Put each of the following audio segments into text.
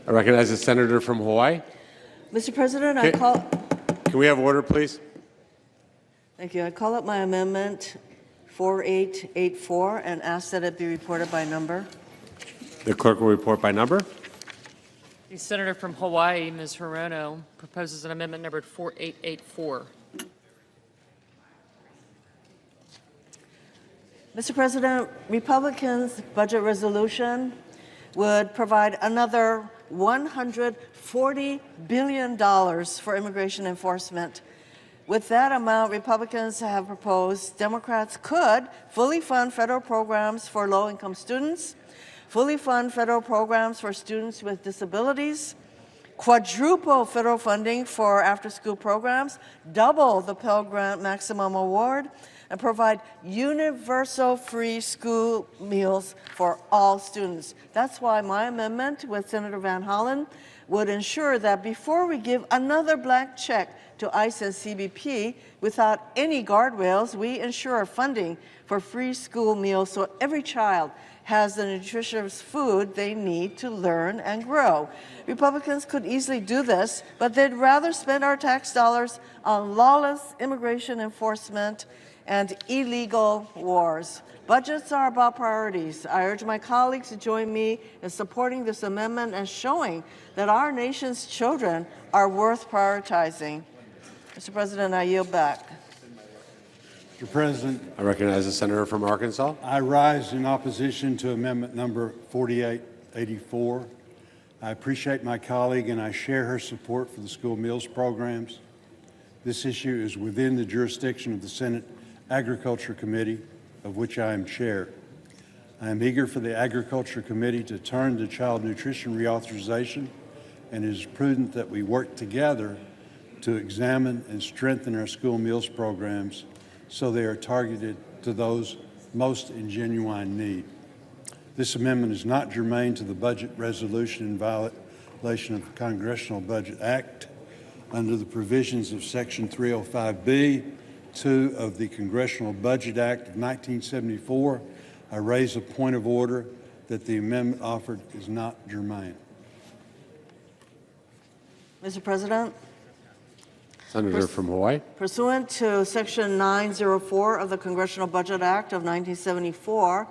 I recognize the senator from Hawaii. Mr. President, Can we have order, please? Thank you. I call up my amendment 4884 and ask that it be reported by number. The clerk will report by number. The senator from Hawaii, Ms. Hirono, proposes an amendment numbered 4884. Mr. President, Republicans' budget resolution would provide another $140 billion for immigration enforcement. With that amount, Republicans have proposed Democrats could fully fund federal programs for low-income students, fully fund federal programs for students with disabilities, quadruple federal funding for after-school programs, double the Pell Grant maximum award, and provide universal free school meals for all students. That's why my amendment with Senator Van Hollen would ensure that before we give another blank check to ICE and CBP without any guardrails, we ensure funding for free school meals so every child has the nutritious food they need to learn and grow. Republicans could easily do this, but they'd rather spend our tax dollars on lawless immigration enforcement and illegal wars. Budgets are about priorities. I urge my colleagues to join me in supporting this amendment and showing that our nation's children are worth prioritizing. Mr. President, I yield back. Mr. President, I recognize the senator from Arkansas. I rise in opposition to amendment number 4884. I appreciate my colleague and I share her support for the school meals programs. This issue is within the jurisdiction of the Senate Agriculture Committee, of which I am chair. I am eager for the Agriculture Committee to turn to child nutrition reauthorization, and it is prudent that we work together to examine and strengthen our school meals programs so they are targeted to those most in genuine need. This amendment is not germane to the budget resolution in violation of the Congressional Budget Act. Under the provisions of Section 305B, 2 of the Congressional Budget Act of 1974, I raise a point of order that the amendment offered is not germane. Mr. President, Senator from Hawaii. pursuant to Section 904 of the Congressional Budget Act of 1974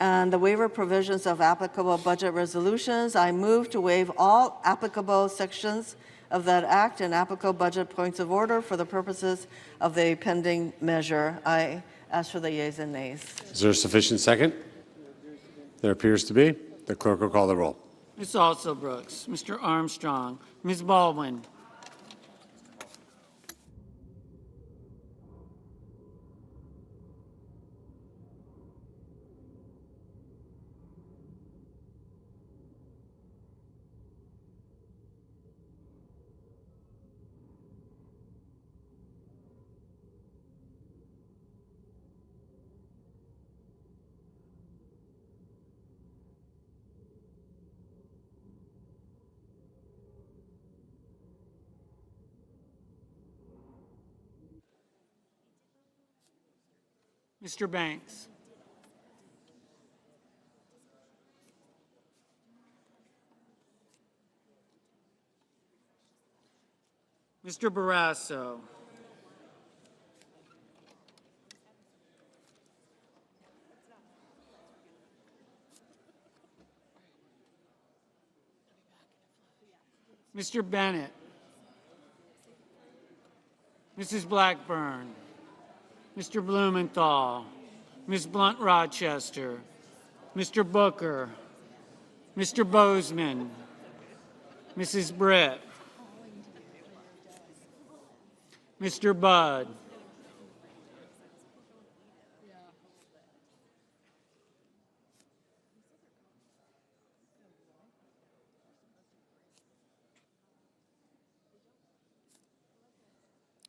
and the waiver provisions of applicable budget resolutions, I move to waive all applicable sections of that act and applicable budget points of order for the purposes of the pending measure. I ask for the yeas and nays. Is there a sufficient second? There appears to be. The clerk will call the roll. Ms. Alsobrooks, Mr. Armstrong, Ms. Baldwin, Mr. Banks, Mr. Barrasso, Mr. Bennett, Mrs. Blackburn, Mr. Blumenthal, Ms. Blunt-Rochester, Mr. Booker, Mr. Bozeman, Mrs. Britt, Mr. Budd,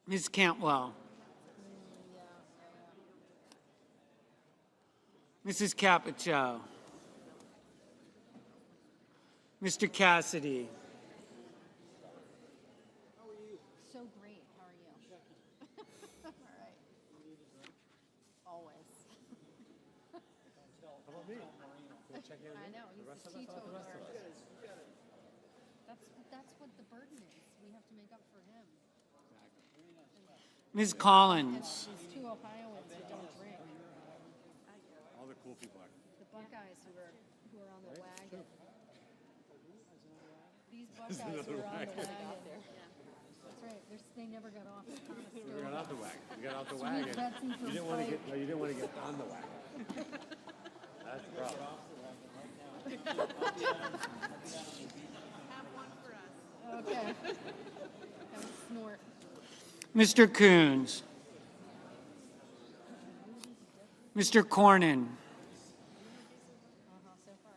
Ms. Cantwell, Mrs. Capito, Mr. Cassidy, So great. How are you? All right. Always. I know. He's a teetotaler. make up for him. Ms. Collins. These two Ohioans who don't drink. All the cool people are. The Buckeyes who are on the wagon. These Buckeyes who are on the wagon. That's right. They never got off the You got off the wagon. You got off the Sweet wagon. Betsy You from didn't want to Pike. get. No, you didn't want to get on the wagon. That's the problem. Okay. That was a snort. Mr. Coons. Mr. Cornyn. So far.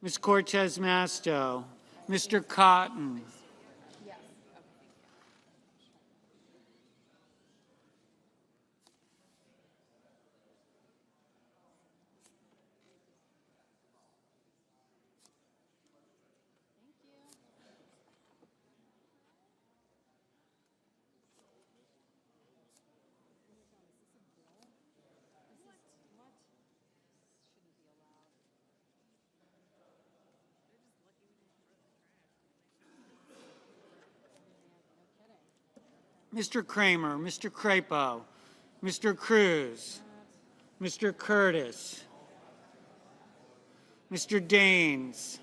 Ms. Cortez Masto. Mr. Cotton. Yes. Thank you. What? Shouldn't be allowed. No kidding. Mr. Kramer. Mr. Crapo. Mr. Cruz. Mr. Curtis. Mr. Daines.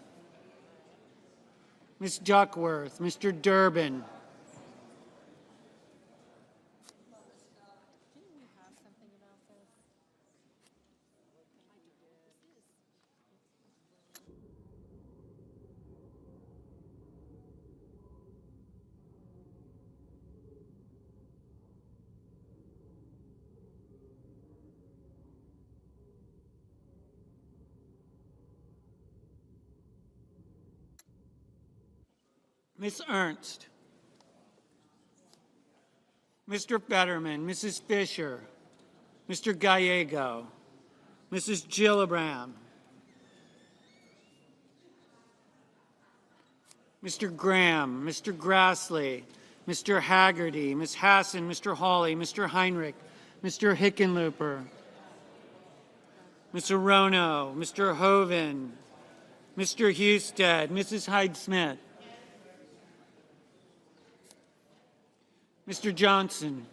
Ms. Duckworth. Mr. Durbin. Didn't we have something about this? Ms. Ernst. Mr. Fetterman. Mrs. Fisher. Mr. Gallego. Mrs. Gillibrand. Mr. Graham. Mr. Grassley. Mr. Haggerty. Ms. Hassan. Mr. Hawley. Mr. Heinrich. Mr. Hickenlooper. Ms. Arono. Mr. Hoven. Mr. Husted. Mrs. Hyde-Smith. Mr. Johnson.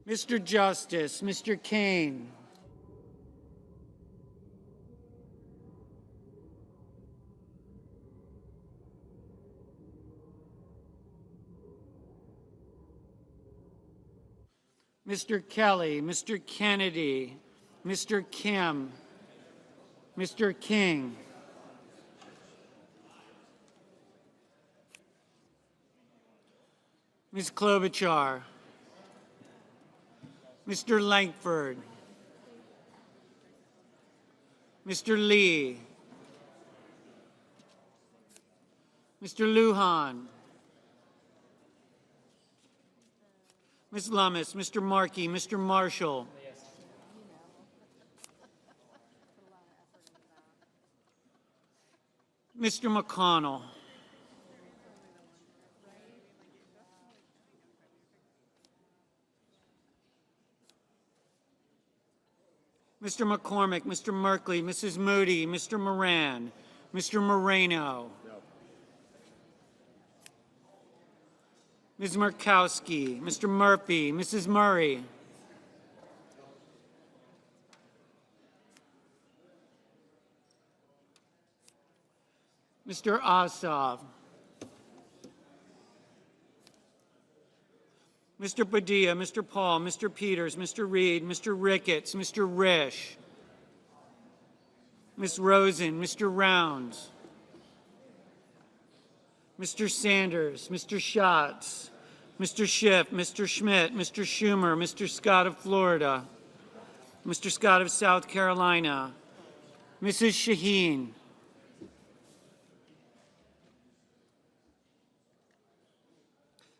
Mr. Justice. Mr. Kane. Mr. Kelly, Mr. Kennedy, Mr. Kim, Mr. King, Ms. Klobuchar, Mr. Langford, Mr. Lee, Mr. Lujan, Ms. Lummis, Mr. Markey, Mr. Marshall, Mr. McConnell, Mr. McCormick, Mr. Merkley, Mrs. Moody, Mr. Moran, Mr. Moreno, Ms. Murkowski, Mr. Murphy, Mrs. Murray, Mr. Ossoff, Mr. Padilla, Mr. Paul, Mr. Peters, Mr. Reed, Mr. Ricketts, Mr. Risch, Ms. Rosen, Mr. Rounds, Mr. Sanders, Mr. Schatz, Mr. Schiff, Mr. Schmidt, Mr. Schumer, Mr. Scott of Florida, Mr. Scott of South Carolina, Mrs. Shaheen,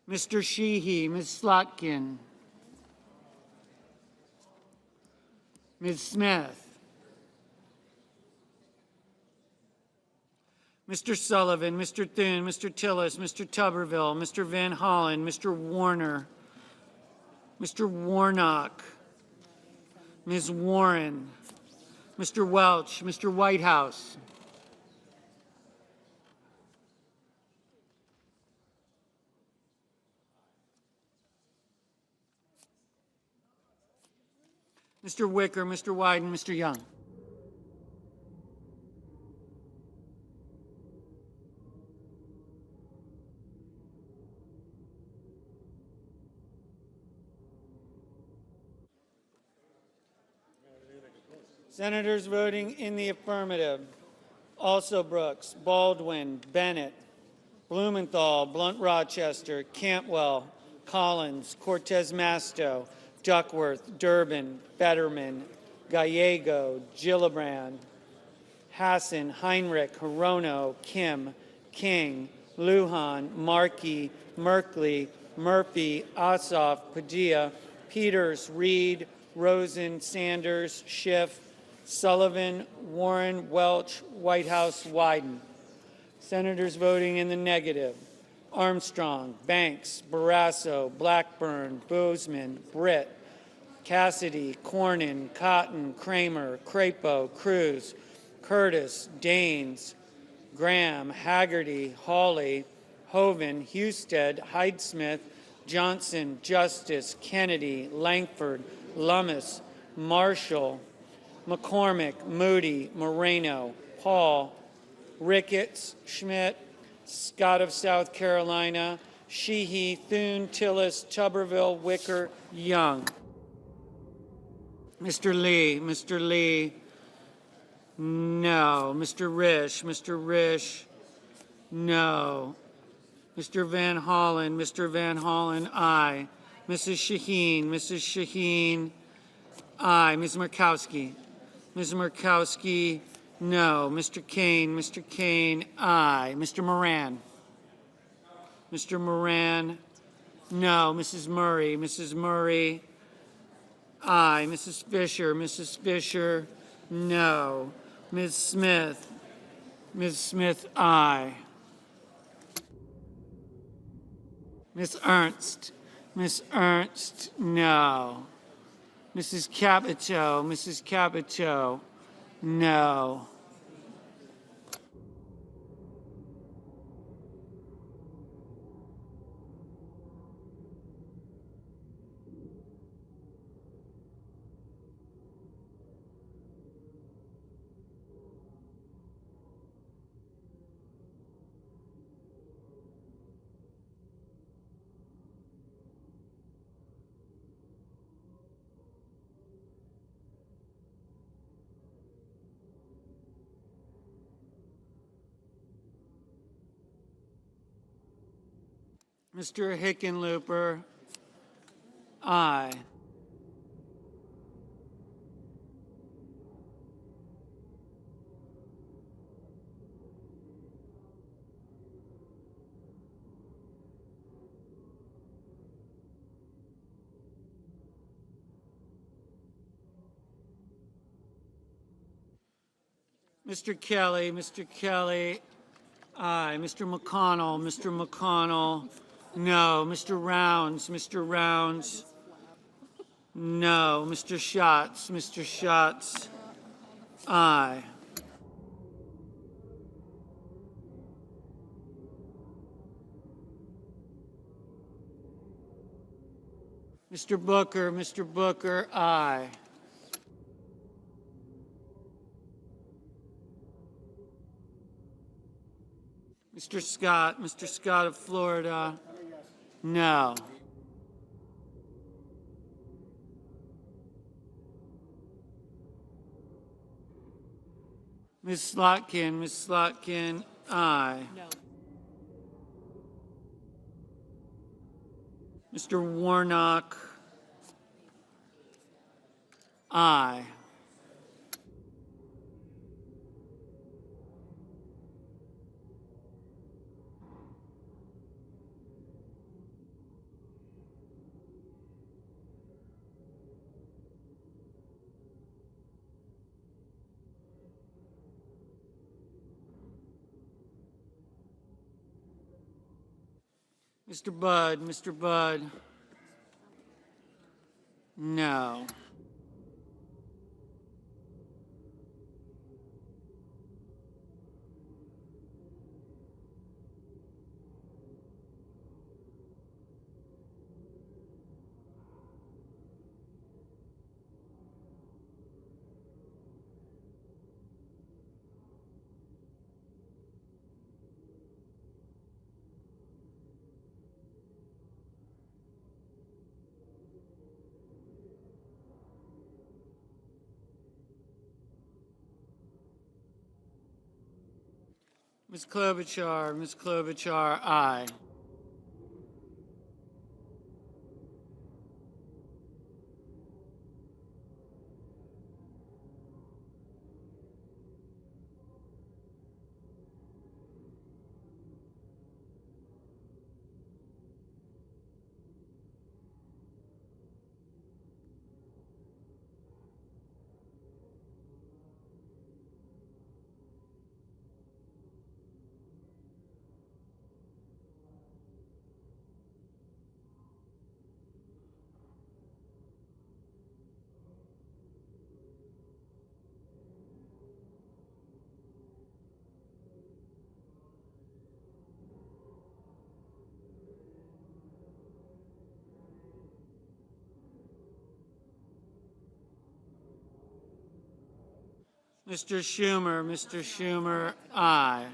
Mr. Sheehy, Ms. Slotkin, Ms. Smith, Mr. Sullivan, Mr. Thune, Mr. Tillis, Mr. Tuberville, Mr. Van Hollen, Mr. Warner, Mr. Warnock, Ms. Warren, Mr. Welch, Mr. Whitehouse, Mr. Wicker, Mr. Wyden, Mr. Young. Senators voting in the affirmative: Also Brooks, Baldwin, Bennett, Blumenthal, Blunt Rochester, Cantwell, Collins, Cortez Masto, Duckworth, Durbin, Fetterman, Gallego, Gillibrand, Hassan, Heinrich, Hirono, Kim, King, Lujan, Markey, Merkley, Murphy, Ossoff, Padilla, Peters, Reed, Rosen, Sanders, Schiff, Sullivan, Warren, Welch, Whitehouse, Wyden. Senators voting in the negative: Armstrong, Banks, Barrasso, Blackburn, Bozeman, Britt, Cassidy, Cornyn, Cotton, Kramer, Crapo, Cruz, Curtis, Daines, Graham, Haggerty, Hawley, Hoven, Husted, Hyde-Smith, Johnson, Justice, Kennedy, Langford, Lummis, Marshall, McCormick, Moody, Moreno, Paul, Ricketts, Schmidt, Scott of South Carolina, Sheehy, Thune, Tillis, Tuberville, Wicker, Young. Mr. Lee, no. Mr. Risch, no. Mr. Van Hollen, aye. Mrs. Shaheen, aye. Ms. Murkowski, no. Mr. Kane, aye. Mr. Moran, no. Mrs. Murray, aye. Mrs. Fisher, no. Ms. Smith, aye. Ms. Ernst, no. Mrs. Capito, no. Mr. Hickenlooper, aye. Mr. Kelly, aye. Mr. McConnell, no. Mr. Rounds, no. Mr. Schatz, aye. Mr. Booker, aye. Mr. Scott of Florida, no. Ms. Slotkin, aye. No. Mr. Warnock, aye. Mr. Budd, Mr. Budd. No. Ms. Klobuchar, aye. Mr. Schumer, aye.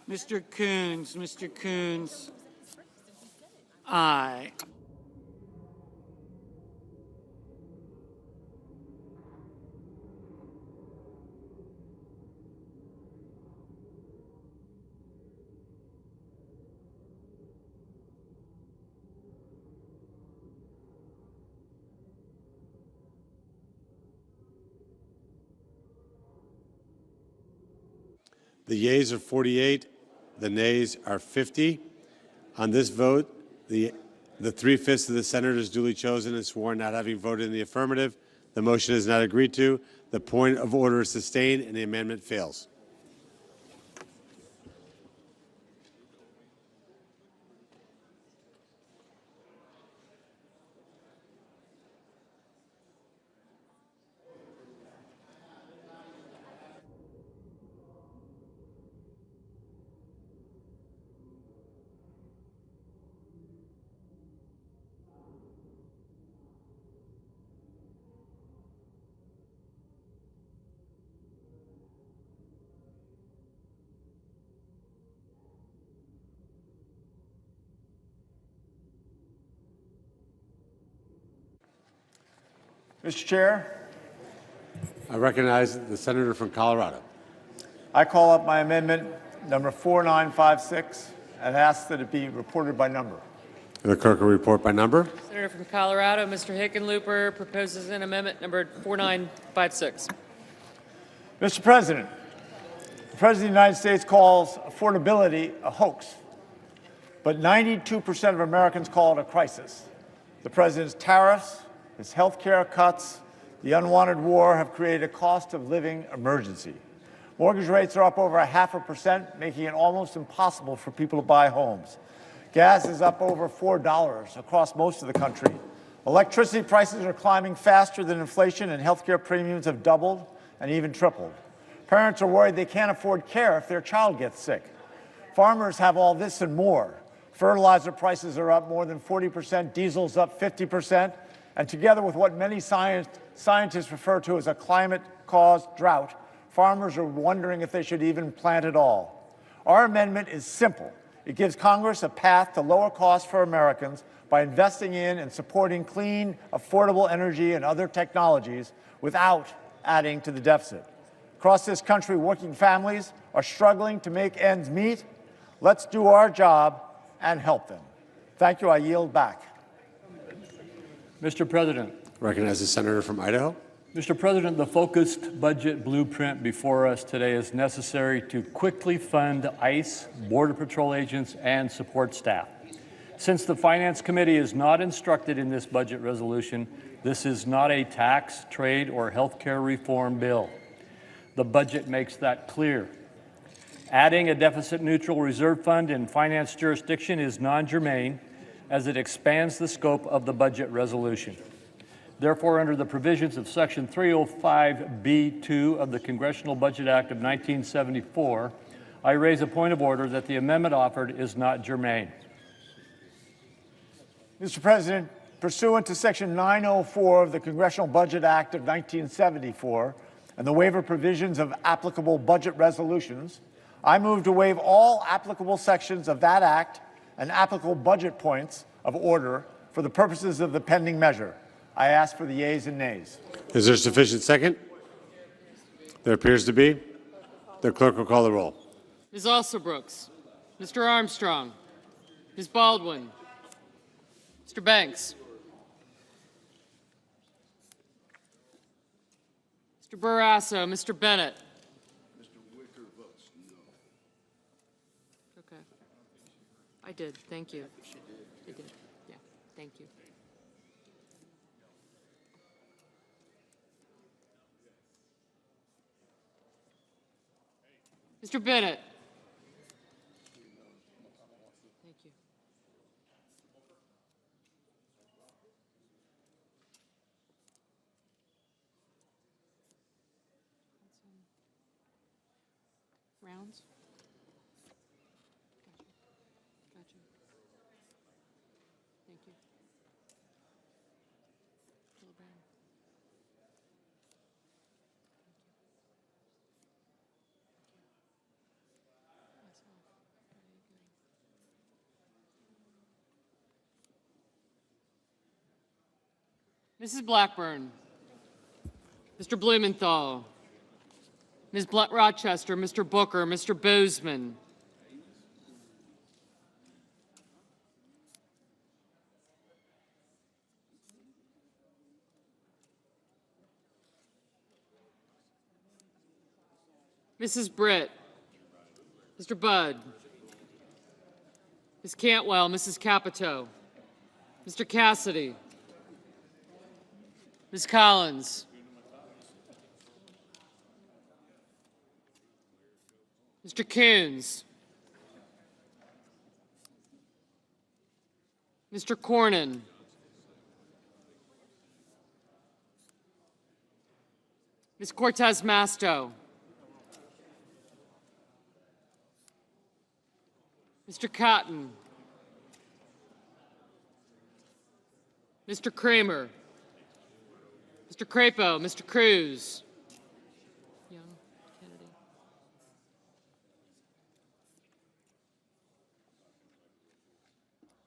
Mr. Coons, aye. The yeas are 48, the nays are 50. On this vote, the 3/5 of the senators duly chosen and sworn not having voted in the affirmative, the motion is not agreed to. The point of order is sustained and the amendment fails. Mr. Chair, I recognize the senator from Colorado. I call up my amendment number 4956 and ask that it be reported by number. The clerk will report by number. Senator from Colorado, Mr. Hickenlooper, proposes an amendment numbered 4956. Mr. President, the President of the United States calls affordability a hoax, but 92% of Americans call it a crisis. The President's tariffs, his health care cuts, the unwanted war have created a cost of living emergency. Mortgage rates are up over 0.5%, making it almost impossible for people to buy homes. Gas is up over $4 across most of the country. Electricity prices are climbing faster than inflation, and health care premiums have doubled and even tripled. Parents are worried they can't afford care if their child gets sick. Farmers have all this and more. Fertilizer prices are up more than 40%, diesel's up 50%, and together with what many scientists refer to as a climate-caused drought, farmers are wondering if they should even plant at all. Our amendment is simple. It gives Congress a path to lower costs for Americans by investing in and supporting clean, affordable energy and other technologies without adding to the deficit. Across this country, working families are struggling to make ends meet. Let's do our job and help them. Thank you. I yield back. Mr. President. Recognize the senator from Idaho. Mr. President, the focused budget blueprint before us today is necessary to quickly fund ICE, Border Patrol agents, and support staff. Since the Finance Committee is not instructed in this budget resolution, this is not a tax, trade, or health care reform bill. The budget makes that clear. Adding a deficit-neutral reserve fund in finance jurisdiction is non-germane, as it expands the scope of the budget resolution. Therefore, under the provisions of Section 305B2 of the Congressional Budget Act of 1974, I raise a point of order that the amendment offered is not germane. Mr. President, pursuant to Section 904 of the Congressional Budget Act of 1974 and the waiver provisions of applicable budget resolutions, I move to waive all applicable sections of that act and applicable budget points of order for the purposes of the pending measure. I ask for the yeas and nays. Is there sufficient second? There appears to be. The clerk will call the roll. Ms. Alsobrooks, Mr. Armstrong, Ms. Baldwin, Mr. Banks, Mr. Barrasso, Mr. Bennett. Mr. Wicker votes no. Okay. I did. Thank you. I did. Yeah. Thank you. Mr. Bennett. Thank you. Rounds? Gotcha. Thank you. Gillibrand. Mrs. Blackburn, Mr. Blumenthal, Ms. Rochester, Mr. Booker, Mr. Boozman, Mrs. Britt, Mr. Budd, Ms. Cantwell, Mrs. Capito, Mr. Cassidy, Ms. Collins, Mr. Coons, Mr. Cornyn, Ms. Cortez Masto, Mr. Cotton, Mr. Kramer, Mr. Crapo, Mr. Cruz, Young, Kennedy,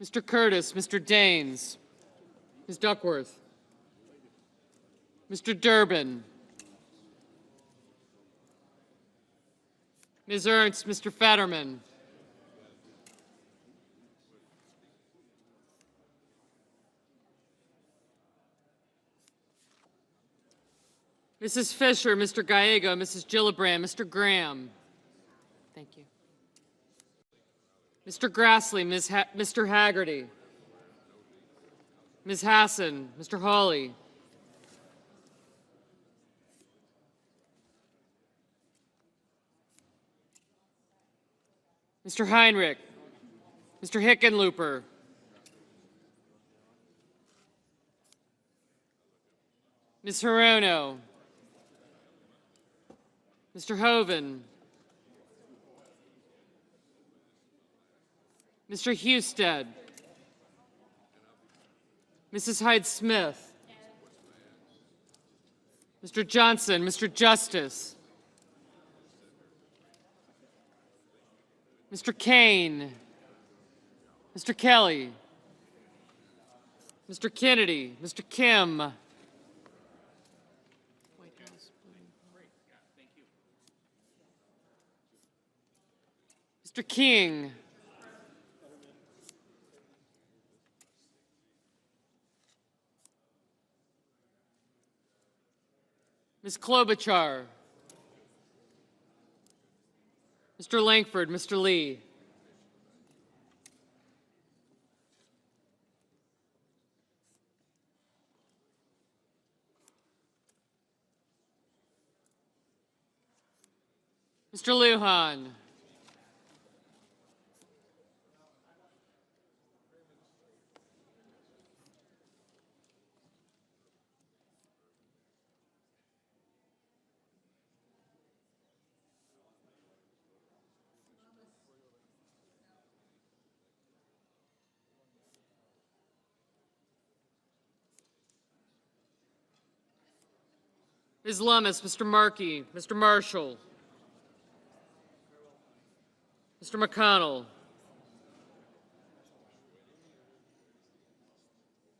Mr. Curtis, Mr. Daines, Ms. Duckworth, Mr. Durbin. Ms. Ernst, Mr. Fetterman. Mrs. Fisher, Mr. Gallego, Mrs. Gillibrand, Mr. Graham. Thank you. Mr. Grassley, Mr. Haggerty. Ms. Hassan, Mr. Hawley. Mr. Heinrich. Mr. Hickenlooper. Ms. Hirono. Mr. Hoven. Mr. Husted. Mrs. Hyde-Smith. Mr. Johnson, Mr. Justice. Mr. Kane. Mr. Kelly. Mr. Kennedy. Mr. Kim. Mr. King. Ms. Klobuchar. Mr. Langford, Mr. Lee. Mr. Lujan. Ms. Lummis, Mr. Markey, Mr. Marshall. Mr. McConnell.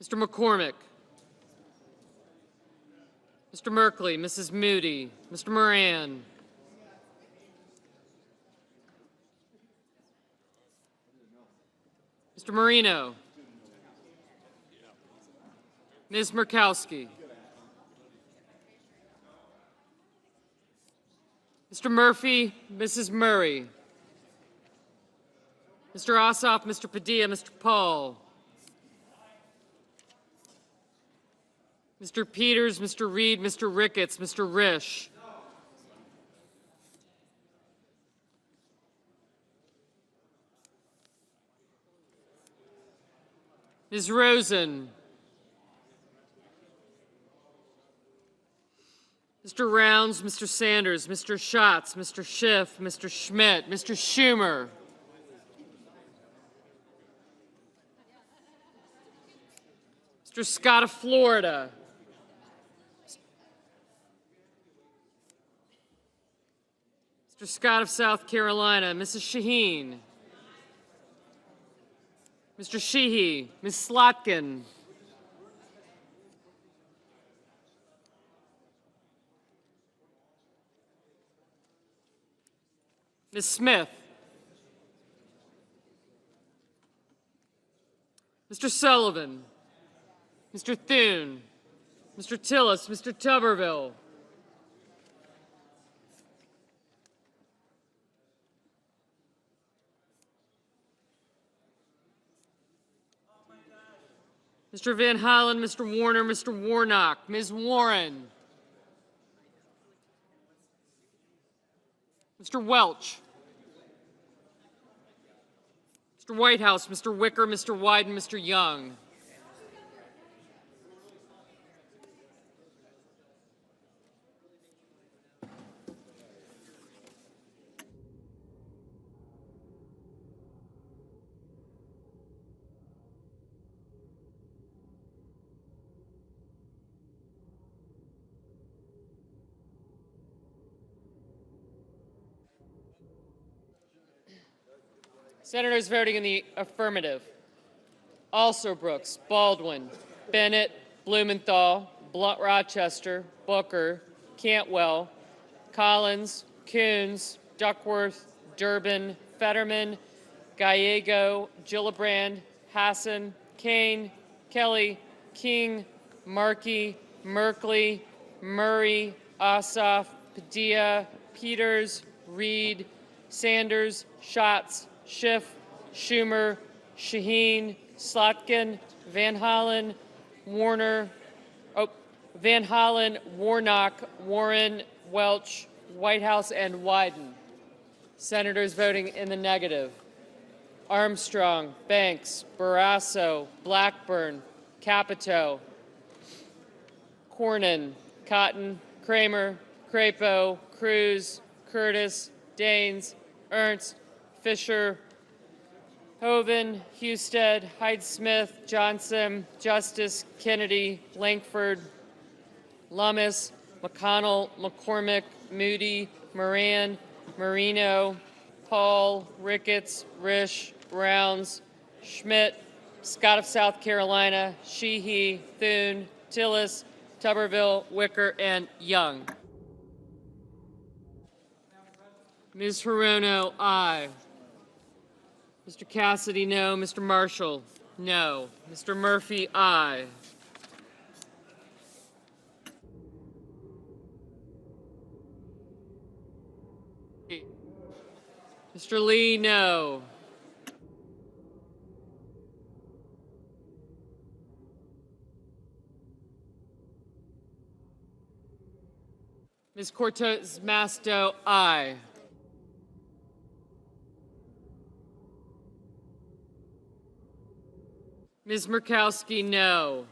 Mr. McCormick. Mr. Merkley, Mrs. Moody, Mr. Moran. Mr. Marino. Ms. Murkowski. Mr. Murphy, Mrs. Murray. Mr. Ossoff, Mr. Padilla, Mr. Paul. Mr. Peters, Mr. Reed, Mr. Ricketts, Mr. Risch. Ms. Rosen. Mr. Rounds, Mr. Sanders, Mr. Schatz, Mr. Schiff, Mr. Schmidt, Mr. Schumer. Mr. Scott of Florida. Mr. Scott of South Carolina, Mrs. Shaheen. Mr. Sheehy, Ms. Slotkin. Ms. Smith. Mr. Sullivan. Mr. Thune. Mr. Tillis, Mr. Tuberville. Mr. Van Hollen, Mr. Warner, Mr. Warnock, Ms. Warren. Mr. Welch. Mr. Whitehouse, Mr. Wicker, Mr. Wyden, Mr. Young. Senators voting in the affirmative: Alsobrooks, Baldwin, Bennett, Blumenthal, Blunt Rochester, Booker, Cantwell, Collins, Coons, Duckworth, Durbin, Fetterman, Gallego, Gillibrand, Hassan, Kane, Kelly, King, Markey, Merkley, Murray, Ossoff, Padilla, Peters, Reed, Sanders, Schatz, Schiff, Schumer, Shaheen, Slotkin, Van Hollen, Warner, Van Hollen, Warnock, Warren, Welch, Whitehouse, and Wyden. Senators voting in the negative: Armstrong, Banks, Barrasso, Blackburn, Capito, Cornyn, Cotton, Kramer, Crapo, Cruz, Curtis, Daines, Ernst, Fisher, Hoven, Husted, Hyde-Smith, Johnson, Justice, Kennedy, Lankford, Lummis, McConnell, McCormick, Moody, Moran, Marino, Paul, Ricketts, Risch, Rounds, Schmidt, Scott of South Carolina, Sheehy, Thune, Tillis, Tuberville, Wicker, and Young. Ms. Hirono, aye. Mr. Cassidy, no. Mr. Marshall, no. Mr. Murphy, aye. Mr. Lee, no. Ms. Cortez Masto, aye. Ms. Murkowski, no.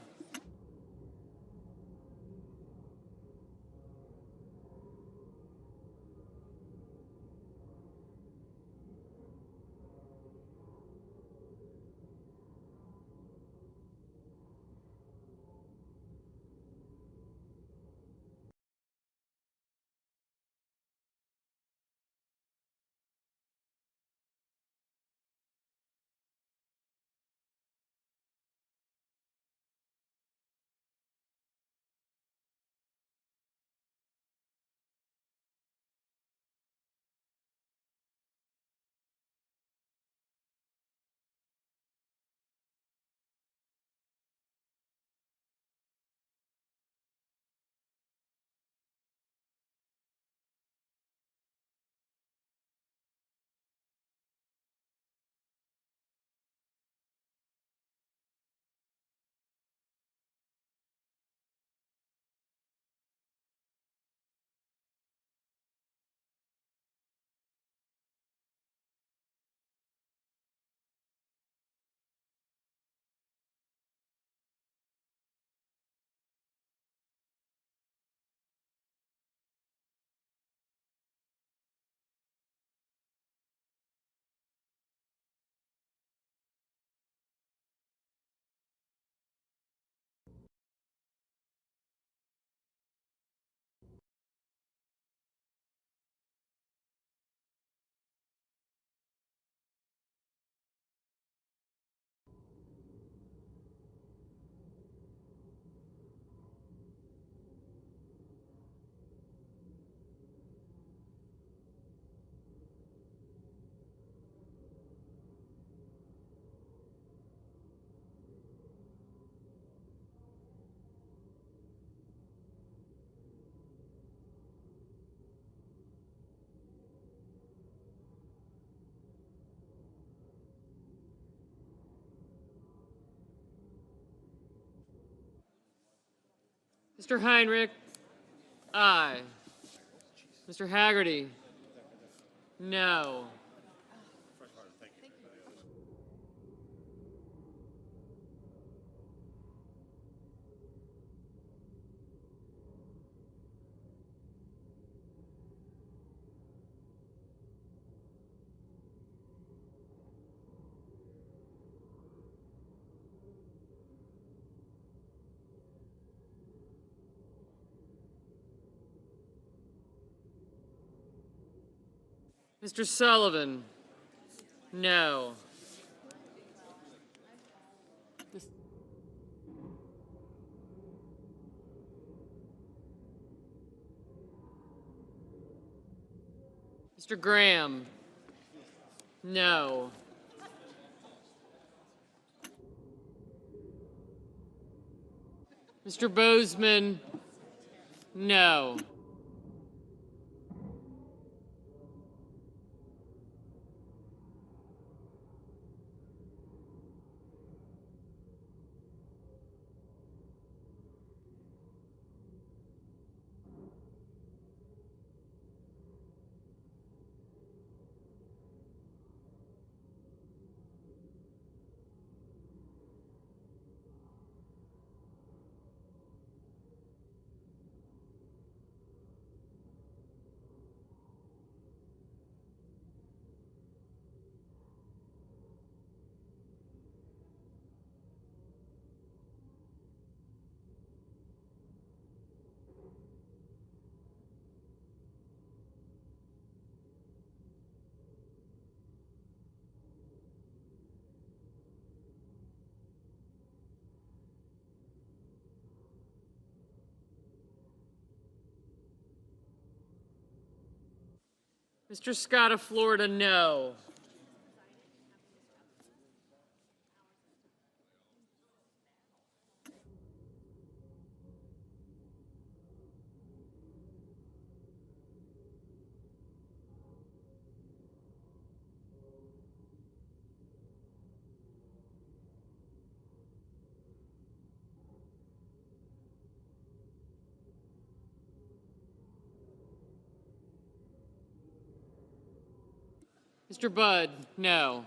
Mr. Heinrich, aye. Mr. Haggerty, no. Mr. Sullivan, no. Mr. Graham? No. Mr. Bozeman? No. Mr. Scott of Florida? No. Mr. Budd? No.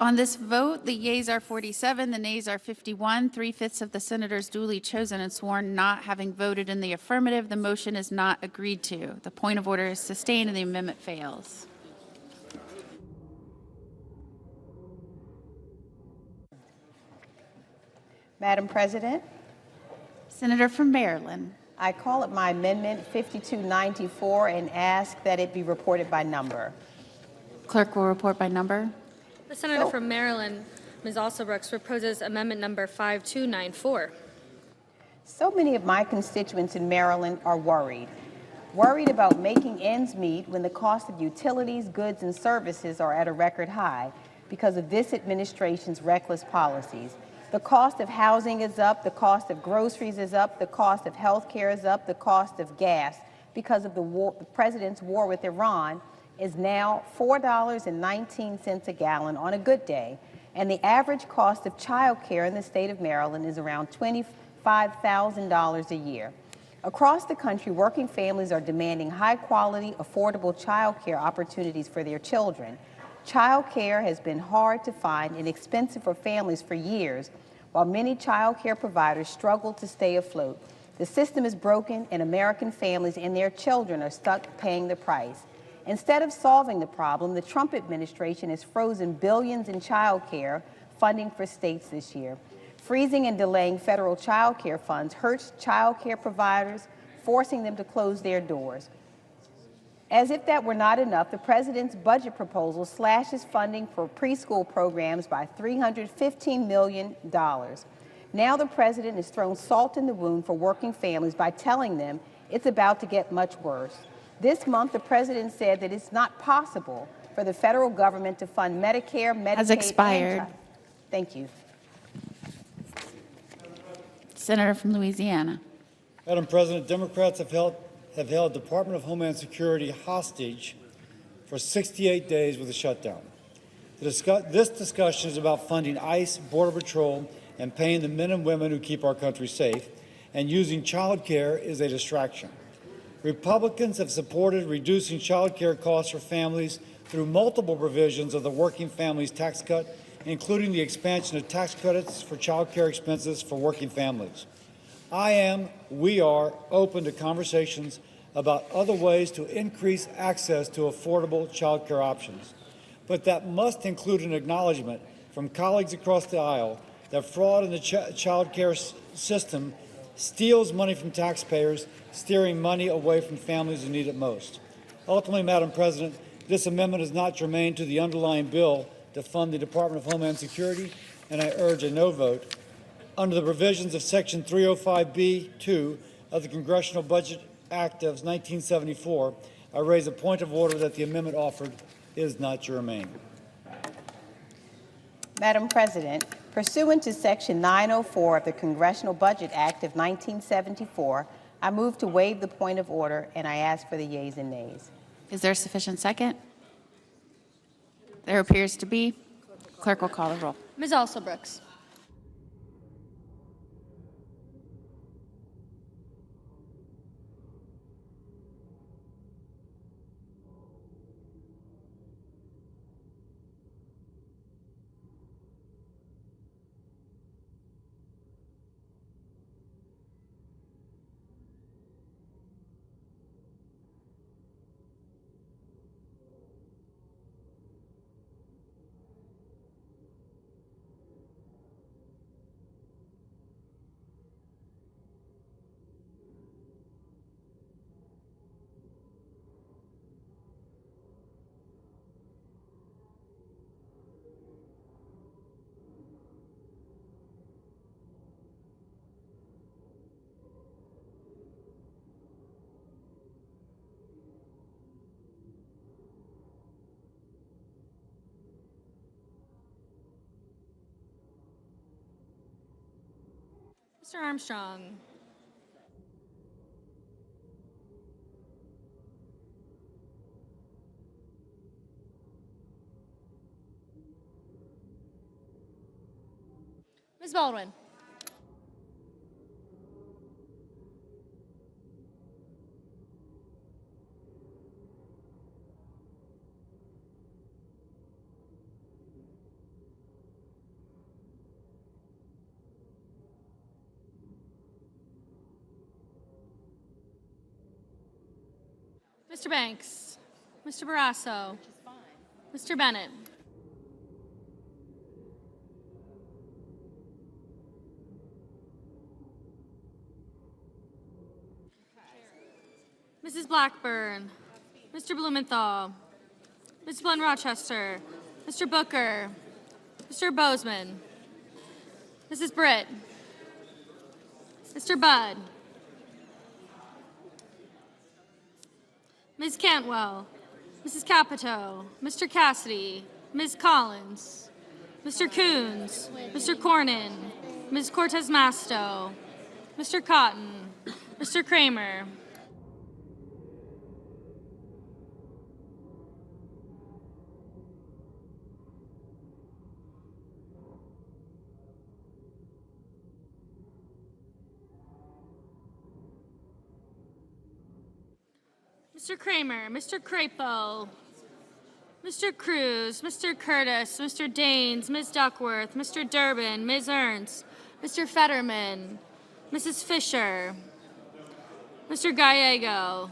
On this vote, the yeas are 47, the nays are 51. 3/5 of the senators duly chosen and sworn not having voted in the affirmative, the motion is not agreed to. The point of order is sustained and the amendment fails. Madam President, Senator from Maryland. I call up my amendment 5294 and ask that it be reported by number. Clerk will report by number. The senator from Maryland, Ms. Alsobrooks, proposes amendment number 5294. So many of my constituents in Maryland are worried about making ends meet when the cost of utilities, goods, and services are at a record high because of this administration's reckless policies. The cost of housing is up, the cost of groceries is up, the cost of health care is up, the cost of gas because of the president's war with Iran is now $4.19 a gallon on a good day, and the average cost of child care in the state of Maryland is around $25,000 a year. Across the country, working families are demanding high-quality, affordable child care opportunities for their children. Child care has been hard to find and expensive for families for years, while many child care providers struggle to stay afloat. The system is broken, and American families and their children are stuck paying the price. Instead of solving the problem, the Trump administration has frozen billions in child care funding for states this year. Freezing and delaying federal child care funds hurts child care providers, forcing them to close their doors. As if that were not enough, the president's budget proposal slashes funding for preschool programs by $315 million. Now the president has thrown salt in the wound for working families by telling them it's about to get much worse. This month, the president said that it's not possible for the federal government to fund Medicare, Medicaid, Has expired. Thank you. Senator from Louisiana. Madam President, Democrats have held Department of Homeland Security hostage for 68 days with a shutdown. This discussion is about funding ICE, Border Patrol, and paying the men and women who keep our country safe, and using child care is a distraction. Republicans have supported reducing child care costs for families through multiple provisions of the Working Families Tax Cut, including the expansion of tax credits for child care expenses for working families. We are open to conversations about other ways to increase access to affordable child care options. But that must include an acknowledgement from colleagues across the aisle that fraud in the child care system steals money from taxpayers, steering money away from families who need it most. Ultimately, Madam President, this amendment is not germane to the underlying bill to fund the Department of Homeland Security, and I urge a no vote. Under the provisions of Section 305B(2) of the Congressional Budget Act of 1974, I raise a point of order that the amendment offered is not germane. Madam President, pursuant to Section 904 of the Congressional Budget Act of 1974, I move to waive the point of order, and I ask for the yeas and nays. Is there a sufficient second? There appears to be. Clerk will call the roll. Ms. Alsobrooks. Mr. Armstrong. Ms. Baldwin. Mr. Banks, Mr. Barrasso, Mr. Bennett, Mrs. Blackburn, Mr. Blumenthal, Ms. Blunt Rochester, Mr. Booker, Mr. Bozeman, Mrs. Britt, Mr. Budd, Ms. Cantwell, Mrs. Capito, Mr. Cassidy, Ms. Collins, Mr. Coons, Mr. Cornyn, Ms. Cortez Masto, Mr. Cotton, Mr. Kramer, Mr. Kramer, Mr. Crapo, Mr. Cruz, Mr. Curtis, Mr. Daines, Ms. Duckworth, Mr. Durbin, Ms. Ernst, Mr. Fetterman, Mrs. Fisher, Mr. Gallego,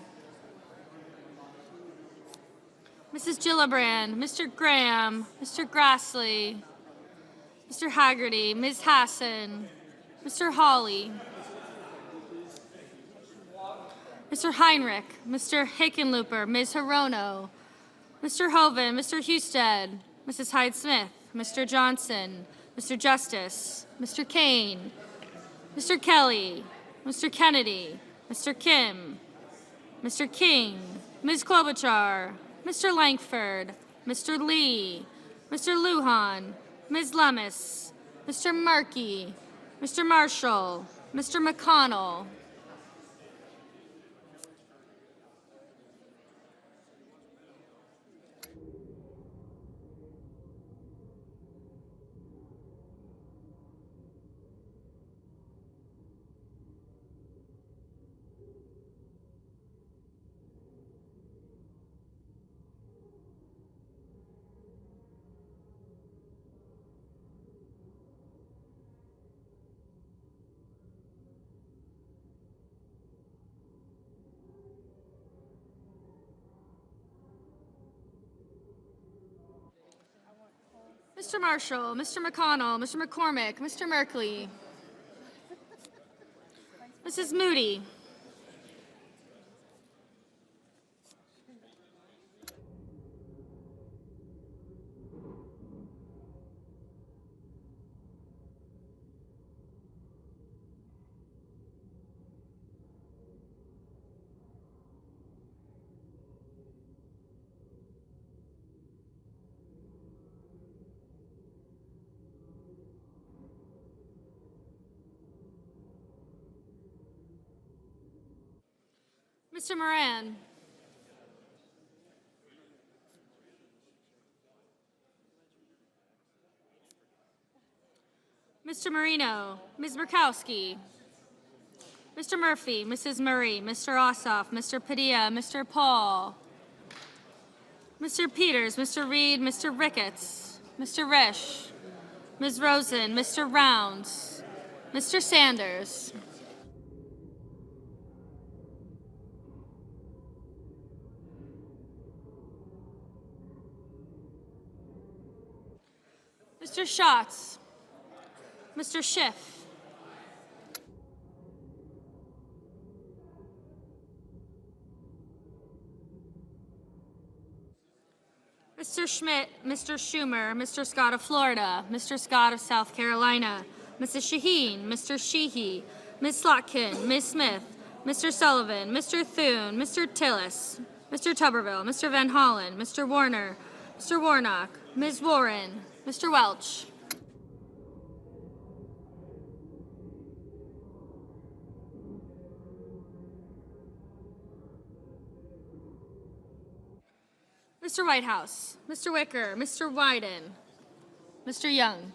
Mrs. Gillibrand, Mr. Graham, Mr. Grassley, Mr. Haggerty, Ms. Hassan, Mr. Hawley, Mr. Heinrich, Mr. Hickenlooper, Ms. Hirono, Mr. Hoven, Mr. Husted, Mrs. Hyde-Smith, Mr. Johnson, Mr. Justice, Mr. Kane, Mr. Kelly, Mr. Kennedy, Mr. Kim, Mr. King, Ms. Klobuchar, Mr. Langford, Mr. Lee, Mr. Lujan, Ms. Lemus, Mr. Markey, Mr. Marshall, Mr. McConnell, Mr. Marshall, Mr. McConnell, Mr. McCormick, Mr. Merkley, Mrs. Moody, Mr. Moran, Mr. Marino, Ms. Murkowski, Mr. Murphy, Mrs. Murray, Mr. Ossoff, Mr. Padilla, Mr. Paul, Mr. Peters, Mr. Reed, Mr. Ricketts, Mr. Risch, Ms. Rosen, Mr. Rounds, Mr. Sanders, Mr. Schatz, Mr. Schiff, Mr. Schmidt, Mr. Schumer, Mr. Scott of Florida, Mr. Scott of South Carolina, Mrs. Shaheen, Mr. Sheehy, Ms. Slotkin, Ms. Smith, Mr. Sullivan, Mr. Thune, Mr. Tillis, Mr. Tuberville, Mr. Van Hollen, Mr. Warner, Mr. Warnock, Ms. Warren, Mr. Welch. Mr. Whitehouse, Mr. Wicker, Mr. Wyden, Mr. Young.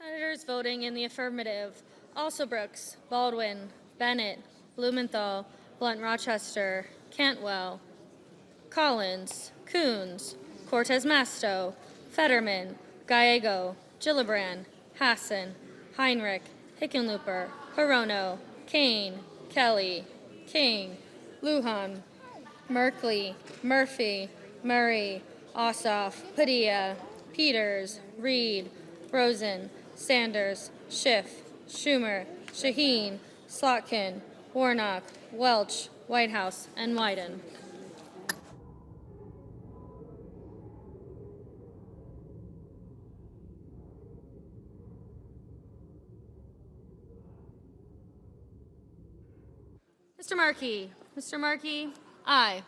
Senators voting in the affirmative: Alsobrooks, Baldwin, Bennett, Blumenthal, Blunt Rochester, Cantwell, Collins, Coons, Cortez Masto, Fetterman, Gallego, Gillibrand, Hassan, Heinrich, Hickenlooper, Hirono, Kane, Kelly, King, Lujan, Merkley, Murphy, Murray, Ossoff, Padilla, Peters, Reed, Rosen, Sanders, Schiff, Schumer, Shaheen, Slotkin, Warnock, Welch, Whitehouse, and Wyden. Mr. Markey. Mr. Markey, aye.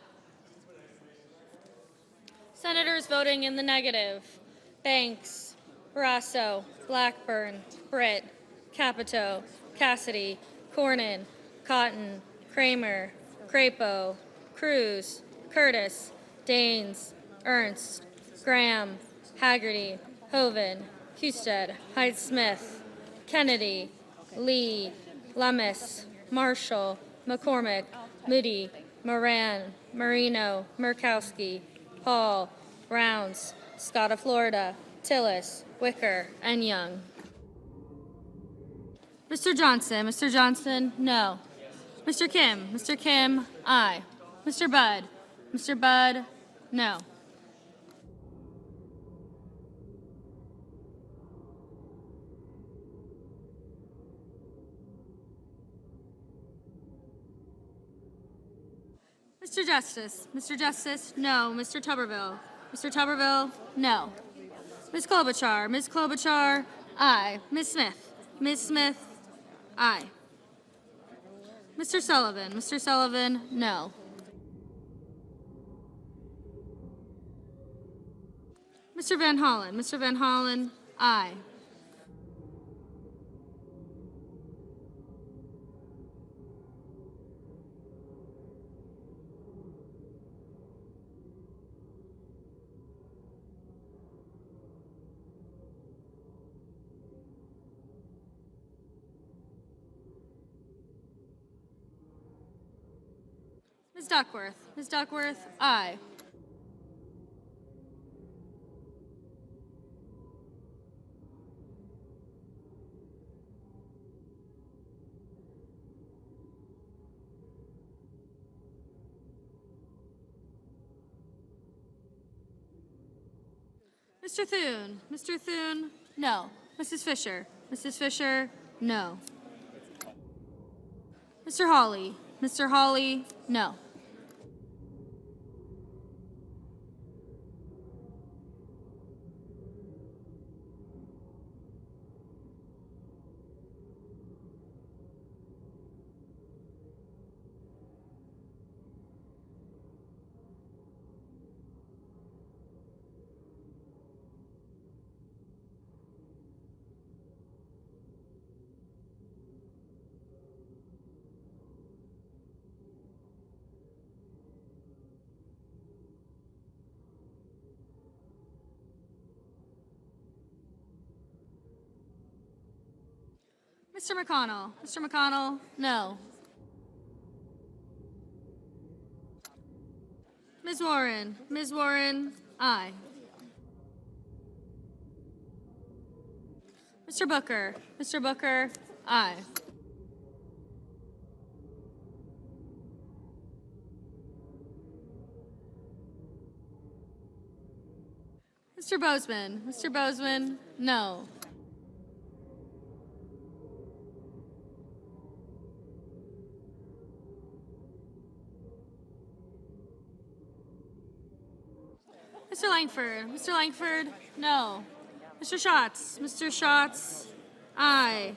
Senators voting in the negative: Banks, Barrasso, Blackburn, Britt, Capito, Cassidy, Cornyn, Cotton, Kramer, Crapo, Cruz, Curtis, Daines, Ernst, Graham, Haggerty, Hoven, Husted, Hyde-Smith, Kennedy, Lee, Lummis, Marshall, McCormick, Moody, Moran, Marino, Murkowski, Paul, Rounds, Scott of Florida, Tillis, Wicker, and Young. Mr. Johnson, no. Mr. Kim, aye. Mr. Budd, no. Mr. Justice, no. Mr. Tuberville, no. Ms. Klobuchar, aye. Ms. Smith, aye. Mr. Sullivan, no. Mr. Van Hollen, aye. Ms. Duckworth, aye. Mr. Thune, no. Mrs. Fisher, no. Mr. Hawley, no. Mr. McConnell, no. Ms. Warren, aye. Mr. Booker, aye. Mr. Bozeman, no. Mr. Langford, no. Mr. Schatz, aye.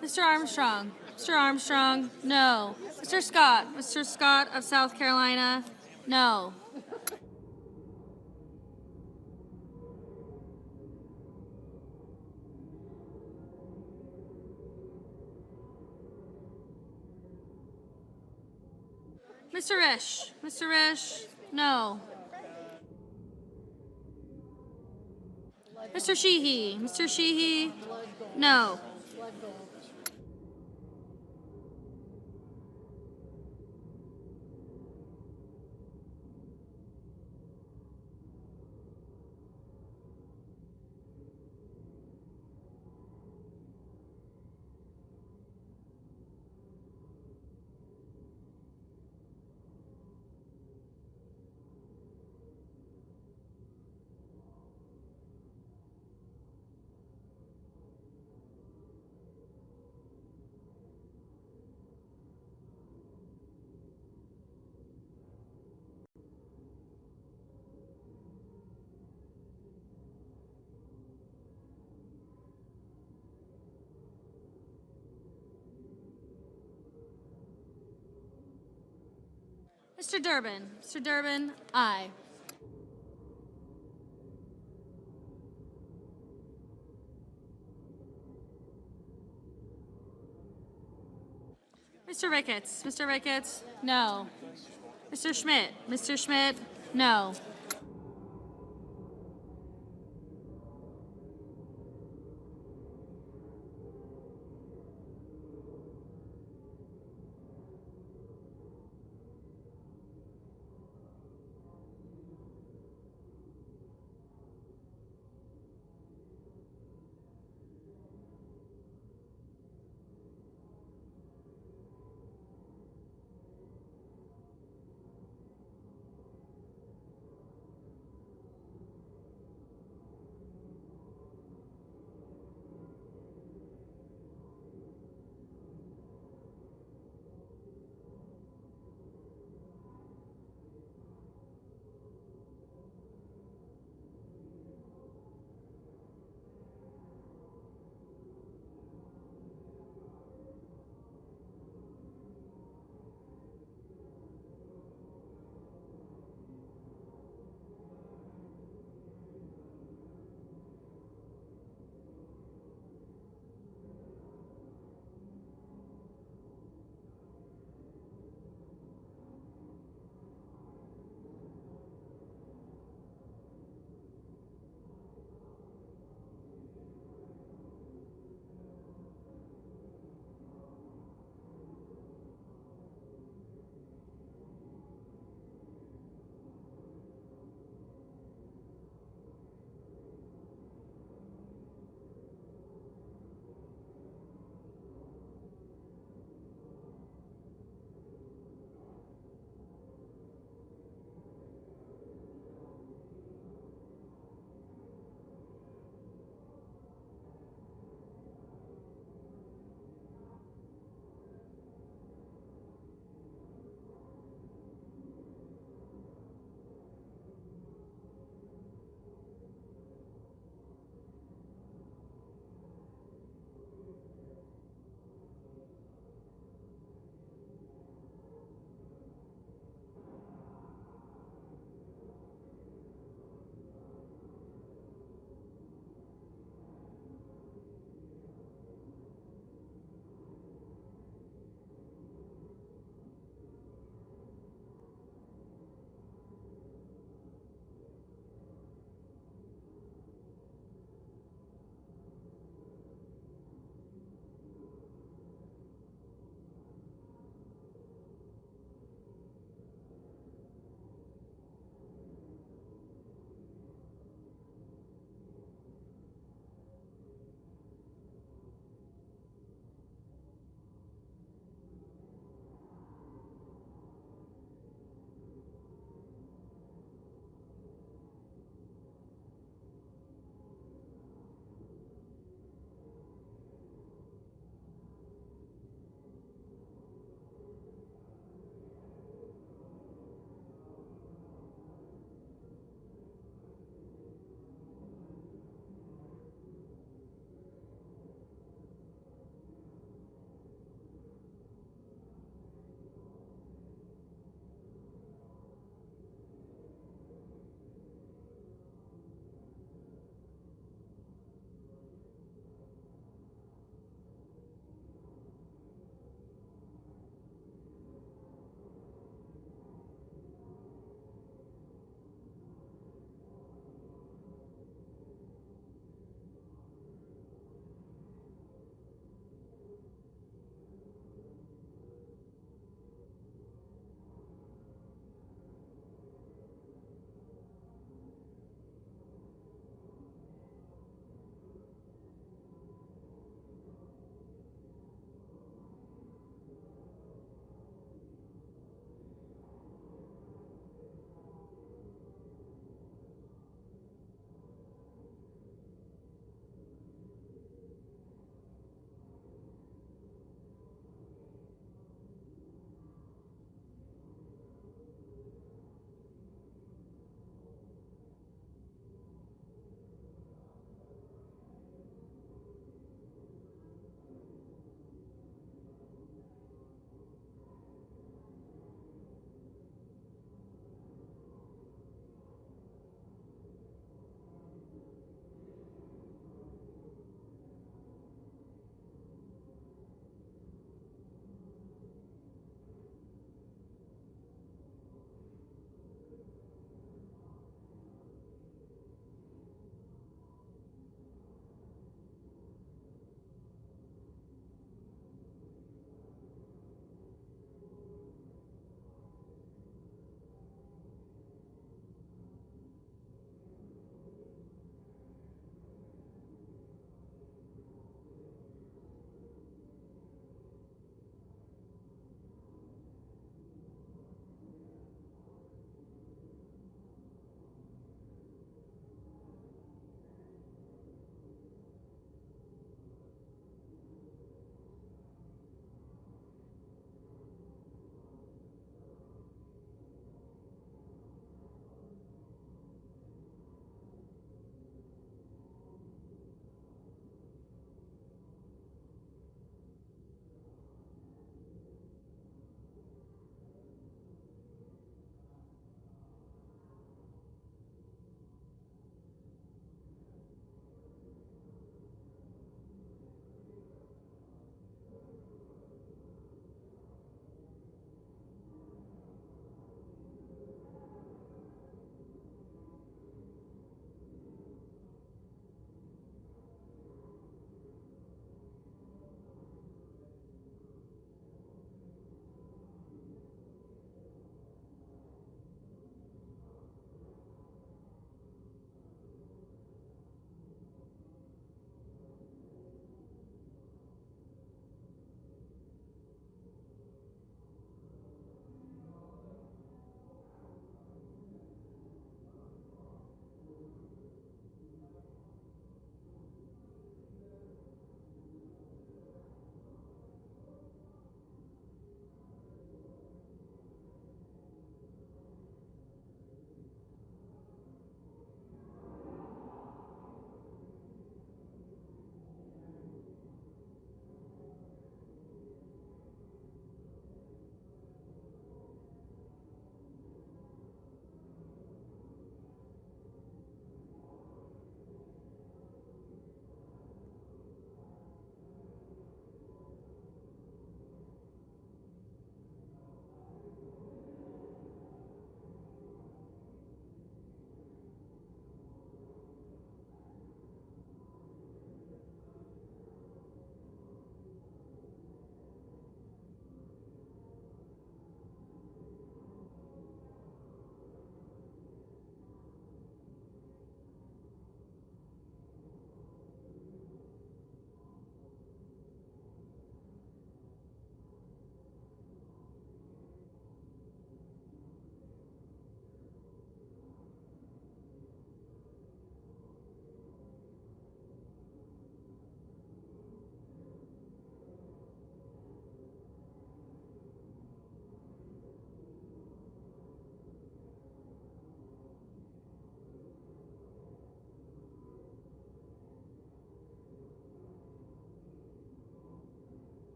Mr. Armstrong, no. Mr. Scott of South Carolina, no. Mr. Risch, no. Mr. Sheehy, No. Mr. Durbin. Mr. Durbin, aye. Mr. Ricketts. Mr. Ricketts, no. Mr. Schmidt. Mr. Schmidt, no.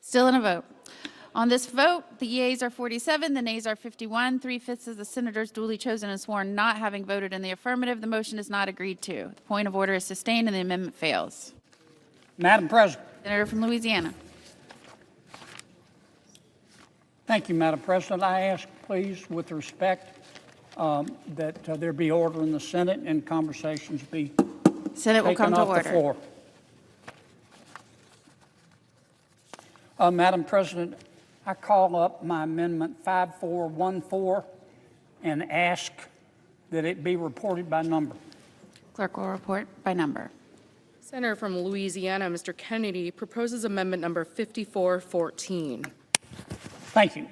Still in a vote. On this vote, the yeas are 47, the nays are 51. 3/5 of the senators duly chosen and sworn not having voted in the affirmative. The motion is not agreed to. The point of order is sustained and the amendment fails. Madam President. Senator from Louisiana. Thank you, Madam President. I ask, please, with respect, that there be order in the Senate and conversations be Senate will come taken to off order. the floor. Madam President, I call up my amendment 5414 and ask that it be reported by number. Clerk will report by number. Senator from Louisiana, Mr. Kennedy, proposes amendment number 5414. Thank you.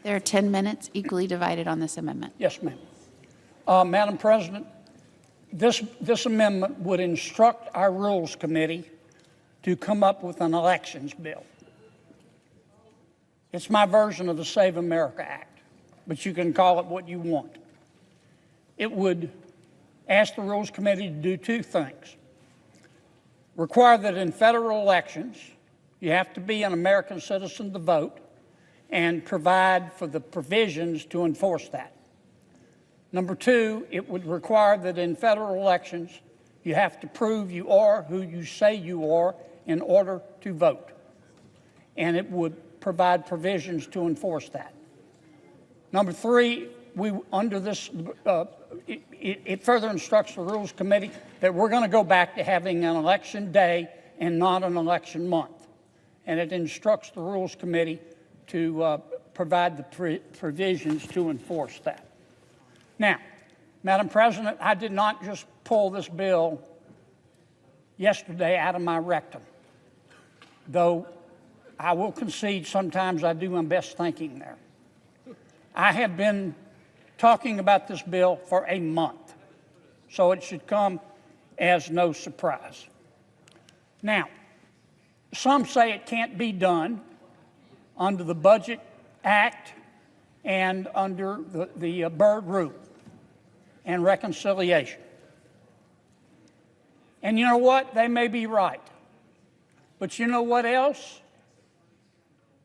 There are 10 minutes equally divided on this amendment. Yes, ma'am. Madam President, this amendment would instruct our Rules Committee to come up with an elections bill. It's my version of the Save America Act, but you can call it what you want. It would ask the Rules Committee to do two things. Require that in federal elections, you have to be an American citizen to vote, and provide for the provisions to enforce that. Number two, it would require that in federal elections, you have to prove you are who you say you are in order to vote. And it would provide provisions to enforce that. Number three, under this, it further instructs the Rules Committee that we're going to go back to having an election day and not an election month. And it instructs the Rules Committee to provide the provisions to enforce that. Now, Madam President, I did not just pull this bill yesterday out of my rectum, though I will concede sometimes I do my best thinking there. I have been talking about this bill for a month, so it should come as no surprise. Now, some say it can't be done under the Budget Act and under the Byrd Rule and reconciliation. And you know what? They may be right. But you know what else?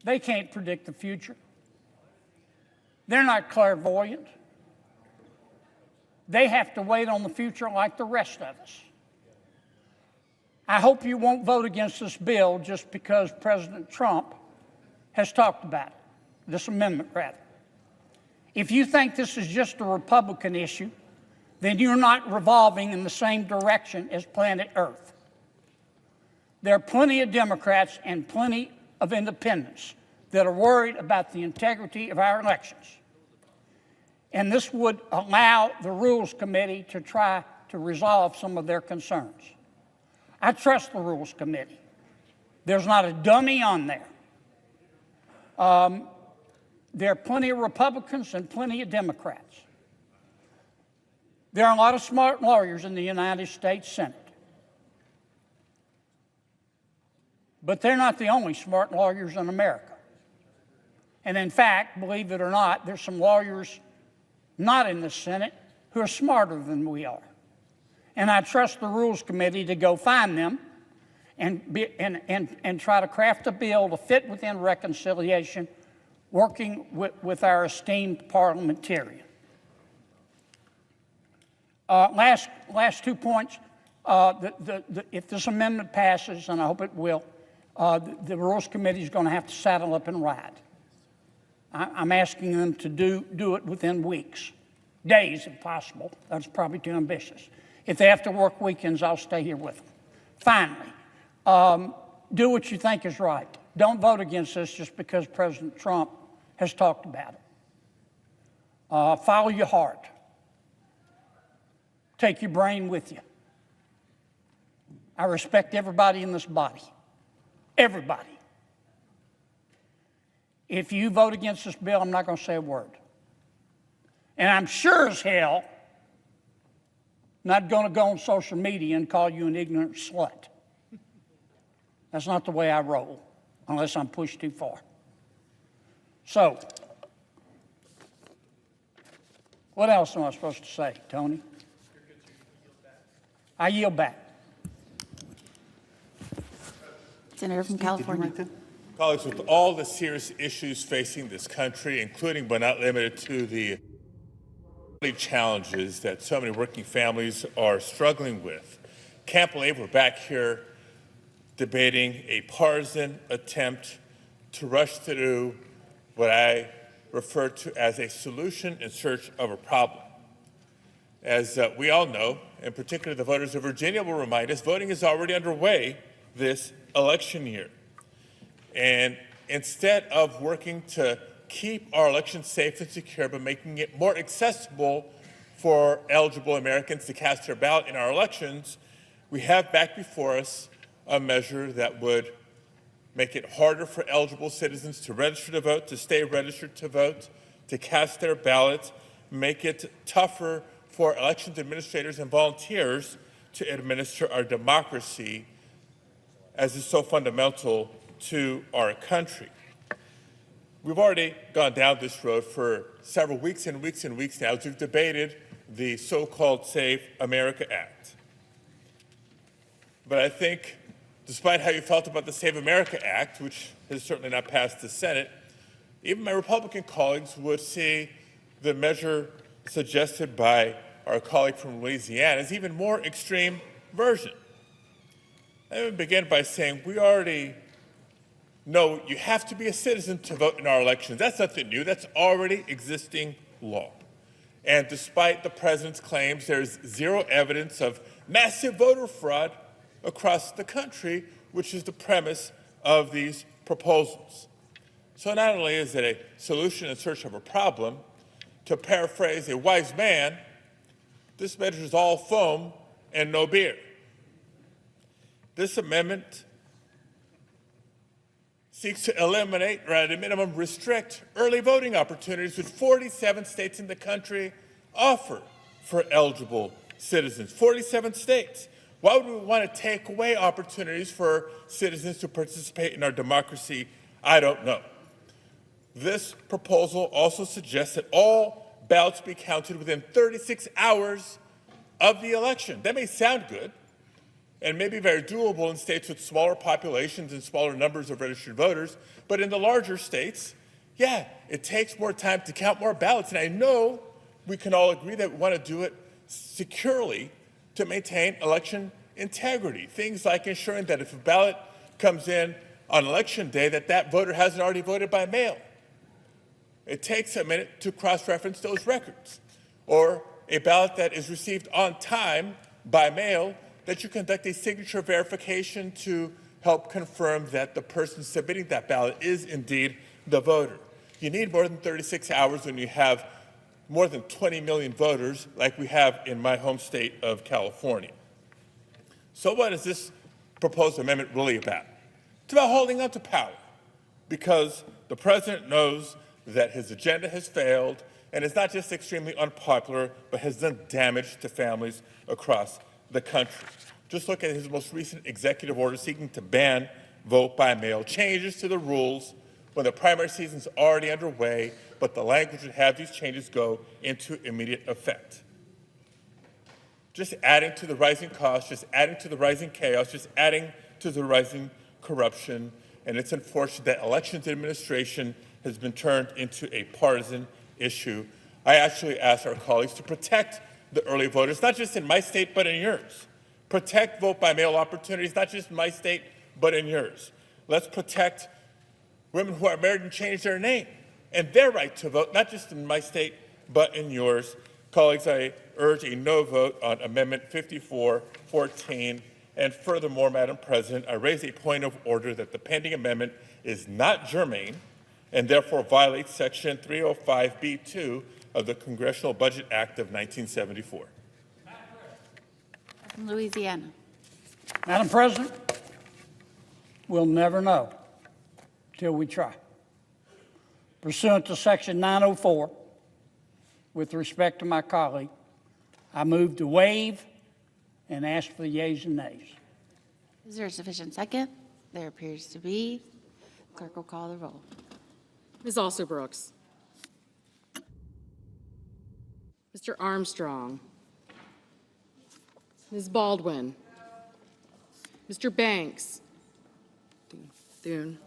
They can't predict the future. They're not clairvoyant. They have to wait on the future like the rest of us. I hope you won't vote against this bill just because President Trump has talked about it, this amendment rather. If you think this is just a Republican issue, then you're not revolving in the same direction as planet Earth. There are plenty of Democrats and plenty of independents that are worried about the integrity of our elections. And this would allow the Rules Committee to try to resolve some of their concerns. I trust the Rules Committee. There's not a dummy on there. There are plenty of Republicans and plenty of Democrats. There are a lot of smart lawyers in the United States Senate. But they're not the only smart lawyers in America. And in fact, believe it or not, there's some lawyers not in the Senate who are smarter than we are. And I trust the Rules Committee to go find them and try to craft a bill to fit within reconciliation, working with our esteemed parliamentarian. Last 2 points. If this amendment passes, and I hope it will, the Rules Committee is going to have to saddle up and ride. I'm asking them to do it within weeks, days if possible. That's probably too ambitious. If they have to work weekends, I'll stay here with them. Finally, do what you think is right. Don't vote against this just because President Trump has talked about it. Follow your heart. Take your brain with you. I respect everybody in this body. Everybody. If you vote against this bill, I'm not going to say a word. And I'm sure as hell not going to go on social media and call you an ignorant slut. That's not the way I roll, unless I'm pushed too far. So, what else am I supposed to say, Tony? I yield back. Senator from California. Colleagues, with all the serious issues facing this country, including but not limited to the challenges that so many working families are struggling with, can't believe we're back here debating a partisan attempt to rush through what I refer to as a solution in search of a problem. As we all know, and particularly the voters of Virginia will remind us, voting is already underway this election year. And instead of working to keep our elections safe and secure by making it more accessible for eligible Americans to cast their ballot in our elections, we have back before us a measure that would make it harder for eligible citizens to register to vote, to stay registered to vote, to cast their ballots, make it tougher for elections administrators and volunteers to administer our democracy as is so fundamental to our country. We've already gone down this road for several weeks and weeks and weeks now as we've debated the so-called Save America Act. But I think, despite how you felt about the Save America Act, which has certainly not passed the Senate, even my Republican colleagues would see the measure suggested by our colleague from Louisiana as even more extreme version. Let me begin by saying we already know you have to be a citizen to vote in our elections. That's nothing new. That's already existing law. And despite the president's claims, there's zero evidence of massive voter fraud across the country, which is the premise of these proposals. So not only is it a solution in search of a problem, to paraphrase a wise man, this measure is all foam and no beer. This amendment seeks to eliminate, or at a minimum restrict, early voting opportunities which 47 states in the country offer for eligible citizens. 47 states. Why would we want to take away opportunities for citizens to participate in our democracy? I don't know. This proposal also suggests that all ballots be counted within 36 hours of the election. That may sound good and may be very doable in states with smaller populations and smaller numbers of registered voters, but in the larger states, yeah, it takes more time to count more ballots. And I know we can all agree that we want to do it securely to maintain election integrity. Things like ensuring that if a ballot comes in on election day, that voter hasn't already voted by mail. It takes a minute to cross-reference those records. Or a ballot that is received on time by mail, that you conduct a signature verification to help confirm that the person submitting that ballot is indeed the voter. You need more than 36 hours when you have more than 20 million voters like we have in my home state of California. So what is this proposed amendment really about? It's about holding on to power because the president knows that his agenda has failed and is not just extremely unpopular, but has done damage to families across the country. Just look at his most recent executive order seeking to ban vote by mail, changes to the rules when the primary season is already underway, but the language would have these changes go into immediate effect. Just adding to the rising costs, just adding to the rising chaos, just adding to the rising corruption, and it's unfortunate that elections administration has been turned into a partisan issue. I actually asked our colleagues to protect the early voters, not just in my state, but in yours. Protect vote-by-mail opportunities, not just in my state, but in yours. Let's protect women who are married and change their name and their right to vote, not just in my state, but in yours. Colleagues, I urge a no vote on Amendment 5414. And furthermore, Madam President, I raise a point of order that the pending amendment is not germane and therefore violates Section 305B2 of the Congressional Budget Act of 1974. Louisiana. Madam President, we'll never know till we try. Pursuant to Section 904, with respect to my colleague, I move to waive and ask for the yeas and nays. Is there a sufficient second? There appears to be. Clerk will call the roll. Ms. Alston-Brooks. Mr. Armstrong. Ms. Baldwin. Mr. Banks. Thune.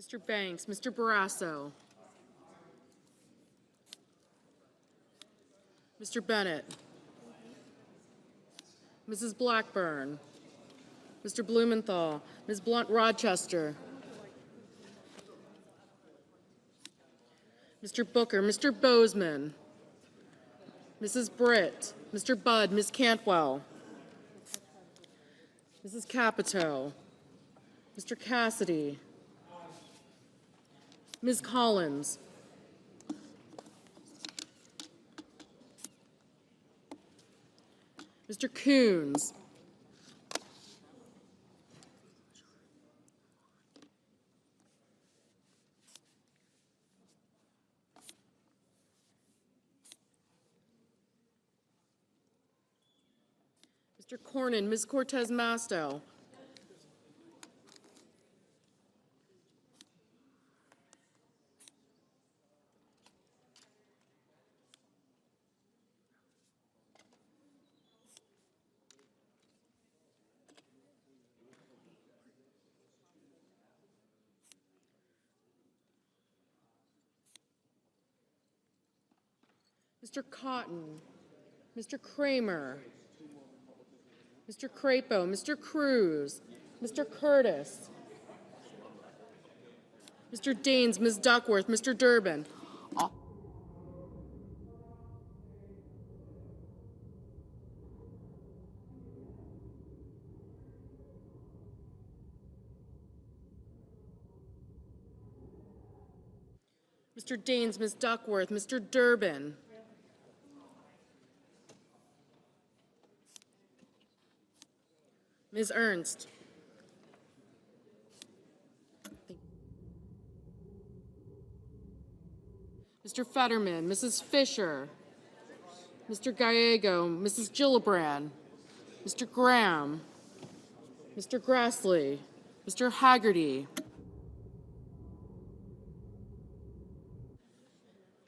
Mr. Banks, Mr. Barrasso, Mr. Bennett, Mrs. Blackburn, Mr. Blumenthal, Ms. Blunt-Rochester, Mr. Booker, Mr. Bozeman, Mrs. Britt, Mr. Budd, Ms. Cantwell, Mrs. Capito, Mr. Cassidy, Ms. Collins, Mr. Coons, Mr. Cornyn, Ms. Cortez Masto, Mr. Cotton, Mr. Kramer, Mr. Crapo, Mr. Cruz, Mr. Curtis, Mr. Daines, Ms. Duckworth, Mr. Durbin. Mr. Daines, Ms. Duckworth, Mr. Durbin. Ms. Ernst. Mr. Fetterman, Mrs. Fisher, Mr. Gallego, Mrs. Gillibrand, Mr. Graham, Mr. Grassley, Mr. Haggerty,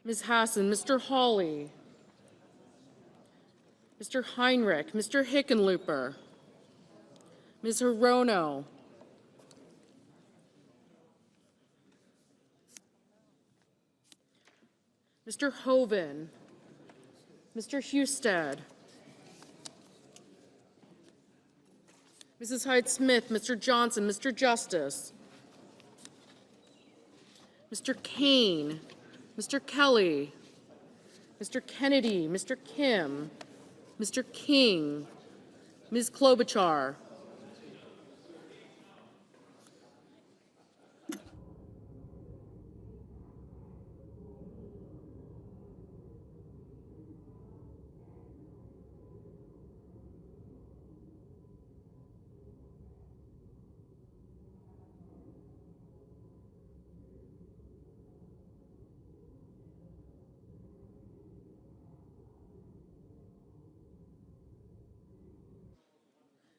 Ms. Hassan, Mr. Hawley, Mr. Heinrich, Mr. Hickenlooper, Ms. Hirono, Mr. Hoven, Mr. Husted, Mrs. Hyde-Smith, Mr. Johnson, Mr. Justice, Mr. Kane, Mr. Kelly, Mr. Kennedy, Mr. Kim, Mr. King, Ms. Klobuchar,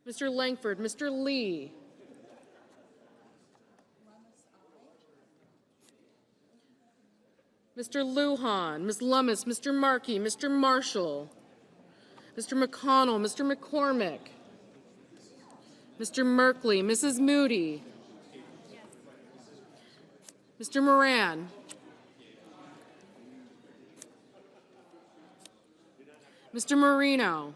Mr. Langford, Mr. Lee, Mr. Lujan, Ms. Lummis, Mr. Markey, Mr. Marshall, Mr. McConnell, Mr. McCormick, Mr. Merkley, Mrs. Moody, Mr. Moran, Mr. Marino,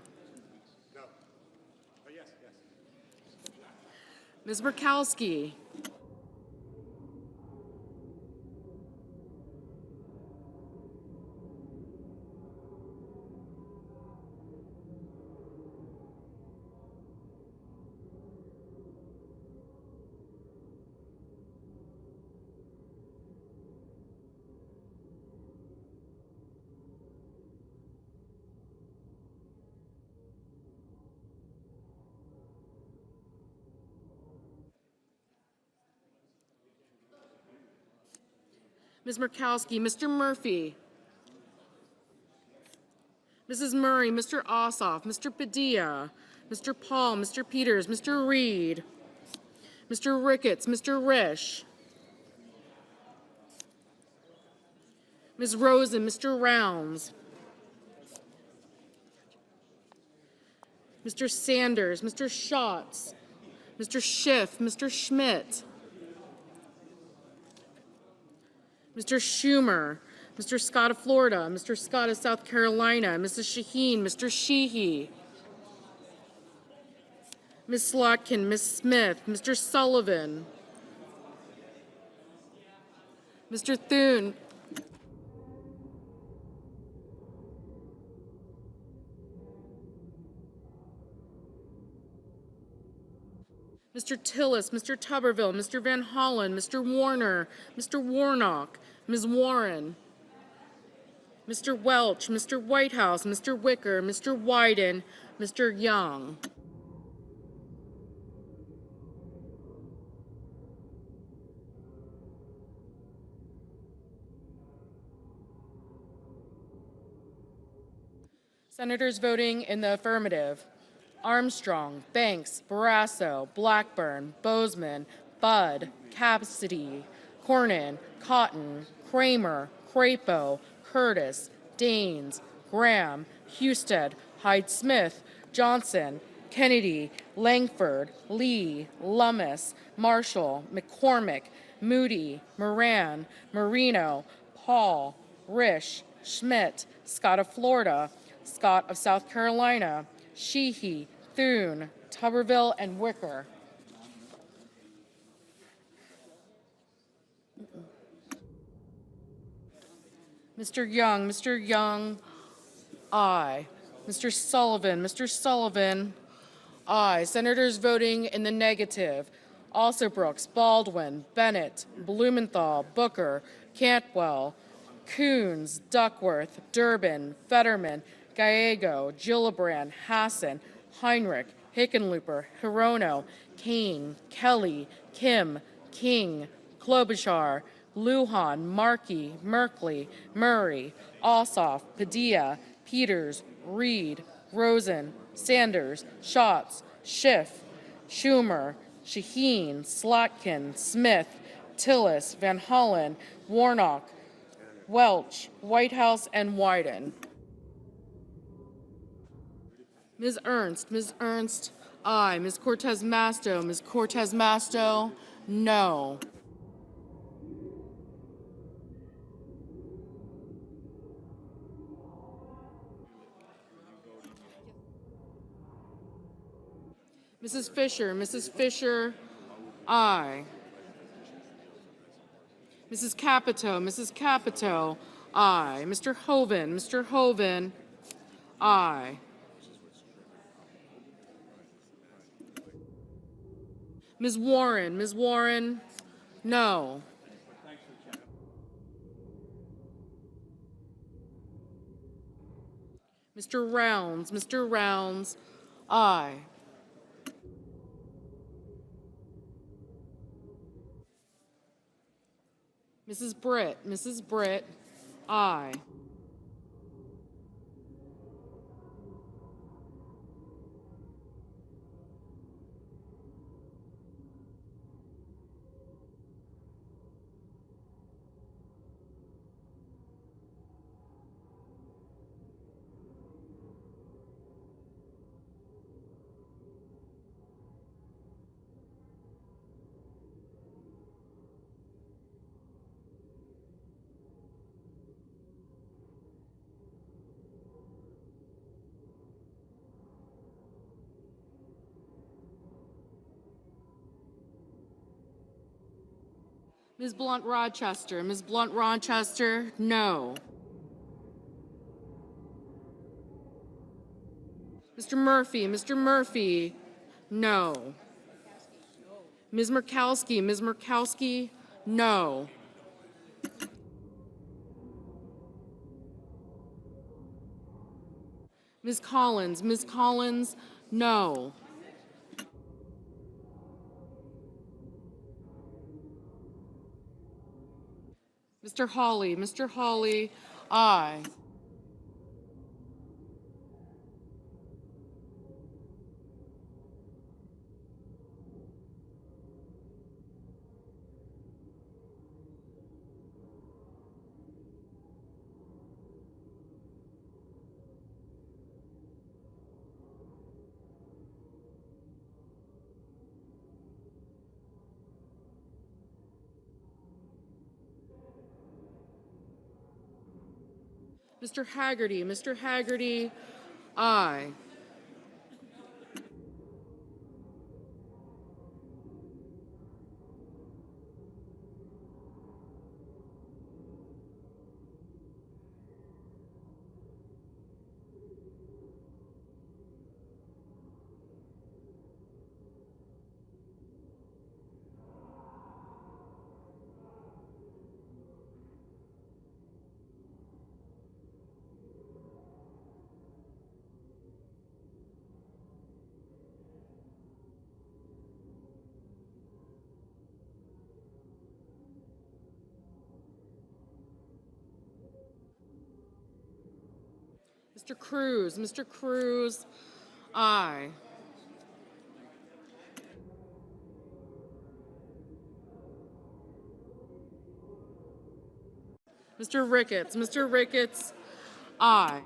Ms. Murkowski, Ms. Murkowski, Mr. Murphy, Mrs. Murray, Mr. Ossoff, Mr. Padilla, Mr. Paul, Mr. Peters, Mr. Reed, Mr. Ricketts, Mr. Risch, Ms. Rosen, Mr. Rounds, Mr. Sanders, Mr. Schatz, Mr. Schiff, Mr. Schmidt, Mr. Schumer, Mr. Scott of Florida, Mr. Scott of South Carolina, Mrs. Shaheen, Mr. Sheehy, Ms. Slotkin, Ms. Smith, Mr. Sullivan, Mr. Thune, Mr. Tillis, Mr. Tuberville, Mr. Van Hollen, Mr. Warner, Mr. Warnock, Ms. Warren, Mr. Welch, Mr. Whitehouse, Mr. Wicker, Mr. Wyden, Mr. Young. Senators voting in the affirmative: Armstrong, Banks, Barrasso, Blackburn, Bozeman, Budd, Cassidy, Cornyn, Cotton, Kramer, Crapo, Curtis, Daines, Graham, Husted, Hyde-Smith, Johnson, Kennedy, Langford, Lee, Lummis, Marshall, McCormick, Moody, Moran, Marino, Paul, Risch, Schmidt, Scott of Florida, Scott of South Carolina, Sheehy, Thune, Tuberville, and Wicker. Mr. Young, aye. Mr. Sullivan, aye. Senators voting in the negative: Alsobrooks, Baldwin, Bennett, Blumenthal, Booker, Cantwell, Coons, Duckworth, Durbin, Fetterman, Gallego, Gillibrand, Hassan, Heinrich, Hickenlooper, Hirono, Kane, Kelly, Kim, King, Klobuchar, Lujan, Markey, Merkley, Murray, Ossoff, Padilla, Peters, Reed, Rosen, Sanders, Schatz, Schiff, Schumer, Shaheen, Slotkin, Smith, Tillis, Van Hollen, Warnock, Welch, Whitehouse, and Wyden. Ms. Ernst, aye. Ms. Cortez Masto, no. Mrs. Fisher, aye. Mrs. Capito, aye. Mr. Hoven, aye. Ms. Warren, no. Mr. Rounds, aye. Mrs. Britt, aye. Ms. Blunt Rochester, no. Mr. Murphy, no. Ms. Murkowski, no. Ms. Collins, no. Mr. Hawley, aye. Mr. Haggerty, aye. Mr. Cruz, aye. Mr. Ricketts, aye.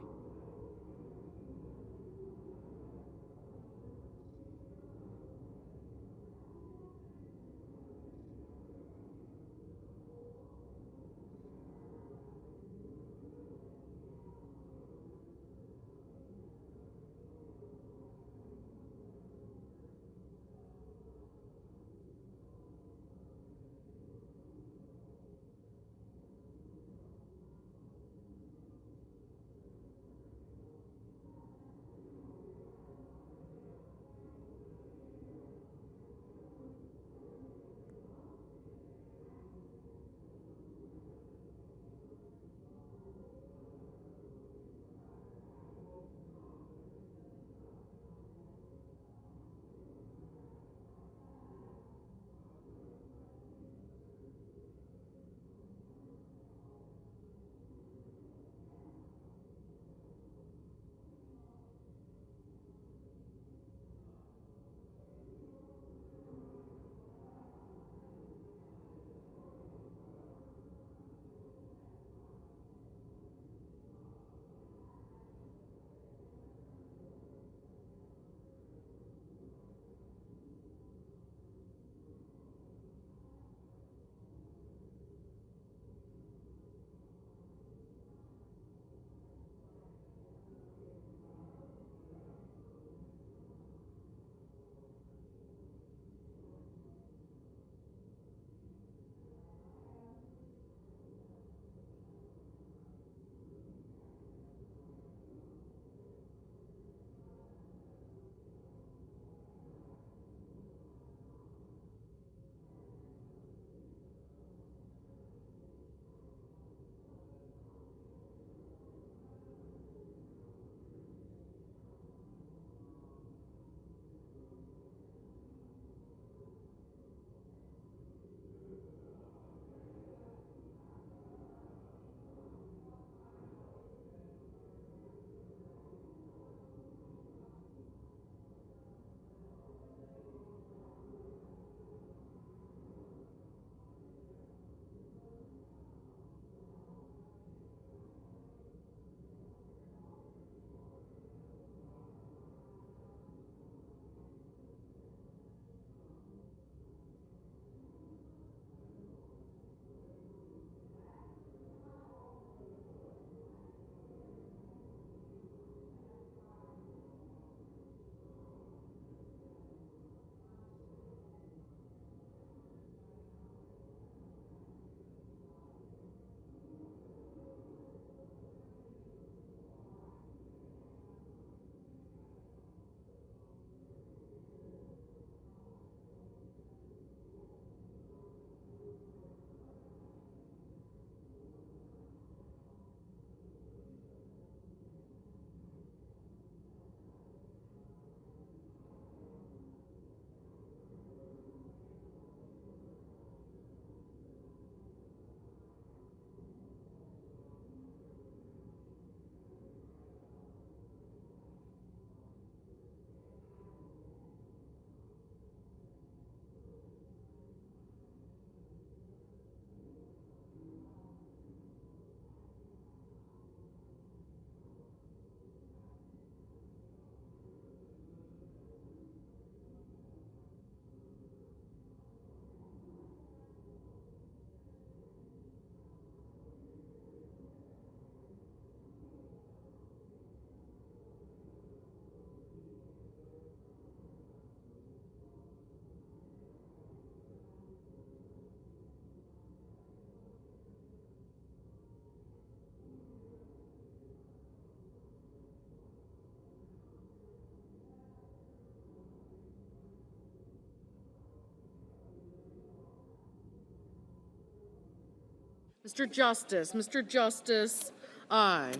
Mr. Justice. Mr. Justice, aye.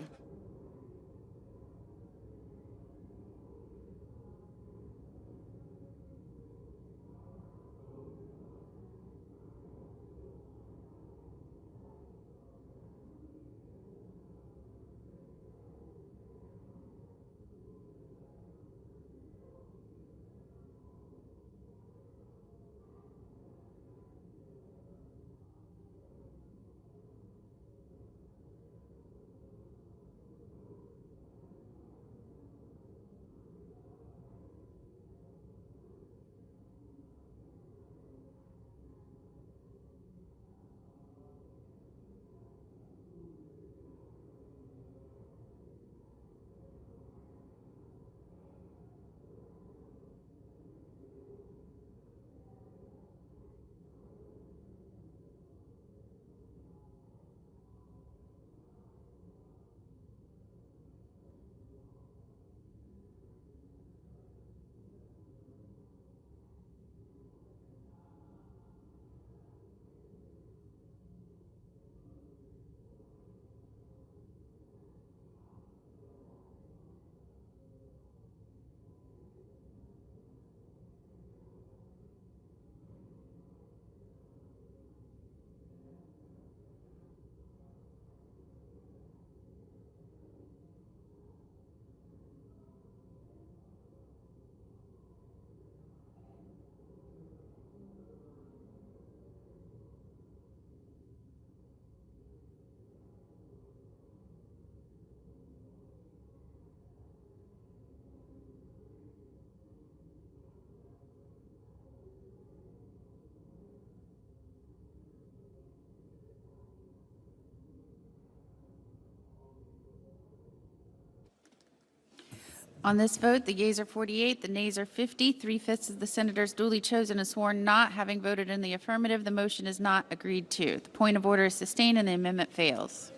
On this vote, the yeas are 48, the nays are 50. 3/5 of the senators duly chosen and sworn not having voted in the affirmative, the motion is not agreed to. The point of order is sustained and the amendment fails.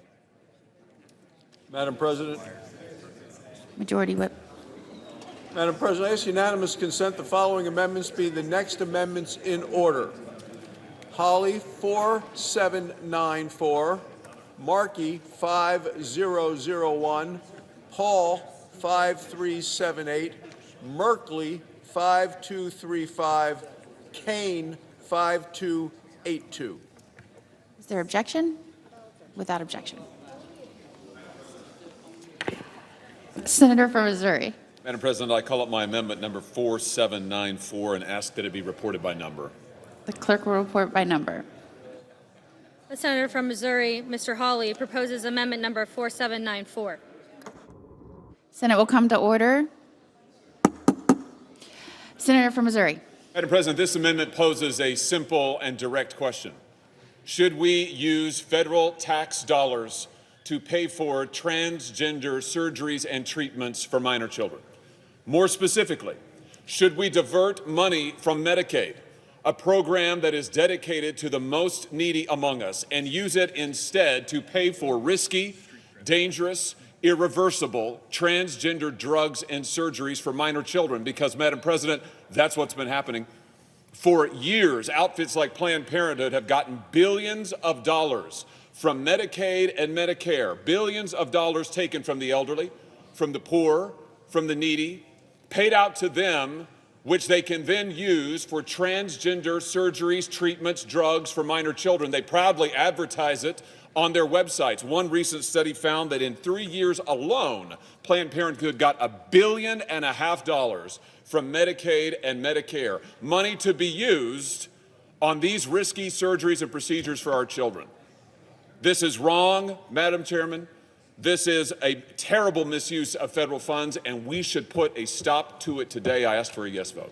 Madam President. Majority Whip. Madam President, I ask unanimous consent the following amendments be the next amendments in order. Holly 4794, Markey 5001, Paul 5378, Merkley 5235, Kane 5282. Is there objection? Without objection. Senator from Missouri. Madam President, I call up my amendment number 4794 and ask that it be reported by number. The clerk will report by number. The senator from Missouri, Mr. Hawley, proposes amendment number 4794. Senate will come to order. Senator from Missouri. Madam President, this amendment poses a simple and direct question. Should we use federal tax dollars to pay for transgender surgeries and treatments for minor children? More specifically, should we divert money from Medicaid, a program that is dedicated to the most needy among us, and use it instead to pay for risky, dangerous, irreversible transgender drugs and surgeries for minor children? Because, Madam President, that's what's been happening. For years, outfits like Planned Parenthood have gotten billions of dollars from Medicaid and Medicare, billions of dollars taken from the elderly, from the poor, from the needy, paid out to them, which they can then use for transgender surgeries, treatments, drugs for minor children. They proudly advertise it on their websites. One recent study found that in 3 years alone, Planned Parenthood got $1.5 billion from Medicaid and Medicare, money to be used on these risky surgeries and procedures for our children. This is wrong, Madam Chairman. This is a terrible misuse of federal funds, and we should put a stop to it today. I ask for a yes vote.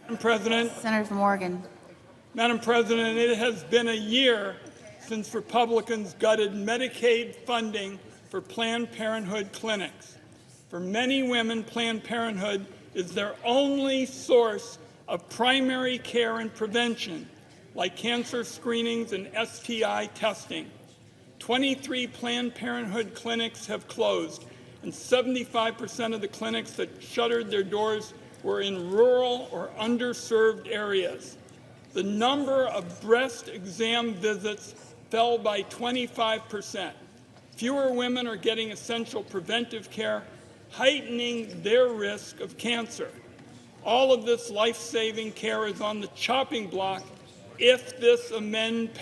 Madam President. Senator from Oregon. Madam President, it has been a year since Republicans gutted Medicaid funding for Planned Parenthood clinics. For many women, Planned Parenthood is their only source of primary care and prevention, like cancer screenings and STI testing. 23 Planned Parenthood clinics have closed, and 75% of the clinics that shuttered their doors were in rural or underserved areas. The number of breast exam visits fell by 25%. Fewer women are getting essential preventive care, heightening their risk of cancer. All of this life-saving care is on the chopping block if this amendment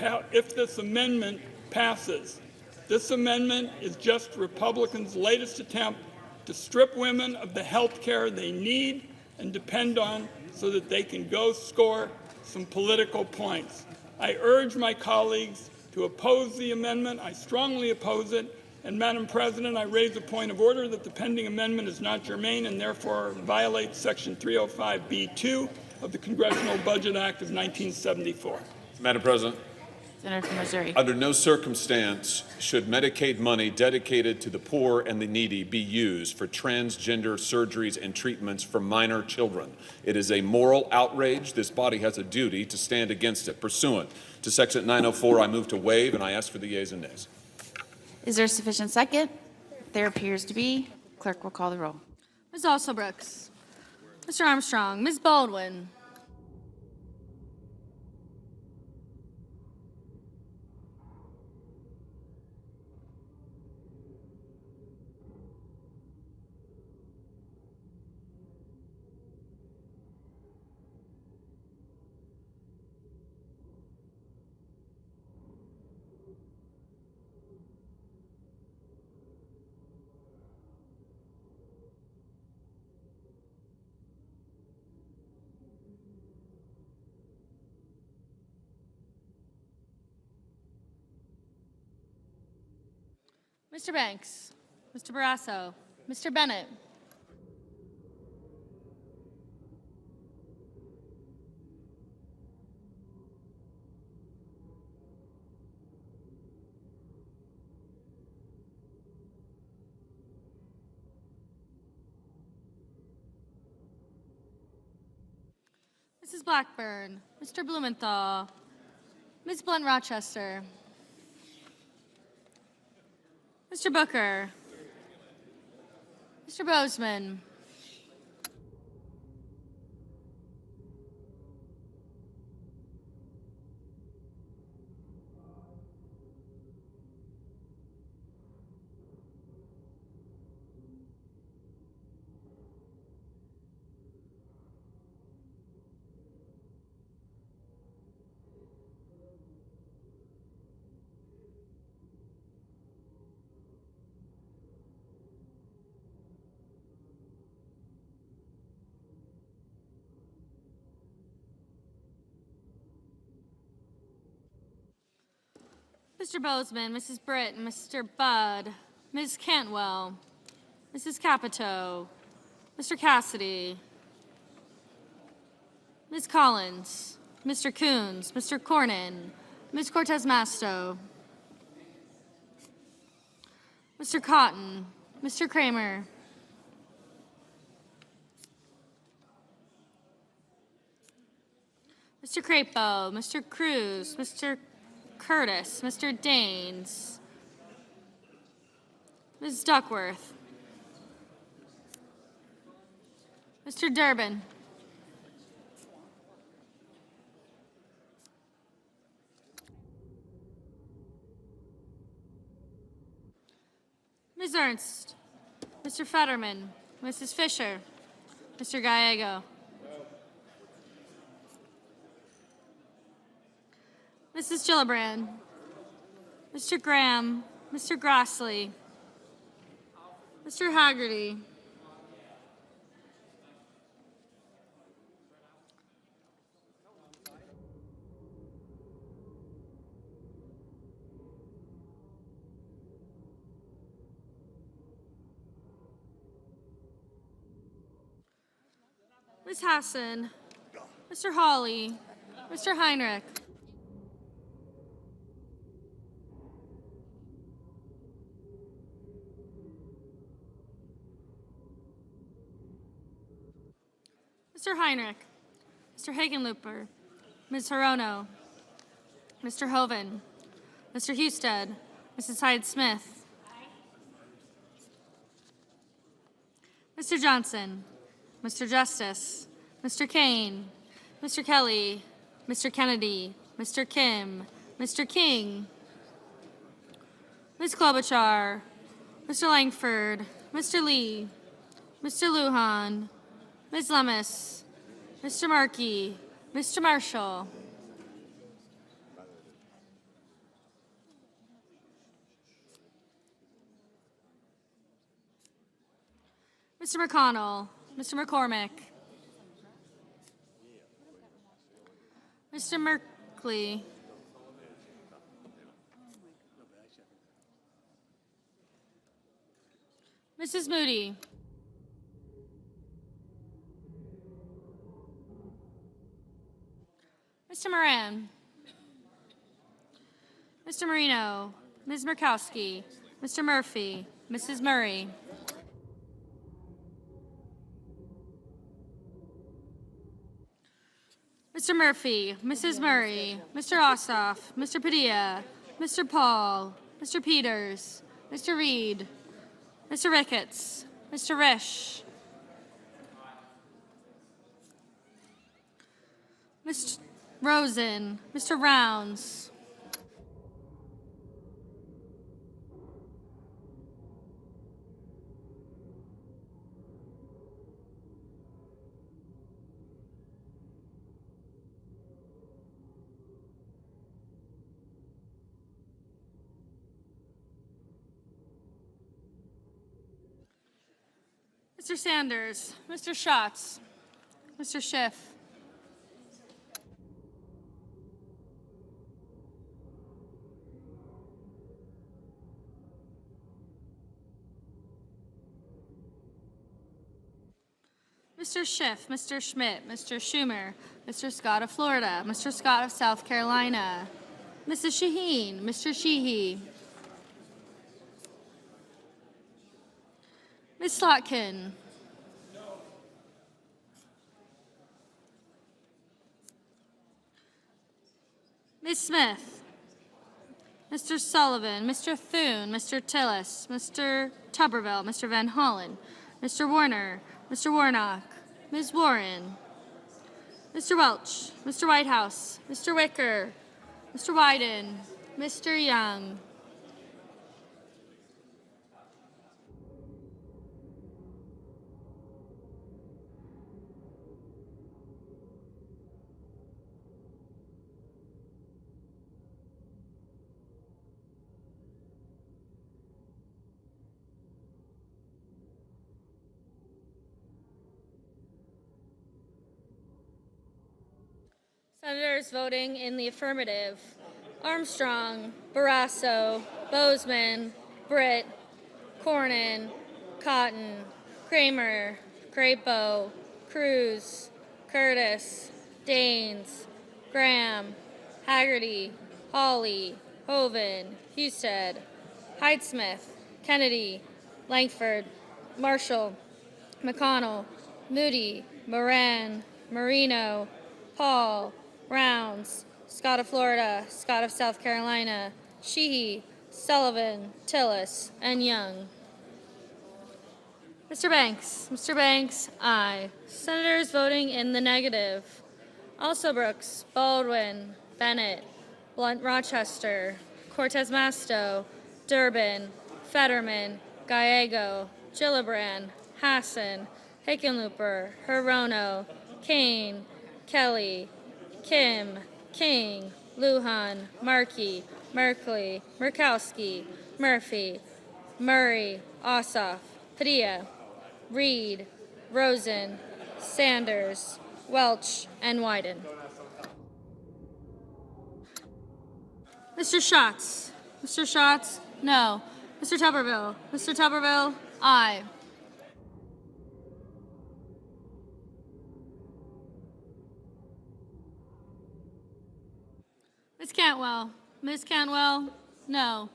passes. This amendment is just Republicans' latest attempt to strip women of the health care they need and depend on so that they can go score some political points. I urge my colleagues to oppose the amendment. I strongly oppose it. And Madam President, I raise a point of order that the pending amendment is not germane and therefore violates Section 305B2 of the Congressional Budget Act of 1974. Madam President. Senator from Missouri. Under no circumstance should Medicaid money dedicated to the poor and the needy be used for transgender surgeries and treatments for minor children. It is a moral outrage. This body has a duty to stand against it. Pursuant to Section 904, I move to waive, and I ask for the yeas and nays. Is there sufficient second? There appears to be. Clerk will call the roll. Ms. Alsobrooks, Mr. Armstrong, Ms. Baldwin, Mr. Banks, Mr. Barrasso, Mr. Bennett, Mrs. Blackburn, Mr. Blumenthal, Ms. Blunt Rochester, Mr. Booker, Mr. Bozeman, Mr. Bozeman, Mrs. Britt, Mr. Budd, Ms. Cantwell, Mrs. Capito, Mr. Cassidy, Ms. Collins, Mr. Coons, Mr. Cornyn, Ms. Cortez Masto, Mr. Cotton, Mr. Kramer, Mr. Crapo, Mr. Cruz, Mr. Curtis, Mr. Daines, Ms. Duckworth, Mr. Durbin, Ms. Ernst, Mr. Fetterman, Mrs. Fisher, Mr. Gallego, Mrs. Gillibrand, Mr. Graham, Mr. Grassley, Mr. Haggerty, Ms. Hassan, Mr. Hawley, Mr. Heinrich, Mr. Heinrich, Mr. Hagenlooper, Ms. Hirono, Mr. Hoven, Mr. Husted, Mrs. Hyde-Smith, Mr. Johnson, Mr. Justice, Mr. Kane, Mr. Kelly, Mr. Kennedy, Mr. Kim, Mr. King, Ms. Klobuchar, Mr. Langford, Mr. Lee, Mr. Lujan, Ms. Lemus, Mr. Markey, Mr. Marshall, Mr. McConnell, Mr. McCormick, Mr. Merkley, Mrs. Moody, Mr. Moran, Mr. Marino, Ms. Murkowski, Mr. Murphy, Mrs. Murray, Mr. Murphy, Mrs. Murray, Mr. Ossoff, Mr. Padilla, Mr. Paul, Mr. Peters, Mr. Reed, Mr. Ricketts, Mr. Risch, Mr. Rosen, Mr. Rounds, Mr. Sanders, Mr. Schatz, Mr. Schiff, Mr. Schiff, Mr. Schmidt, Mr. Schumer, Mr. Scott of Florida, Mr. Scott of South Carolina, Mrs. Shaheen, Mr. Sheehy, Ms. Slotkin, Ms. Smith, Mr. Sullivan, Mr. Thune, Mr. Tillis, Mr. Tuberville, Mr. Van Hollen, Mr. Warner, Mr. Warnock, Ms. Warren, Mr. Welch, Mr. Whitehouse, Mr. Wicker, Mr. Wyden, Mr. Young, Senators voting in the affirmative: Armstrong, Barrasso, Bozeman, Britt, Cornyn, Cotton, Kramer, Crapo, Cruz, Curtis, Daines, Graham, Haggerty, Hawley, Hoven, Husted, Heidsmith, Kennedy, Langford, Marshall, McConnell, Moody, Moran, Marino, Paul, Rounds, Scott of Florida, Scott of South Carolina, Sheehy, Sullivan, Tillis, and Young. Mr. Banks, aye. Senators voting in the negative: Also Brooks, Baldwin, Bennett, Blunt Rochester, Cortez Masto, Durbin, Fetterman, Gallego, Gillibrand, Hassan, Hickenlooper, Hirono, Kane, Kelly, Kim, King, Lujan, Markey, Merkley, Murkowski, Murphy, Murray, Ossoff, Padilla, Reed, Rosen, Sanders, Welch, and Wyden. Mr. Schatz, no. Mr. Tuberville, aye. Ms. Cantwell, no.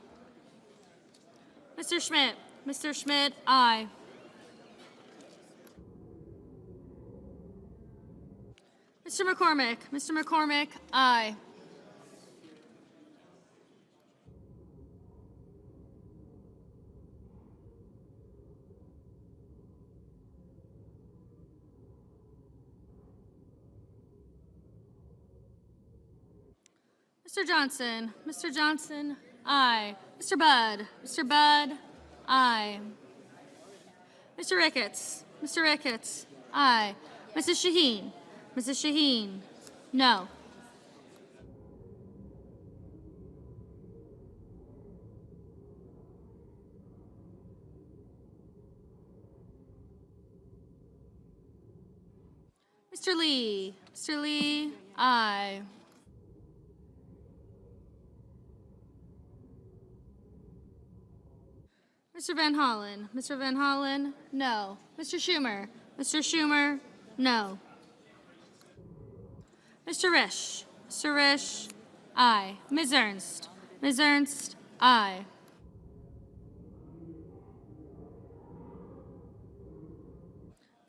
Mr. Schmidt, aye. Mr. McCormick, aye. Mr. Johnson, Aye. Mr. Budd? Mr. Budd? Aye. Mr. Ricketts? Mr. Ricketts? Aye. Mrs. Shaheen? Mrs. Shaheen? No. Mr. Lee? Mr. Lee? Aye. Mr. Van Hollen? Mr. Van Hollen? No. Mr. Schumer? Mr. Schumer? No. Mr. Risch? Mr. Risch? Aye. Ms. Ernst? Ms. Ernst? Aye.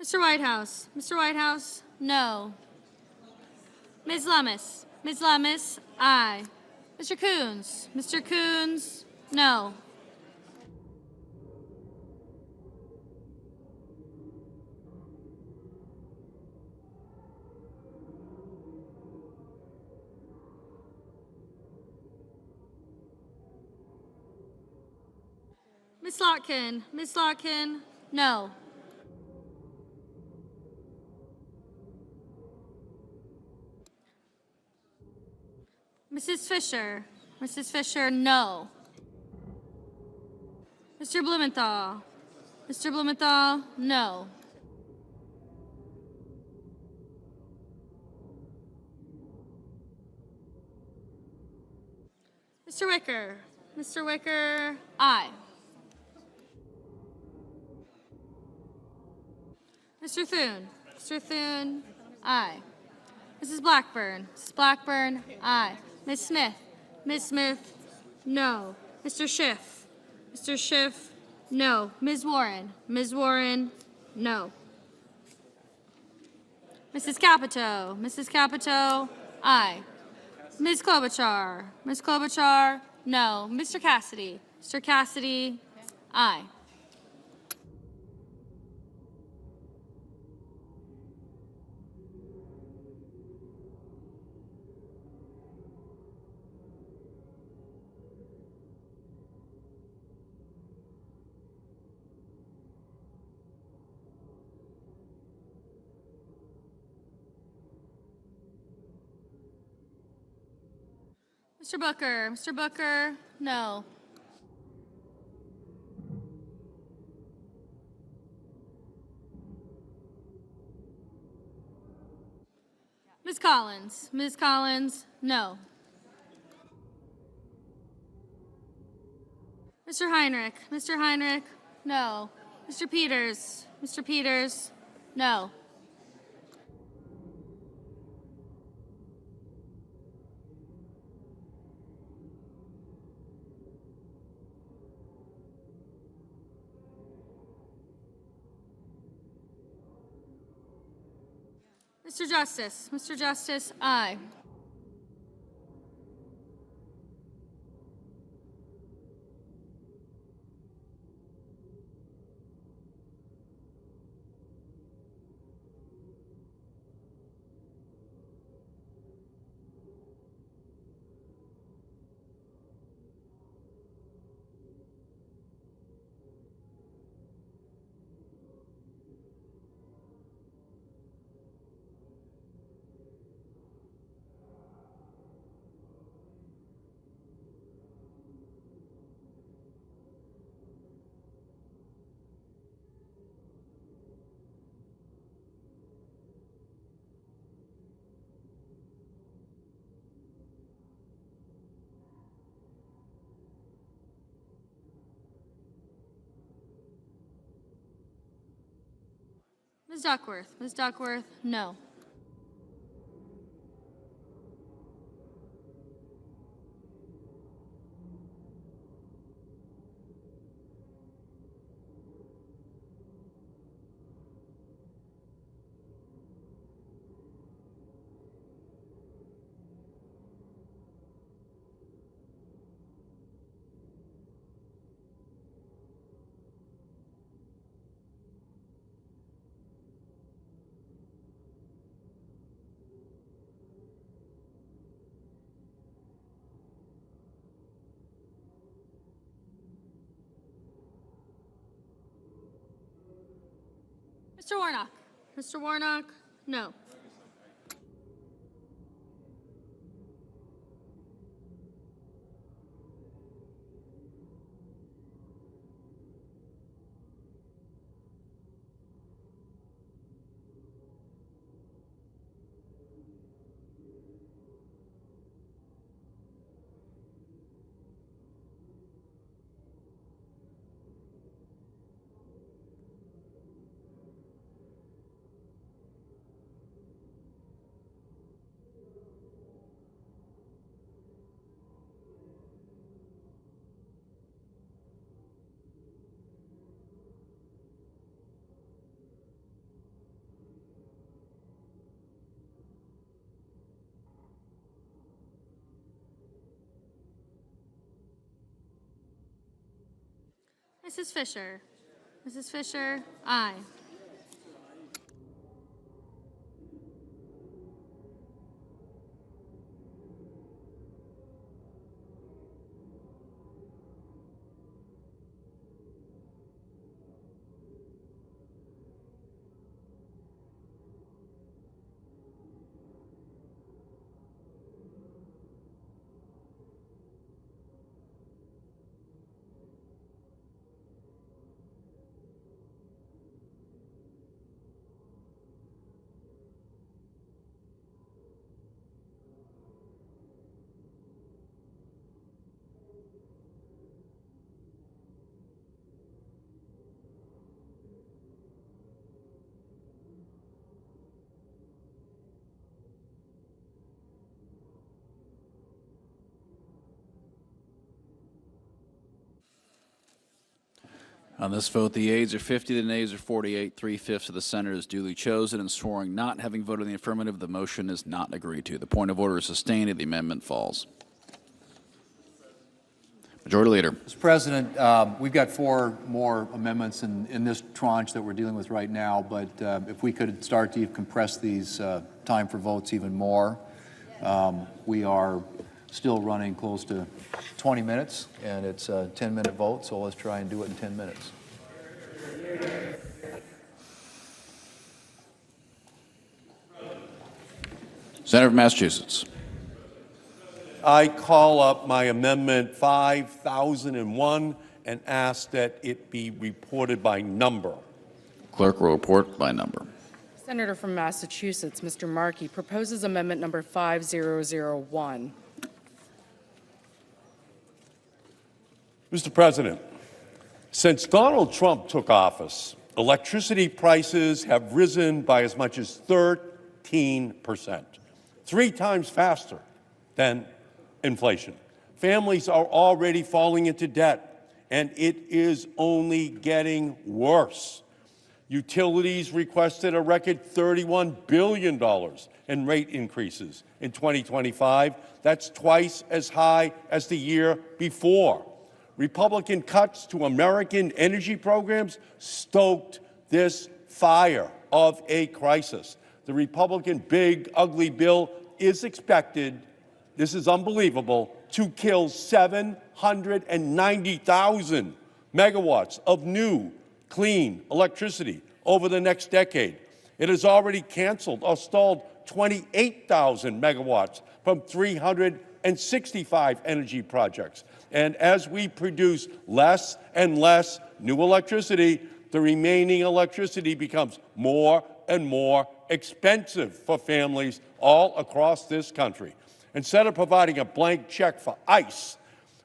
Mr. Whitehouse? Mr. Whitehouse? No. Ms. Lummis? Ms. Lummis? Aye. Mr. Coons? Mr. Coons? No. Miss Lotkin? Miss Lotkin? No. Mrs. Fisher? Mrs. Fisher? No. Mr. Blumenthal? Mr. Blumenthal? No. Mr. Wicker? Mr. Wicker? Aye. Mr. Thune? Mr. Thune? Aye. Mrs. Blackburn? Mrs. Blackburn? Aye. Ms. Smith? Ms. Smith? No. Mr. Schiff? Mr. Schiff? No. Ms. Warren? Ms. Warren? No. Mrs. Capito? Mrs. Capito? Aye. Ms. Klobuchar? Ms. Klobuchar? No. Mr. Cassidy? Mr. Cassidy? Aye. Mr. Booker? Mr. Booker? No. Ms. Collins? Ms. Collins? No. Mr. Heinrich? Mr. Heinrich? No. Mr. Peters? Mr. Peters? No. Mr. Justice? Mr. Justice? Aye. Ms. Duckworth? Ms. Duckworth? No. Mr. Warnock. Mr. Warnock, no. Mrs. Fisher. Mrs. Fisher, aye. On this vote, the ayes are 50, the nays are 48. 3/5 of the senators duly chosen and sworn not having voted in the affirmative, the motion is not agreed to. The point of order is sustained and the amendment falls. Majority Leader. Mr. President, we've got 4 more amendments in this tranche that we're dealing with right now, but if we could start to compress these time for votes even more. We are still running close to 20 minutes, and it's a 10-minute vote, so let's try and do it in 10 minutes. Senator from Massachusetts. I call up my amendment 5001 and ask that it be reported by number. Clerk will report by number. Senator from Massachusetts, Mr. Markey, proposes amendment number 5001. Mr. President, since Donald Trump took office, electricity prices have risen by as much as 13%, 3 times faster than inflation. Families are already falling into debt, and it is only getting worse. Utilities requested a record $31 billion in rate increases in 2025. That's twice as high as the year before. Republican cuts to American energy programs stoked this fire of a crisis. The Republican big, ugly bill is expected, this is unbelievable, to kill 790,000 megawatts of new, clean electricity over the next decade. It has already canceled or stalled 28,000 megawatts from 365 energy projects. And as we produce less and less new electricity, the remaining electricity becomes more and more expensive for families all across this country. Instead of providing a blank check for ICE,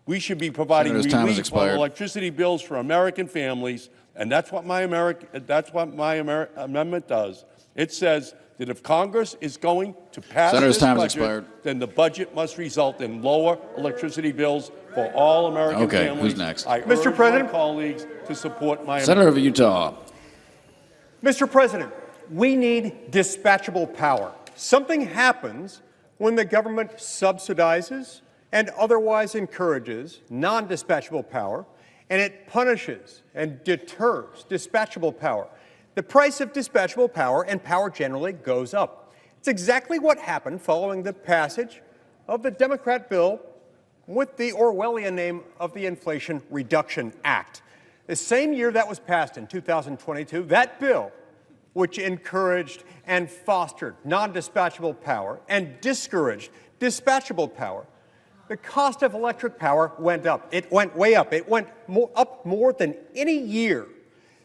we should be providing relief on electricity bills for American families, and that's what my amendment does. It says that if Congress is going to pass this budget, then the budget must result in lower electricity bills for all American families. Okay, who's next? I urge my colleagues to support my Senator of amendment. Utah. Mr. President, we need dispatchable power. Something happens when the government subsidizes and otherwise encourages non-dispatchable power, and it punishes and deters dispatchable power. The price of dispatchable power and power generally goes up. It's exactly what happened following the passage of the Democrat bill with the Orwellian name of the Inflation Reduction Act. The same year that was passed in 2022, that bill which encouraged and fostered non-dispatchable power and discouraged dispatchable power, the cost of electric power went up. It went way up. It went up more than any year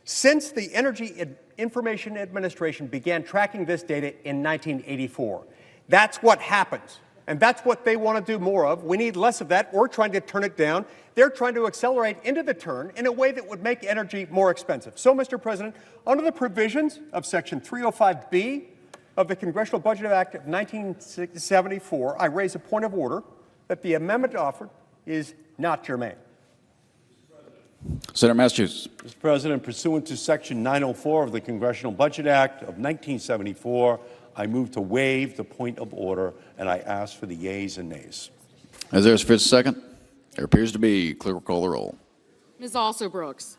since the Energy Information Administration began tracking this data in 1984. That's what happens, and that's what they want to do more of. We need less of that. We're trying to turn it down. They're trying to accelerate into the turn in a way that would make energy more expensive. So, Mr. President, under the provisions of Section 305B of the Congressional Budget Act of 1974, I raise a point of order that the amendment offered is not germane. Senator Massachusetts. Mr. President, pursuant to Section 904 of the Congressional Budget Act of 1974, I move to waive the point of order, and I ask for the yeas and nays. Is there a fifth second? There appears to be. Clerk will call the roll. Ms. Alsobrooks.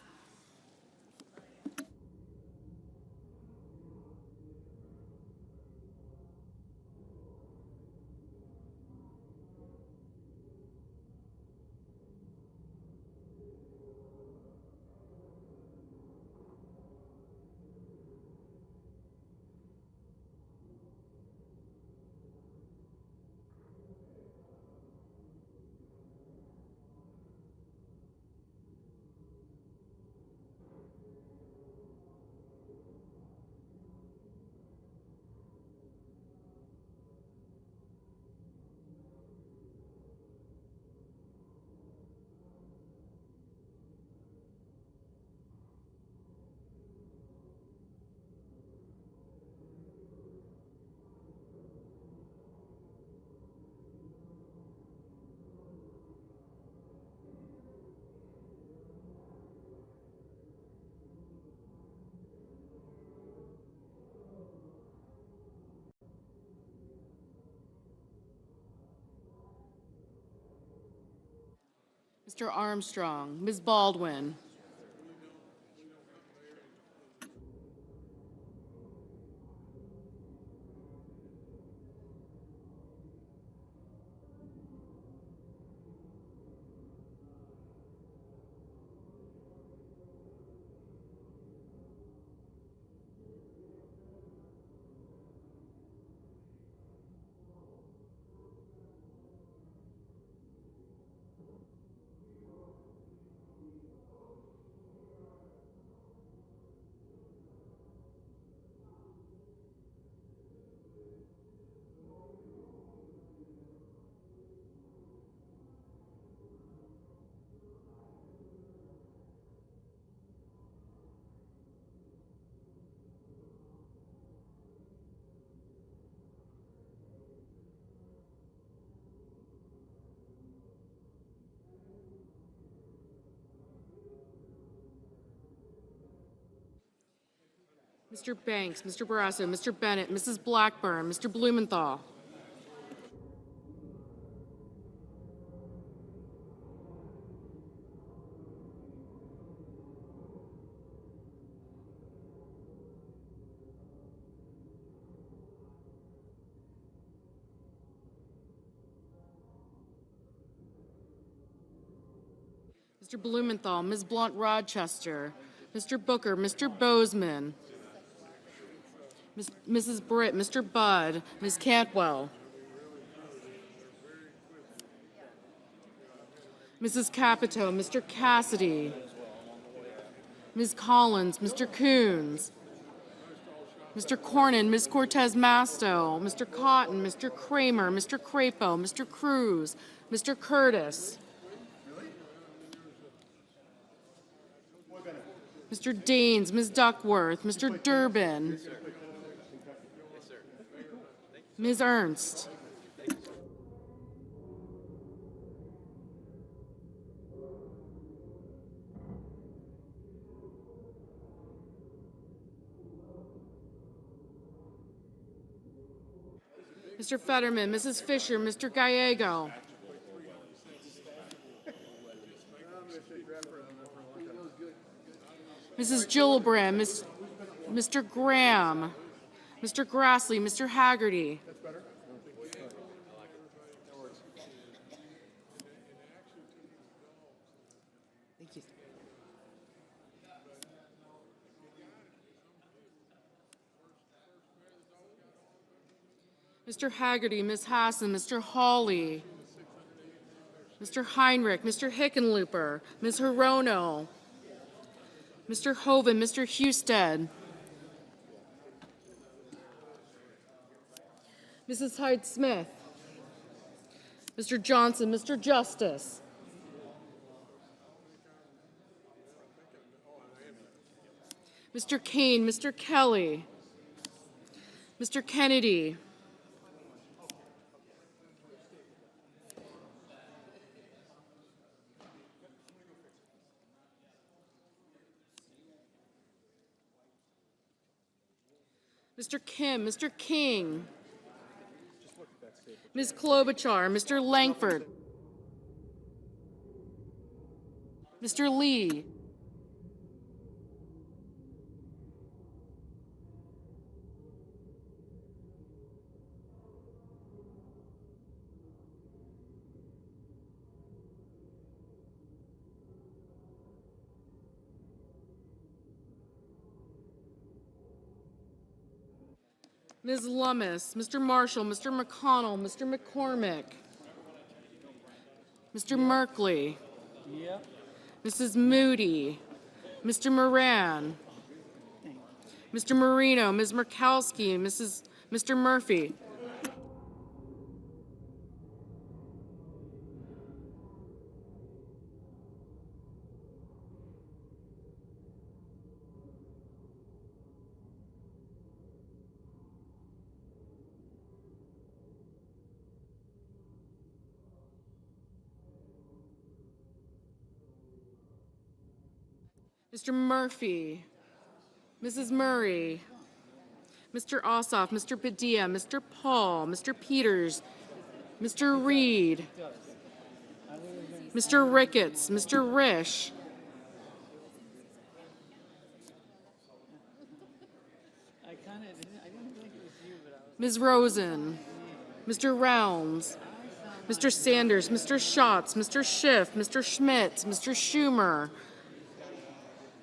Mr. Armstrong. Ms. Baldwin. Mr. Banks, Mr. Barrasso, Mr. Bennett, Mrs. Blackburn, Mr. Blumenthal. Mr. Blumenthal, Ms. Blunt-Rochester, Mr. Booker, Mr. Bozeman, Mrs. Britt, Mr. Budd, Ms. Cantwell, Mrs. Capito, Mr. Cassidy, Ms. Collins, Mr. Coons, Mr. Cornyn, Ms. Cortez Masto, Mr. Cotton, Mr. Kramer, Mr. Crapo, Mr. Cruz, Mr. Curtis, Mr. Daines, Ms. Duckworth, Mr. Durbin, Ms. Ernst, Mr. Fetterman, Mrs. Fisher, Mr. Gallego, Mrs. Gillibrand, Mr. Graham, Mr. Grassley, Mr. Haggerty, Mr. Haggerty, Ms. Hassan, Mr. Hawley, Mr. Heinrich, Mr. Hickenlooper, Ms. Hirono, Mr. Hoven, Mr. Husted, Mrs. Hyde-Smith, Mr. Johnson, Mr. Justice, Mr. Kane, Mr. Kelly, Mr. Kennedy, Mr. Kim, Mr. King, Ms. Klobuchar, Mr. Langford, Mr. Lee, Ms. Lummis, Mr. Marshall, Mr. McConnell, Mr. McCormick, Mr. Merkley, Mrs. Moody, Mr. Moran, Mr. Marino, Ms. Murkowski, Mr. Murphy, Mr. Murphy, Mrs. Murray, Mr. Ossoff, Mr. Padilla, Mr. Paul, Mr. Peters, Mr. Reed, Mr. Ricketts, Mr. Risch, Ms. Rosen, Mr. Rounds, Mr. Sanders, Mr. Schatz, Mr. Schiff, Mr. Schmidt, Mr. Schumer,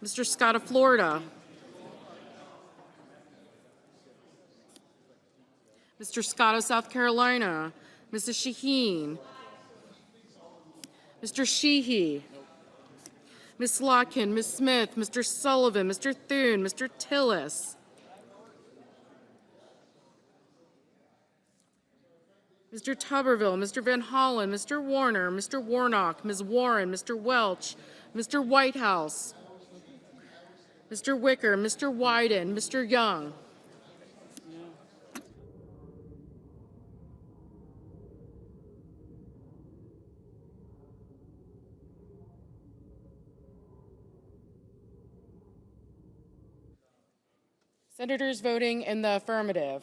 Mr. Scott of Florida, Mr. Scott of South Carolina, Mrs. Shaheen, Mr. Sheehy, Ms. Slotkin, Ms. Smith, Mr. Sullivan, Mr. Thune, Mr. Tillis, Mr. Tuberville, Mr. Van Hollen, Mr. Warner, Mr. Warnock, Ms. Warren, Mr. Welch, Mr. Whitehouse, Mr. Wicker, Mr. Wyden, Mr. Young, Senators voting in the affirmative: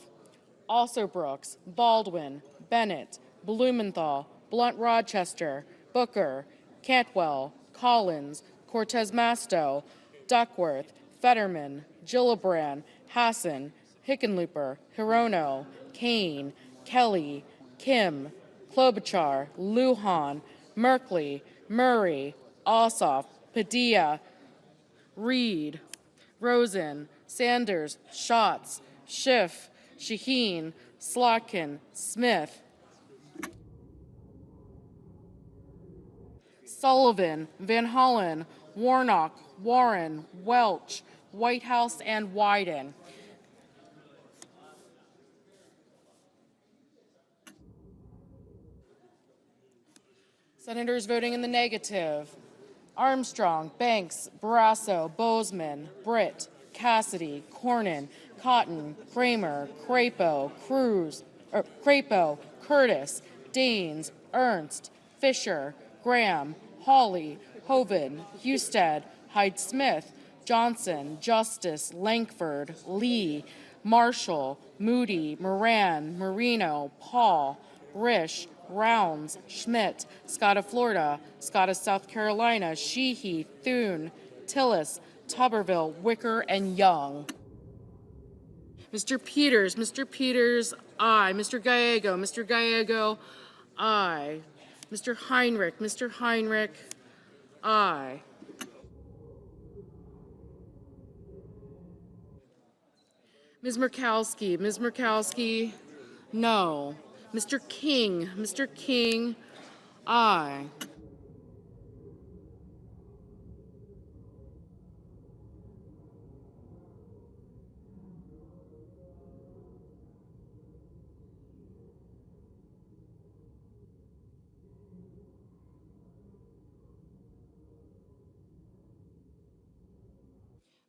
Also Brooks, Baldwin, Bennett, Blumenthal, Blunt Rochester, Booker, Cantwell, Collins, Cortez Masto, Duckworth, Fetterman, Gillibrand, Hassan, Hickenlooper, Hirono, Kane, Kelly, Kim, Klobuchar, Lujan, Merkley, Murray, Ossoff, Padilla, Reed, Rosen, Sanders, Schatz, Schiff, Shaheen, Slotkin, Smith, Sullivan, Van Hollen, Warnock, Warren, Welch, Whitehouse, and Wyden. Senators voting in the negative: Armstrong, Banks, Barrasso, Bozeman, Britt, Cassidy, Cornyn, Cotton, Kramer, Crapo, Curtis, Daines, Ernst, Fisher, Graham, Hawley, Hoven, Husted, Hyde-Smith, Johnson, Justice, Langford, Lee, Marshall, Moody, Moran, Marino, Paul, Risch, Rounds, Schmidt, Scott of Florida, Scott of South Carolina, Sheehy, Thune, Tillis, Tuberville, Wicker, and Young. Mr. Peters, aye. Mr. Gallego, aye. Mr. Heinrich, aye. Ms. Murkowski, No. Mr. King, aye.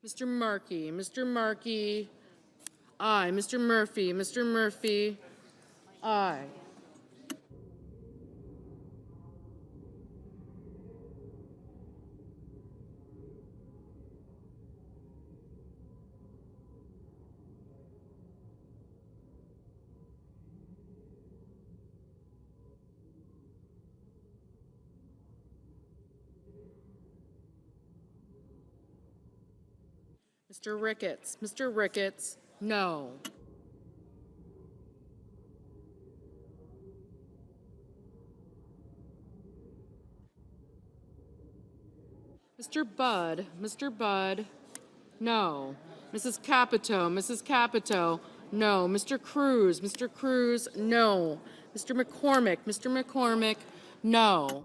Mr. Markey, aye. Mr. Murphy, aye. Mr. Ricketts, no. Mr. Budd, no. Mrs. Capito, no. Mr. Cruz, no. Mr. McCormick, no.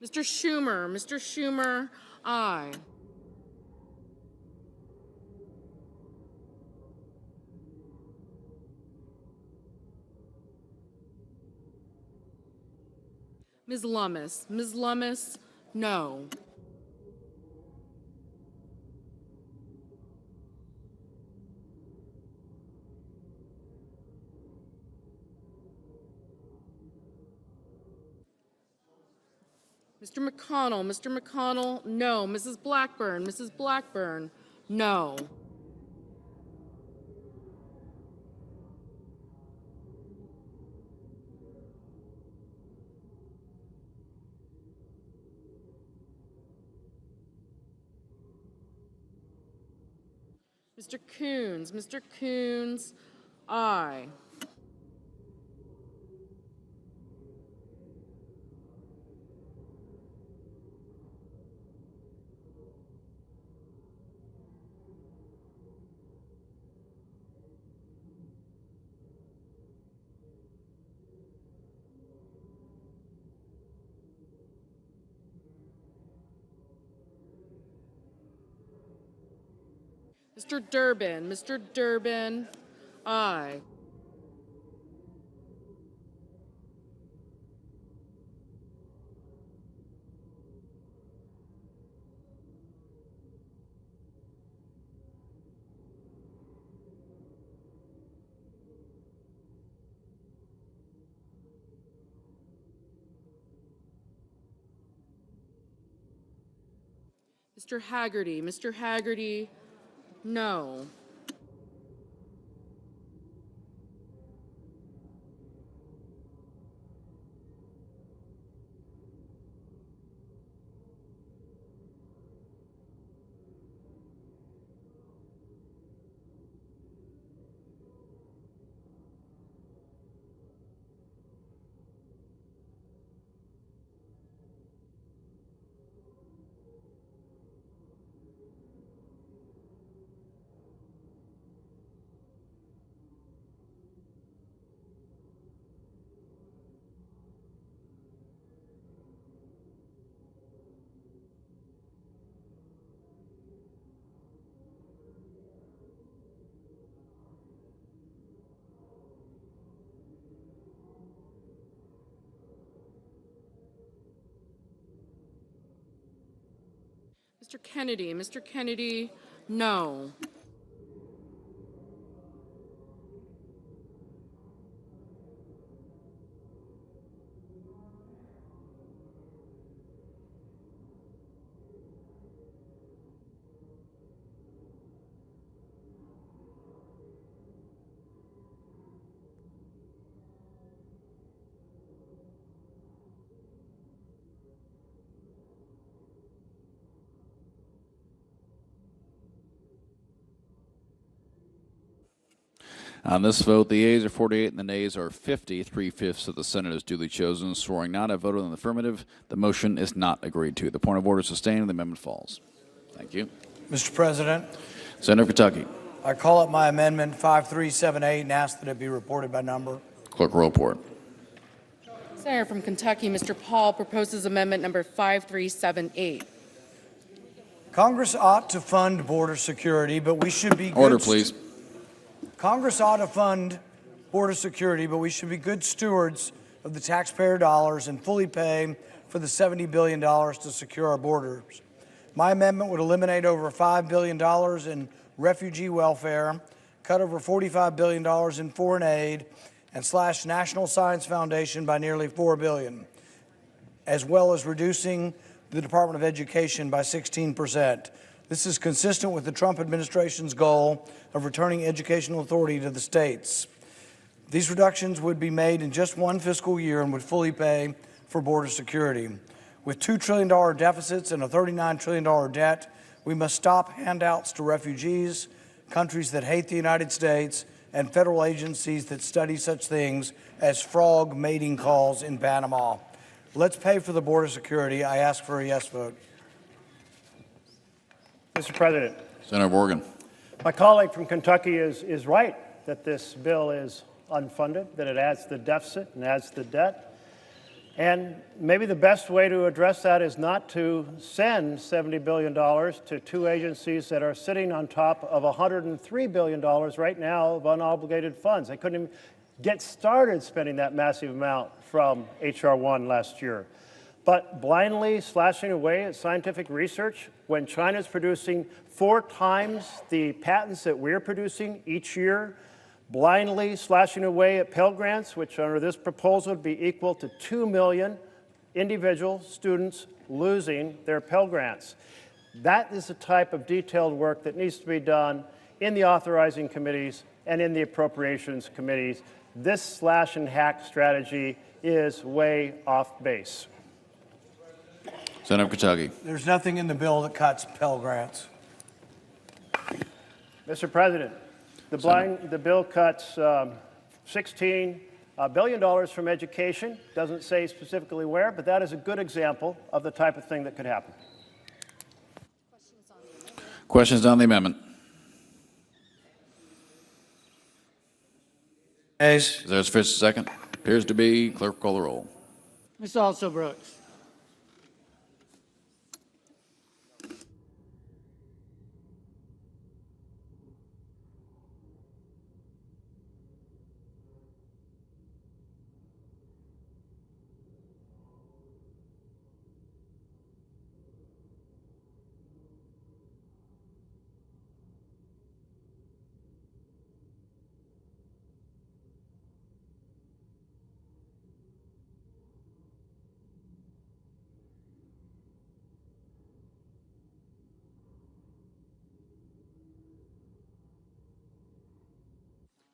Mr. Schumer, aye. Ms. Lummis, no. Mr. McConnell, no. Mrs. Blackburn, no. Mr. Coons, aye. Mr. Durbin, aye. Mr. Haggerty, no. Mr. Kennedy, no. On this vote, the yeas are 48 and the nays are 50. 3/5 of the Senate is duly chosen. Swearing not have voted in the affirmative. The motion is not agreed to. The point of order is sustained and the amendment falls. Thank you. Mr. President, Senator of Kentucky. I call up my amendment 5378 and ask that it be reported by number. Clerk will report. Senator from Kentucky, Mr. Paul, proposes amendment number 5378. Congress ought to fund border security, but we should be Order, please. Congress ought to fund border security, but we should be good stewards of the taxpayer dollars and fully pay for the $70 billion to secure our borders. My amendment would eliminate over $5 billion in refugee welfare, cut over $45 billion in foreign aid, and slash National Science Foundation by nearly $4 billion, as well as reducing the Department of Education by 16%. This is consistent with the Trump administration's goal of returning educational authority to the states. These reductions would be made in just one fiscal year and would fully pay for border security. With $2 trillion deficits and a $39 trillion debt, we must stop handouts to refugees, countries that hate the United States, and federal agencies that study such things as frog mating calls in Panama. Let's pay for the border security. I ask for a yes vote. Mr. President. Senator Morgan. My colleague from Kentucky is right that this bill is unfunded, that it adds to the deficit and adds to the debt. And maybe the best way to address that is not to send $70 billion to two agencies that are sitting on top of $103 billion right now of unobligated funds. They couldn't even get started spending that massive amount from H.R. 1 last year. But blindly slashing away at scientific research when China's producing 4 times the patents that we're producing each year, blindly slashing away at Pell Grants, which under this proposal would be equal to 2 million individual students losing their Pell Grants. That is the type of detailed work that needs to be done in the authorizing committees and in the appropriations committees. This slash and hack strategy is way off base. Senator of Kentucky. There's nothing in the bill that cuts Pell Grants. Mr. President, the bill cuts $16 billion from education. Doesn't say specifically where, but that is a good example of the type of thing that could happen. Questions on the amendment? Ayes. Is there a sufficient second? Appears to be. Clerk, call the roll. Ms. Also Brooks.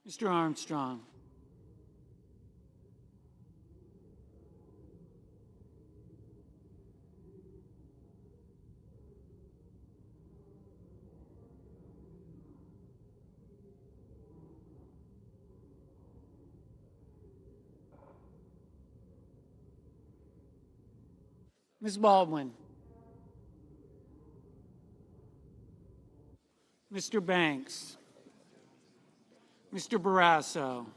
Mr. Armstrong. Ms. Baldwin. Mr. Banks. Mr. Barrasso.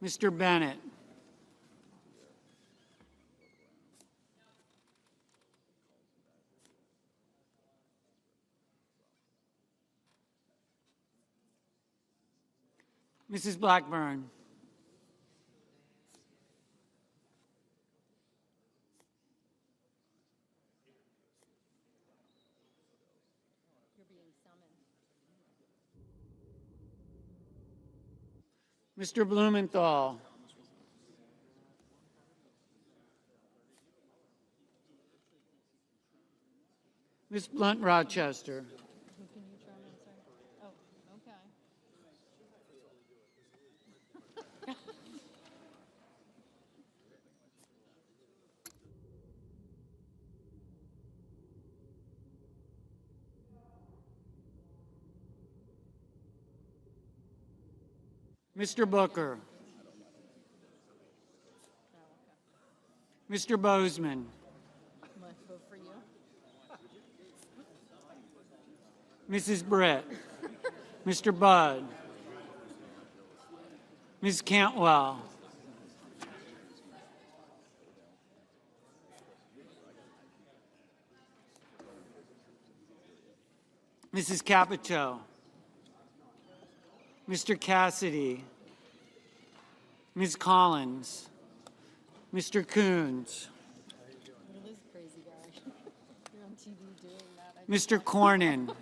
Mr. Bennett. Mrs. Blackburn. Mr. Blumenthal. Ms. Blunt Rochester. Mr. Booker. Mr. Bozeman. Mrs. Britt. Mr. Budd. Ms. Cantwell. Mrs. Capito. Mr. Cassidy. Ms. Collins. Mr. Coons. Mr. Cornyn.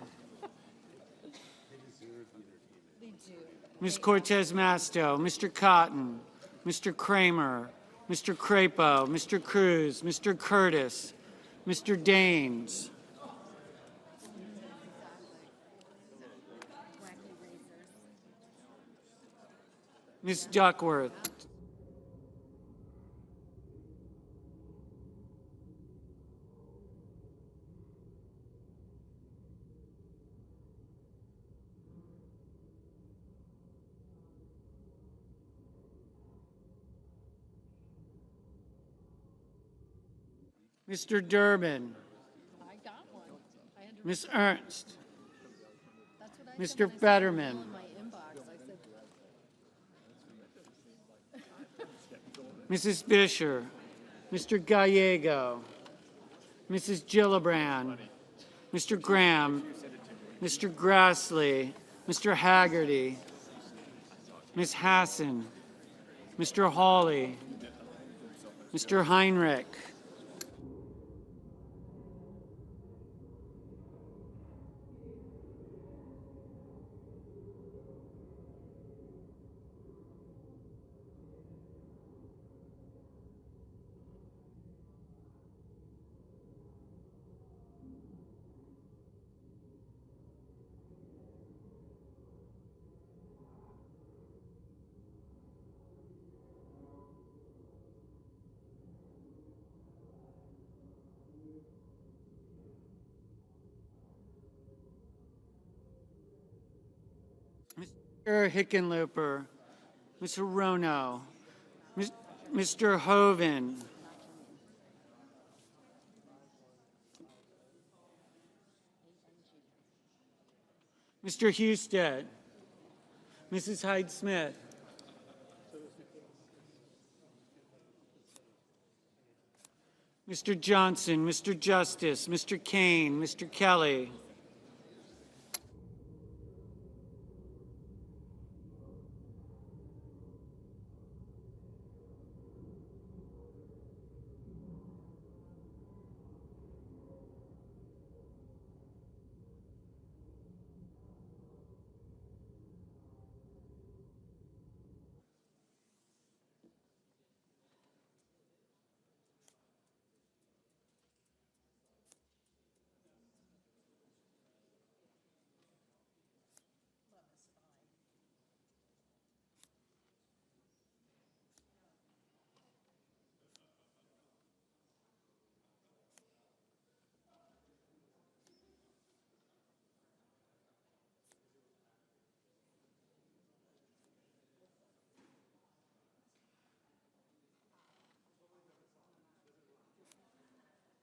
Ms. Cortez Masto, Mr. Cotton, Mr. Kramer, Mr. Crapo, Mr. Cruz, Mr. Curtis, Mr. Daines. Ms. Duckworth. Mr. Durbin. Ms. Ernst. Mr. Fetterman. Mrs. Fisher. Mr. Gallego. Mrs. Gillibrand. Mr. Graham. Mr. Grassley. Mr. Haggerty. Ms. Hassan. Mr. Hawley. Mr. Heinrich. Mr. Hickenlooper, Mr. Rono, Mr. Hoven, Mr. Husted, Mrs. Hyde-Smith, Mr. Johnson, Mr. Justice, Mr. Kane, Mr. Kelly,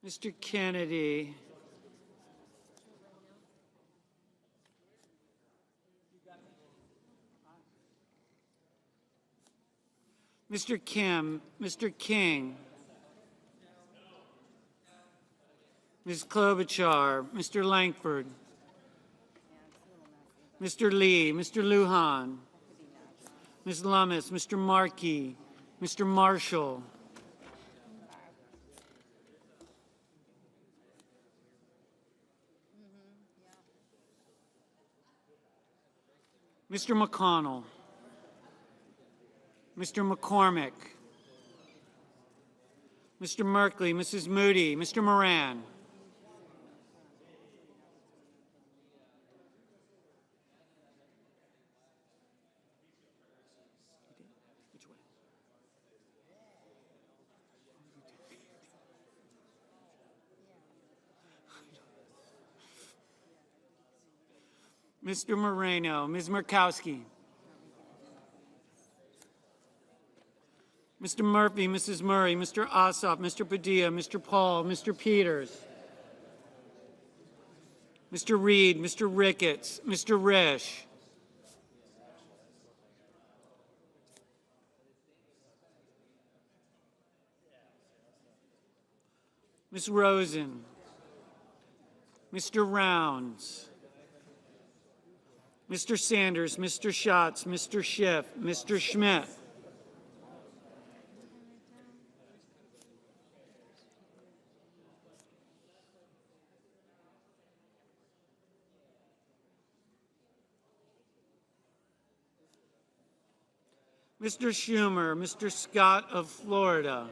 Mr. Kennedy, Mr. Kim, Mr. King, Ms. Klobuchar, Mr. Langford, Mr. Lee, Mr. Lujan, Ms. Lummis, Mr. Markey, Mr. Marshall, Mr. McConnell, Mr. McCormick, Mr. Merkley, Mrs. Moody, Mr. Moran, Mr. Moreno, Ms. Murkowski, Mr. Murphy, Mrs. Murray, Mr. Ossoff, Mr. Padilla, Mr. Paul, Mr. Peters, Mr. Reed, Mr. Ricketts, Mr. Risch, Ms. Rosen, Mr. Rounds, Mr. Sanders, Mr. Schatz, Mr. Schiff, Mr. Schmidt, Mr. Schumer, Mr. Scott of Florida,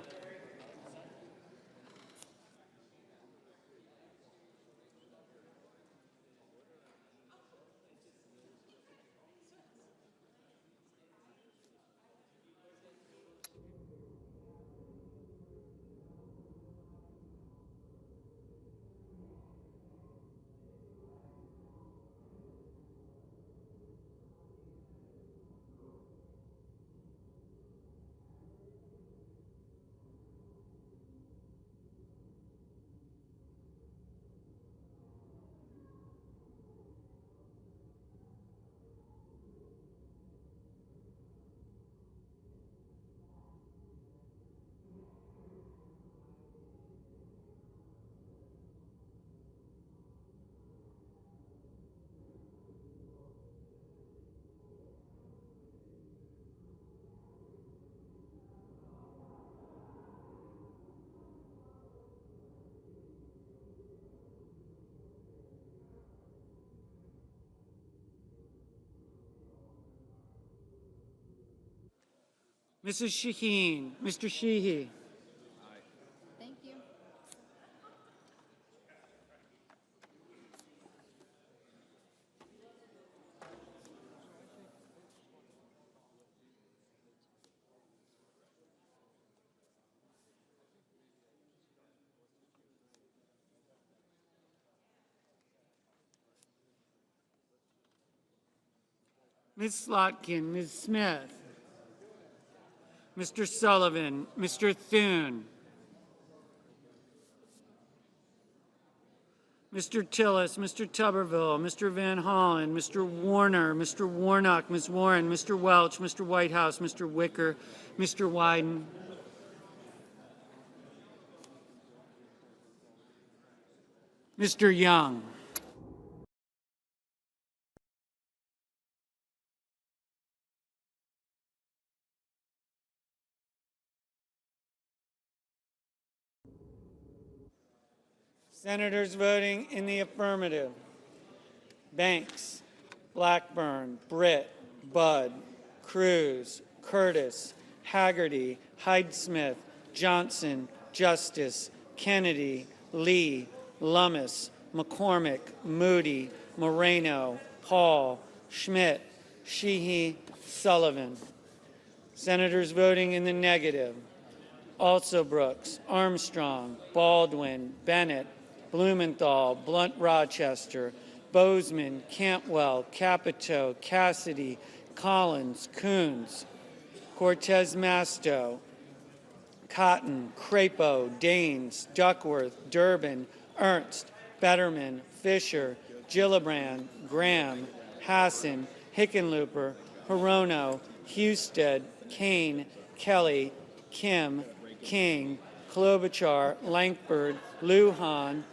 Mrs. Shaheen, Mr. Sheehy, Thank you. Ms. Slotkin, Ms. Smith, Mr. Sullivan, Mr. Thune, Mr. Tillis, Mr. Tuberville, Mr. Van Hollen, Mr. Warner, Mr. Warnock, Ms. Warren, Mr. Welch, Mr. Whitehouse, Mr. Wicker, Mr. Wyden, Mr. Young. Senators voting in the affirmative: Banks, Blackburn, Britt, Budd, Cruz, Curtis, Haggerty, Hyde-Smith, Johnson, Justice, Kennedy, Lee, Lummis, McCormick, Moody, Moreno, Paul, Schmidt, Sheehy, Sullivan. Senators voting in the negative: Also Brooks, Armstrong, Baldwin, Bennett, Blumenthal, Blunt Rochester, Bozeman, Cantwell, Capito, Cassidy, Collins, Coons, Cortez Masto, Cotton, Crapo, Daines, Duckworth, Durbin, Ernst, Betterman, Fisher, Gillibrand, Graham, Hassan, Hickenlooper, Hirono, Husted, Kane, Kelly, Kim, King, Klobuchar, Lankford, Lujan,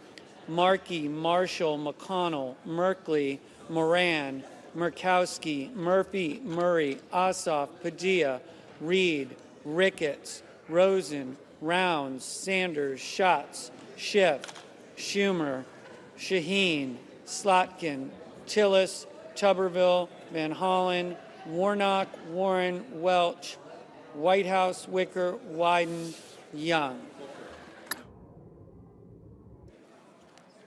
Markey, Marshall, McConnell, Merkley, Moran, Murkowski, Murphy, Murray, Ossoff, Padilla, Reed, Ricketts, Rosen, Rounds, Sanders, Schatz, Schiff, Schumer, Shaheen, Slotkin, Tillis, Tuberville, Van Hollen, Warnock, Warren, Welch, Whitehouse, Wicker, Wyden, Young.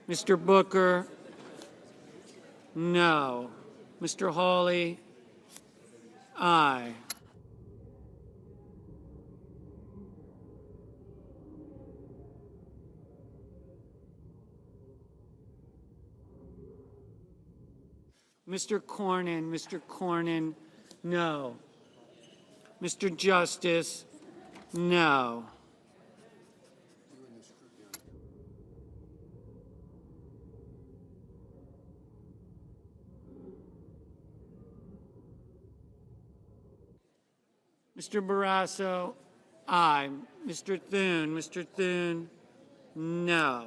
Mr. Booker, no. Mr. Hawley, aye. Mr. Cornyn, no. Mr. Justice, No. Mr. Barrasso, aye. Mr. Thune, no.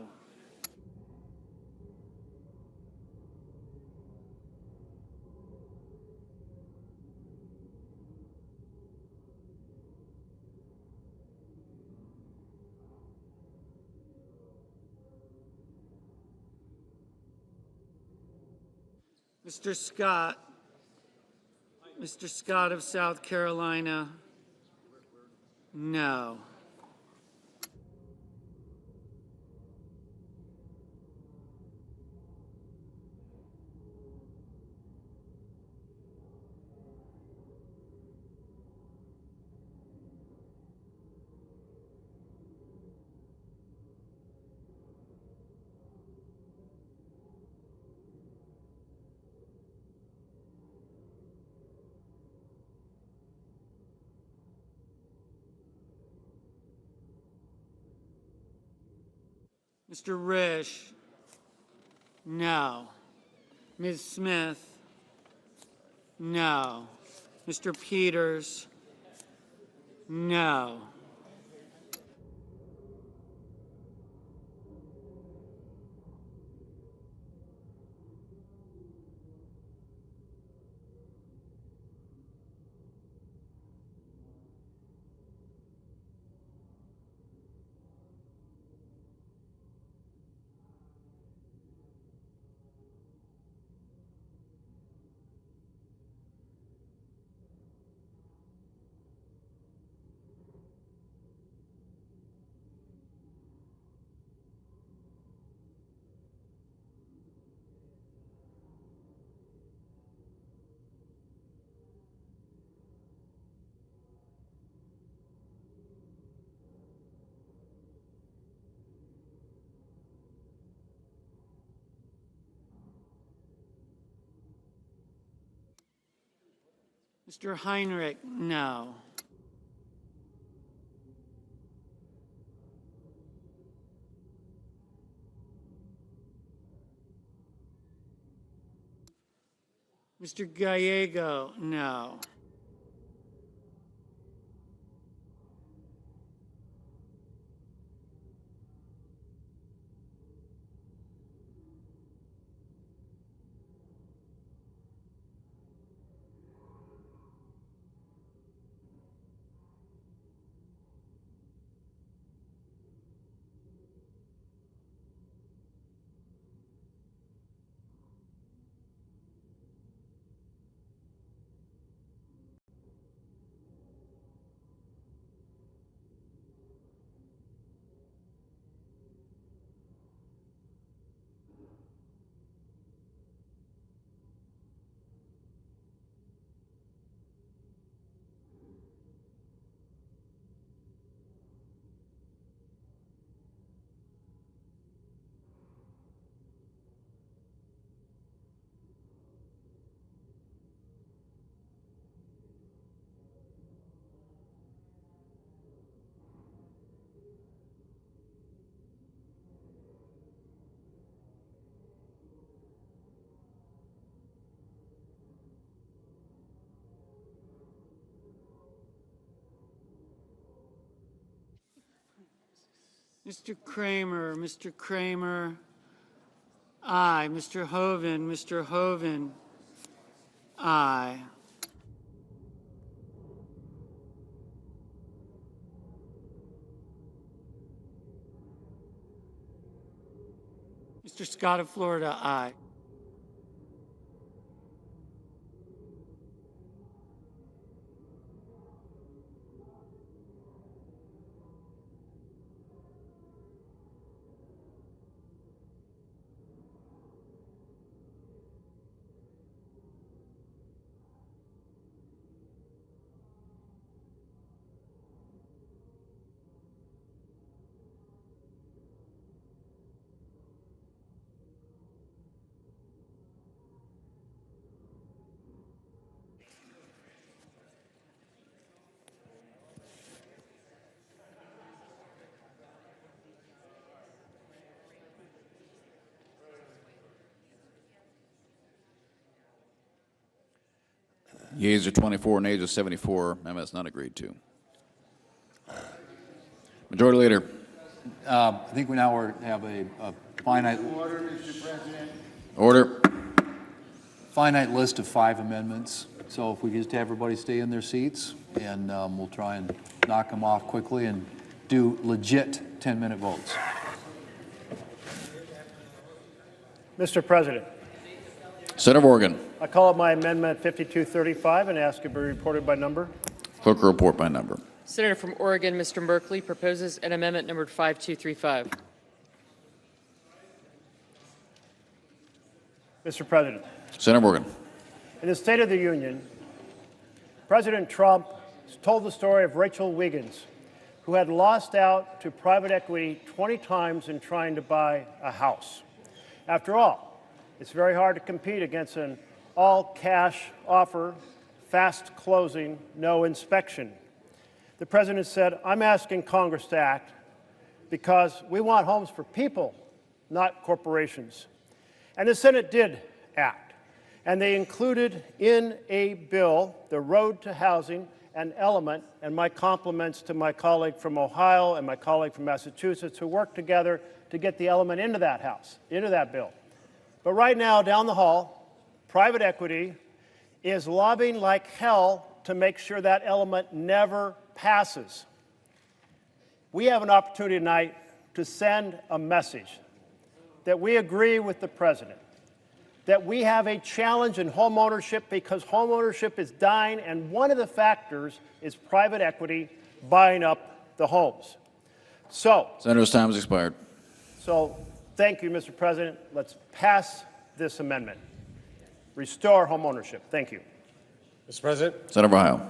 Mr. Scott of South Carolina, no. Mr. Risch, no. Ms. Smith, no. Mr. Peters, no. Mr. Heinrich, no. Mr. Gallego, no. Mr. Kramer, aye. Mr. Hoven, aye. Mr. Scott of Florida, aye. Yeas are 24, nays are 74. Amendment is not agreed to. Majority Leader. I think we now have a finite. Order, Mr. President. Order. Finite list of 5 amendments. So if we just have everybody stay in their seats, and we'll try and knock them off quickly and do legit 10-minute votes. Mr. President, Senator Morgan. I call up my amendment 5235 and ask it be reported by number. Clerk will report by number. Senator from Oregon, Mr. Merkley, proposes an amendment numbered 5235. Mr. President, Senator Morgan. in the State of the Union, President Trump told the story of Rachel Wiggins, who had lost out to private equity 20 times in trying to buy a house. After all, it's very hard to compete against an all-cash offer, fast closing, no inspection. The President said, I'm asking Congress to act because we want homes for people, not corporations. And the Senate did act. And they included in a bill the road to housing an element, and my compliments to my colleague from Ohio and my colleague from Massachusetts who worked together to get the element into that house, into that bill. But right now, down the hall, private equity is lobbying like hell to make sure that element never passes. We have an opportunity tonight to send a message that we agree with the President, that we have a challenge in home ownership because home ownership is dying, and one of the factors is private equity buying up the homes. Senator's time has expired. So thank you, Mr. President. Let's pass this amendment. Restore home ownership. Thank you. Mr. President? Senator of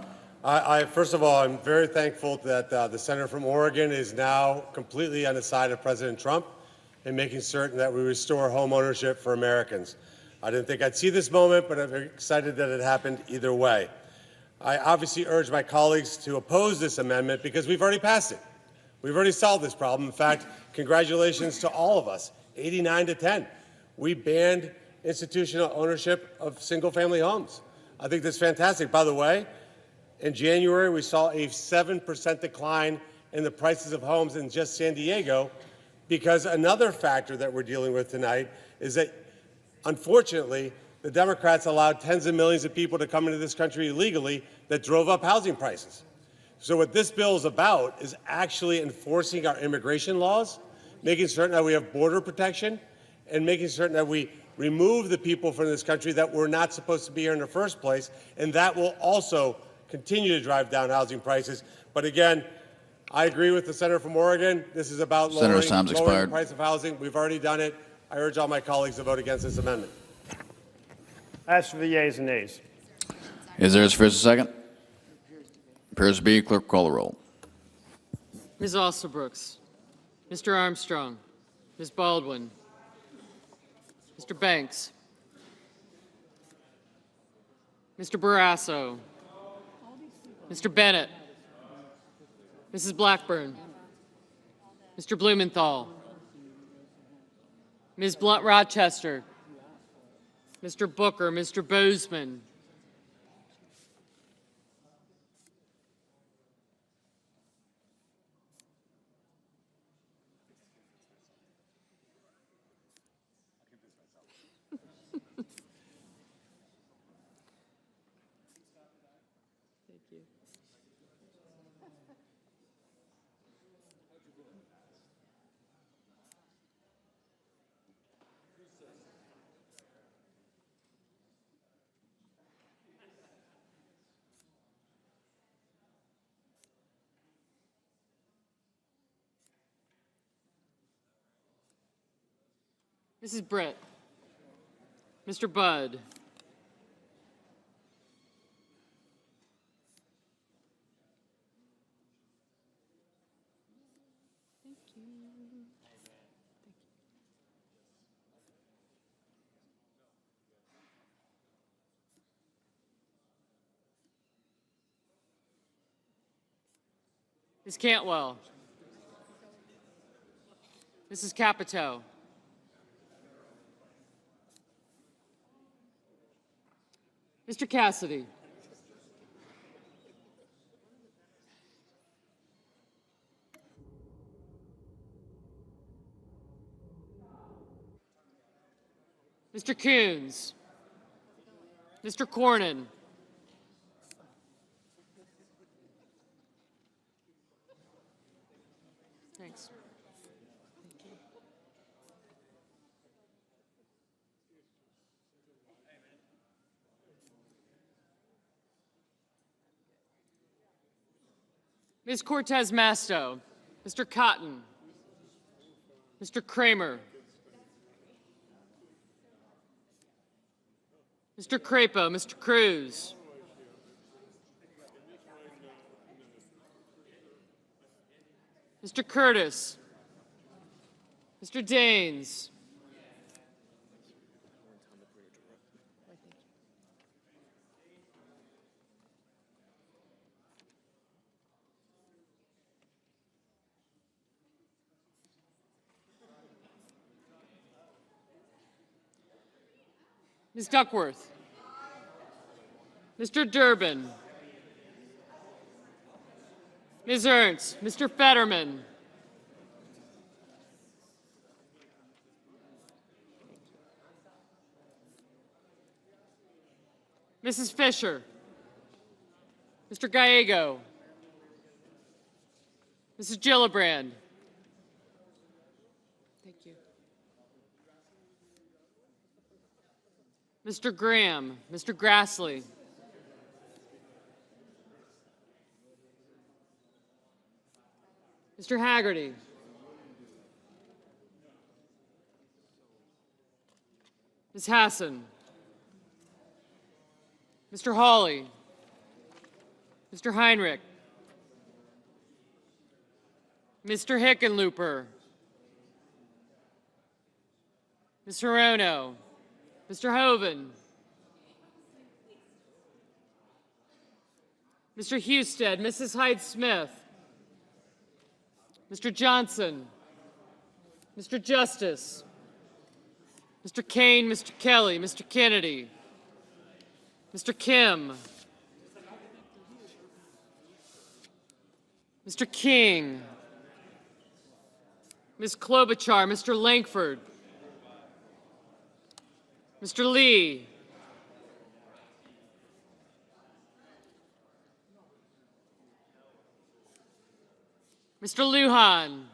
Ohio. First of all, I'm very thankful that the senator from Oregon is now completely on the side of President Trump in making certain that we restore home ownership for Americans. I didn't think I'd see this moment, but I'm very excited that it happened either way. I obviously urge my colleagues to oppose this amendment because we've already passed it. We've already solved this problem. In fact, congratulations to all of us, 89 to 10. We banned institutional ownership of single-family homes. I think that's fantastic. By the way, in January, we saw a 7% decline in the prices of homes in just San Diego because another factor that we're dealing with tonight is that, unfortunately, the Democrats allowed tens of millions of people to come into this country illegally that drove up housing prices. So what this bill is about is actually enforcing our immigration laws, making certain that we have border protection, and making certain that we remove the people from this country that were not supposed to be here in the first place, and that will also continue to drive down housing prices. But again, I agree with the senator from Oregon. This is about lowering the price of housing. We've already done it. I urge all my colleagues to vote against this amendment. As for the yeas and nays. Is there a second? Appears to be. Clerk, call the roll. Ms. Alsobrooks, Mr. Armstrong, Ms. Baldwin, Mr. Banks, Mr. Barrasso, Mr. Bennett, Mrs. Blackburn, Mr. Blumenthal, Ms. Blunt Rochester, Mr. Booker, Mr. Bozeman, Mrs. Britt, Mr. Budd, Ms. Cantwell, Mrs. Capito, Mr. Cassidy, Mr. Coons, Mr. Cornyn, thanks. Ms. Cortez Masto, Mr. Cotton, Mr. Kramer, Mr. Crapo, Mr. Cruz, Mr. Curtis, Mr. Daines, Ms. Duckworth, Mr. Durbin, Ms. Ernst, Mr. Fetterman, Mrs. Fisher, Mr. Gallego, Mrs. Gillibrand. Thank you. Mr. Graham, Mr. Grassley, Mr. Haggerty, Ms. Hassan, Mr. Hawley, Mr. Heinrich, Mr. Hickenlooper, Ms. Hirono, Mr. Hoven, Mr. Husted, Mrs. Hyde-Smith, Mr. Johnson, Mr. Justice, Mr. Kane, Mr. Kelly, Mr. Kennedy, Mr. Kim, Mr. King, Ms. Klobuchar, Mr. Langford, Mr. Lee, Mr. Lujan,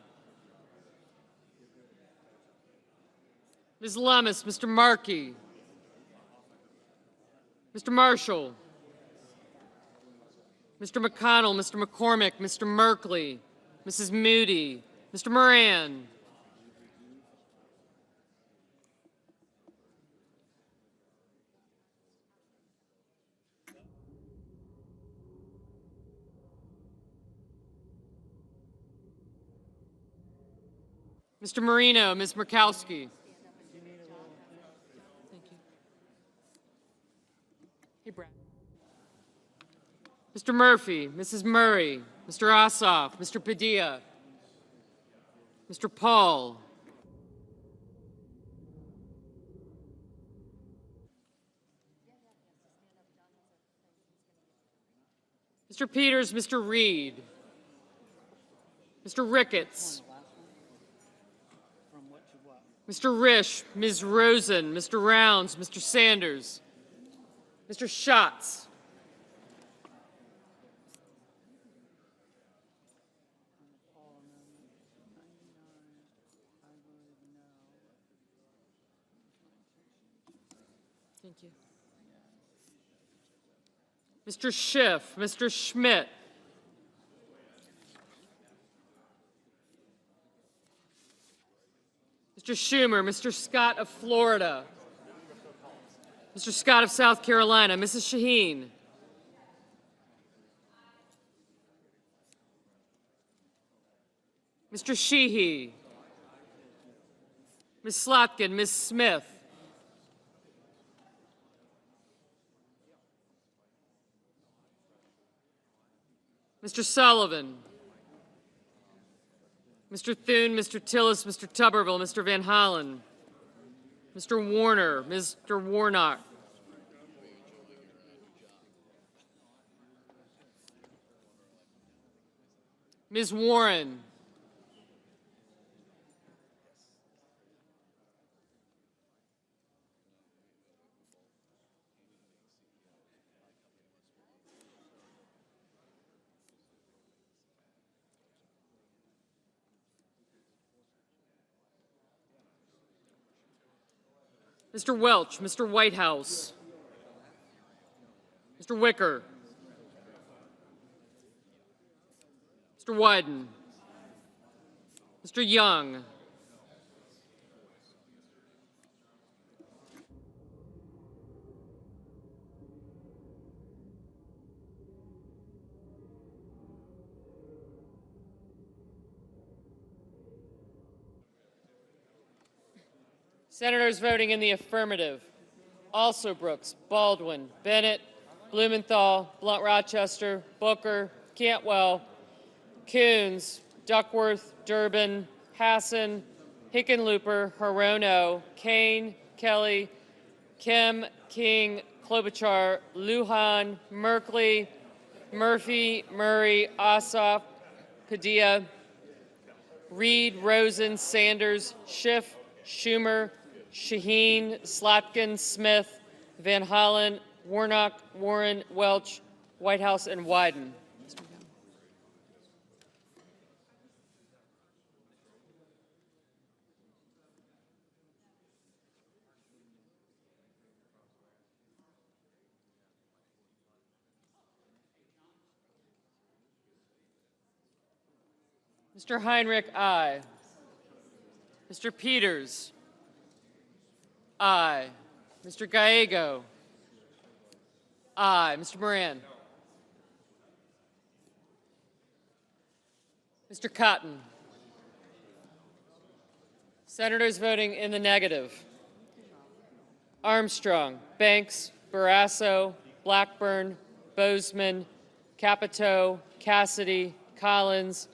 Ms. Lummis, Mr. Markey, Mr. Marshall, Mr. McConnell, Mr. McCormick, Mr. Merkley, Mrs. Moody, Mr. Moran, Mr. Marino, Ms. Murkowski. Thank you. Hey, Brad. Mr. Murphy, Mrs. Murray, Mr. Ossoff, Mr. Padilla, Mr. Paul, Mr. Peters, Mr. Reed, Mr. Ricketts, Mr. Risch, Ms. Rosen, Mr. Rounds, Mr. Sanders, Mr. Schatz, thank you, Mr. Schiff, Mr. Schmidt, Mr. Schumer, Mr. Scott of Florida, Mr. Scott of South Carolina, Mrs. Shaheen, Mr. Sheehy, Ms. Slotkin, Ms. Smith, Mr. Sullivan, Mr. Thune, Mr. Tillis, Mr. Tuberville, Mr. Van Hollen, Mr. Warner, Mr. Warnock, Ms. Warren, Mr. Welch, Mr. Whitehouse, Mr. Wicker, Mr. Wyden, Mr. Young, Senators voting in the affirmative: Alsobrooks, Baldwin, Bennett, Blumenthal, Blunt-Rochester, Booker, Cantwell, Coons, Duckworth, Durbin, Hassan, Hickenlooper, Hirono, Kane, Kelly, Kim, King, Klobuchar, Lujan, Merkley, Murphy, Murray, Ossoff, Padilla, Reed, Rosen, Sanders, Schiff, Schumer, Shaheen, Slotkin, Smith, Van Hollen, Warnock, Warren, Welch, Whitehouse, and Wyden. Mr. Heinrich, aye. Mr. Peters, aye. Mr. Gallego, aye. Mr. Moran. Mr. Cotton. Senators voting in the negative: Armstrong, Banks, Barrasso, Blackburn, Bozeman, Capito, Cassidy, Collins,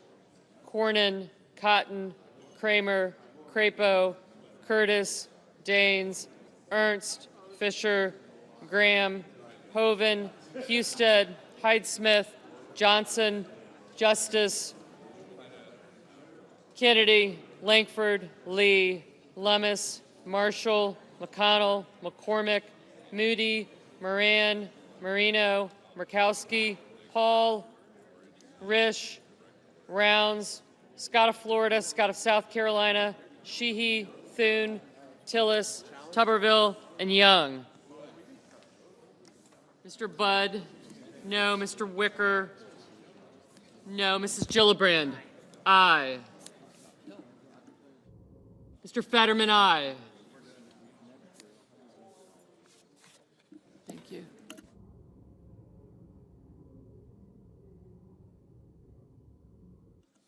Cornyn, Cotton, Kramer, Crapo, Curtis, Daines, Ernst, Fisher, Graham, Hoven, Husted, Hyde-Smith, Johnson, Justice, Kennedy, Lankford, Lee, Lummis, Marshall, McConnell, McCormick, Moody, Moran, Marino, Murkowski, Paul, Risch, Rounds, Scott of Florida, Scott of South Carolina, Sheehy, Thune, Tillis, Tuberville, and Young. Mr. Budd, no. Mr. Wicker, no. Mrs. Gillibrand, aye. Mr. Fetterman, aye. Thank you.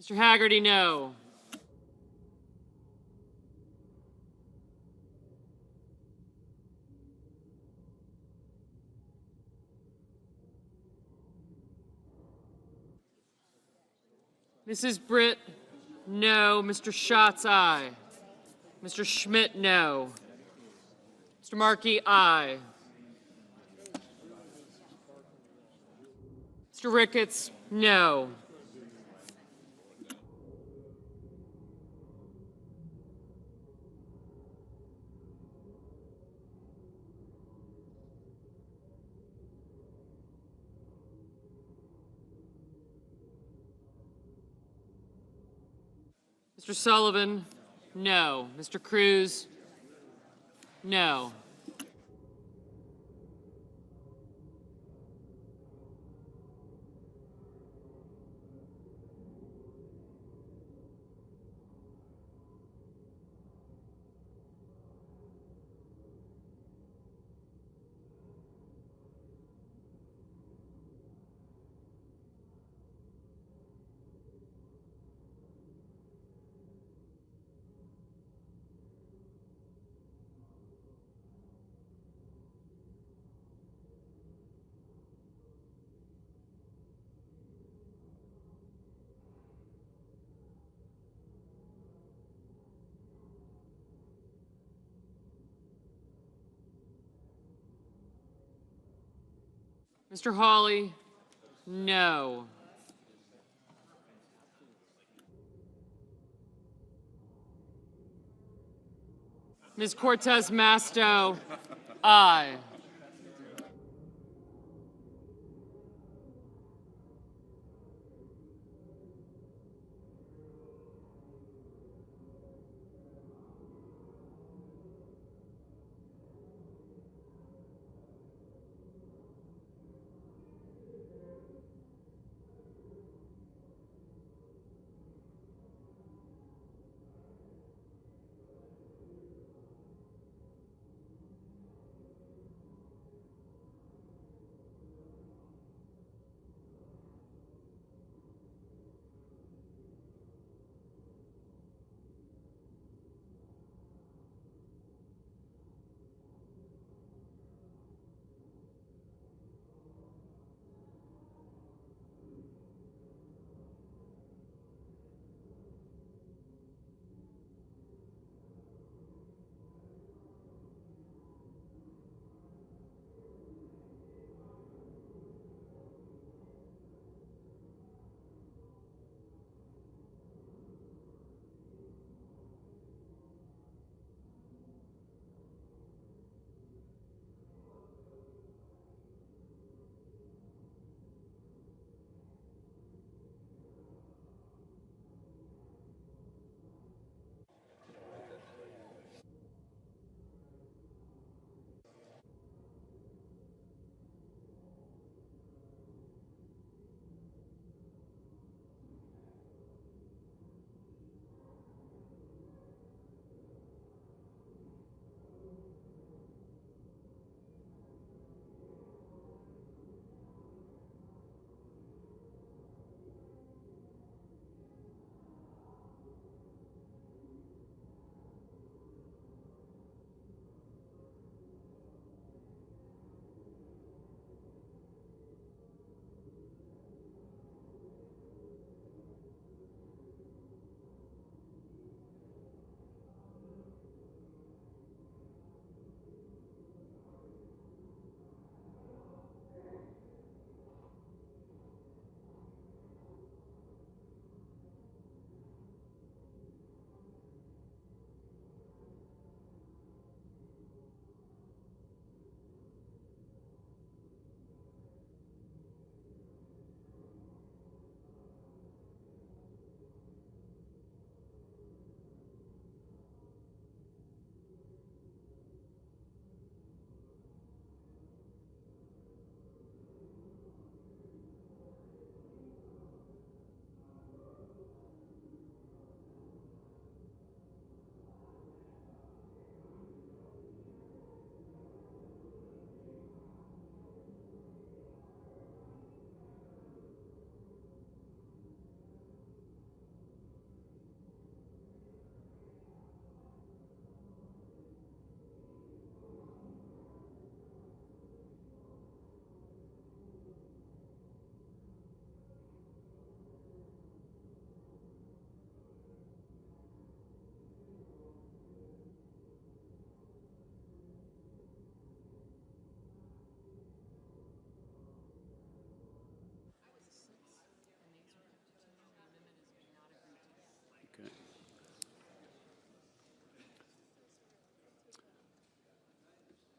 Mr. Haggerty, no. Mrs. Britt, no. Mr. Schatz, aye. Mr. Schmidt, no. Mr. Markey, aye. Mr. Ricketts, no. Mr. Sullivan, no. Mr. Cruz, no. Mr. Hawley, no. Ms. Cortez Masto, aye.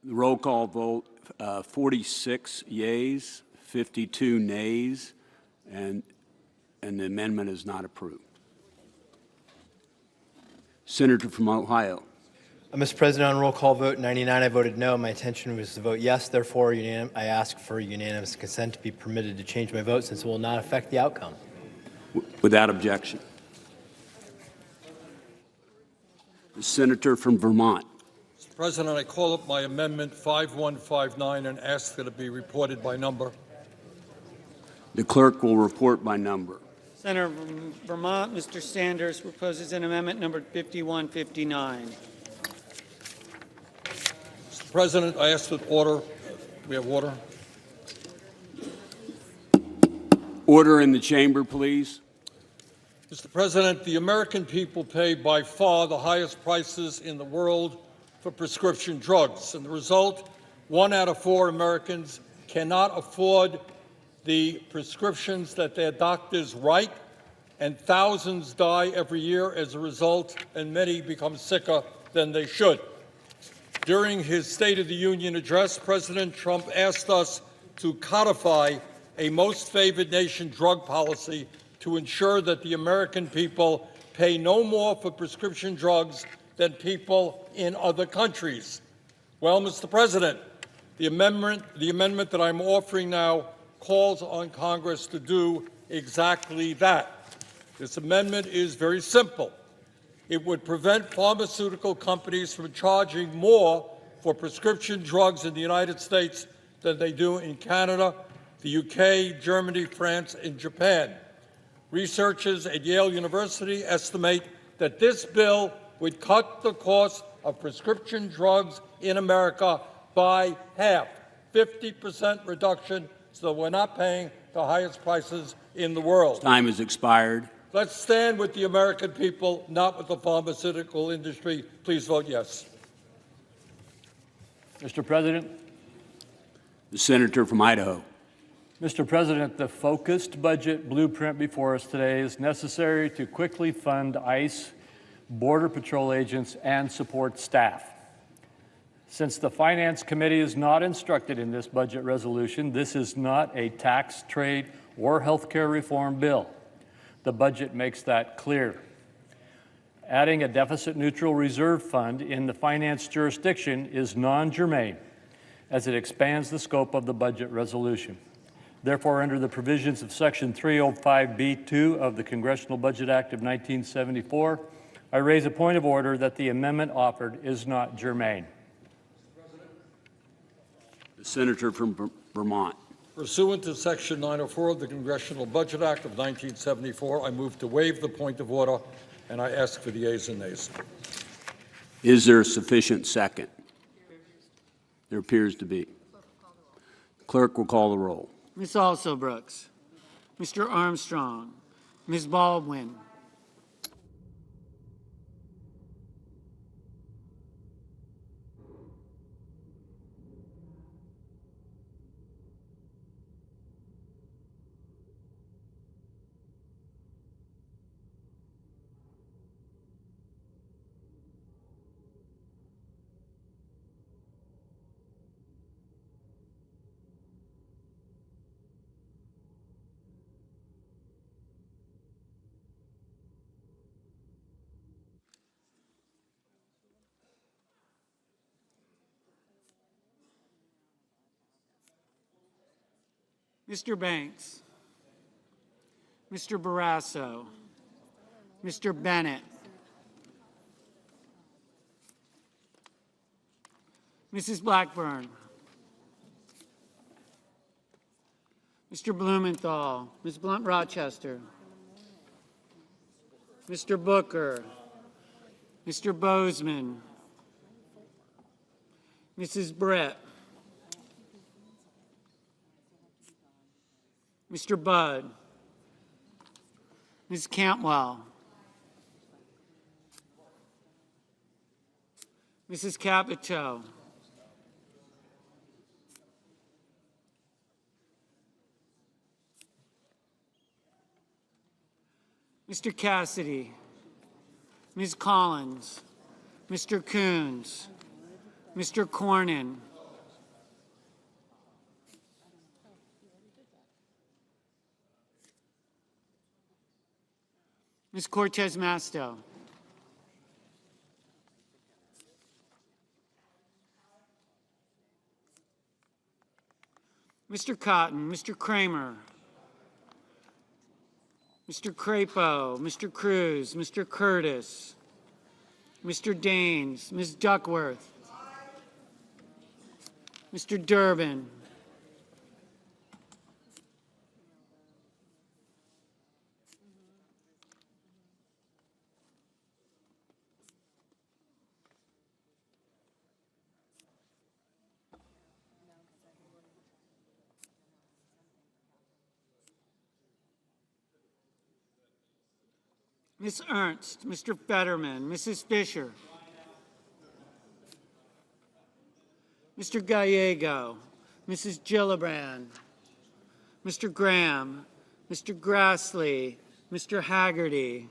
The roll call vote, 46 yeas, 52 nays, and the amendment is not approved. Senator from Ohio. Mr. President, on roll call vote 99, I voted no. My intention was to vote yes. Therefore, I ask for unanimous consent to be permitted to change my vote since it will not affect the outcome. Without objection. The senator from Vermont. Mr. President, I call up my amendment 5159 and ask that it be reported by number. The clerk will report by number. Senator from Vermont, Mr. Sanders proposes an amendment numbered 5159. Mr. President, I ask that order. We have order. Order in the chamber, please. Mr. President, the American people pay by far the highest prices in the world for prescription drugs. And the result, 1 out of 4 Americans cannot afford the prescriptions that their doctors write, and thousands die every year as a result, and many become sicker than they should. During his State of the Union address, President Trump asked us to codify a most favored nation drug policy to ensure that the American people pay no more for prescription drugs than people in other countries. Well, Mr. President, the amendment that I'm offering now calls on Congress to do exactly that. This amendment is very simple. It would prevent pharmaceutical companies from charging more for prescription drugs in the United States than they do in Canada, the UK, Germany, France, and Japan. Researchers at Yale University estimate that this bill would cut the cost of prescription drugs in America by half, 50% reduction, so we're not paying the highest prices in the world. Time has expired. Let's stand with the American people, not with the pharmaceutical industry. Please vote yes. Mr. President. The senator from Idaho. Mr. President, the focused budget blueprint before us today is necessary to quickly fund ICE, Border Patrol agents, and support staff. Since the Finance Committee is not instructed in this budget resolution, this is not a tax, trade, or health care reform bill. The budget makes that clear. Adding a deficit-neutral reserve fund in the finance jurisdiction is non-germane, as it expands the scope of the budget resolution. Therefore, under the provisions of Section 305B2 of the Congressional Budget Act of 1974, I raise a point of order that the amendment offered is not germane. The senator from Vermont. Pursuant to Section 904 of the Congressional Budget Act of 1974, I move to waive the point of order, and I ask for the yeas and nays. Is there a sufficient second? There appears to be. The clerk will call the roll. Ms. Alsobrooks, Mr. Armstrong, Ms. Baldwin, Mr. Banks, Mr. Barrasso, Mr. Bennett, Mrs. Blackburn, Mr. Blumenthal, Ms. Blunt-Rochester, Mr. Booker, Mr. Bozeman, Mrs. Brett, Mr. Budd, Ms. Cantwell, Mrs. Capito, Mr. Cassidy, Ms. Collins, Mr. Coons, Mr. Cornyn, Ms. Cortez Masto. Mr. Cotton, Mr. Kramer, Mr. Crapo, Mr. Cruz, Mr. Curtis, Mr. Daines, Ms. Duckworth, Mr. Durbin, Ms. Ernst, Mr. Fetterman, Mrs. Fisher, Mr. Gallego, Mrs. Gillibrand, Mr. Graham, Mr. Grassley, Mr. Haggerty,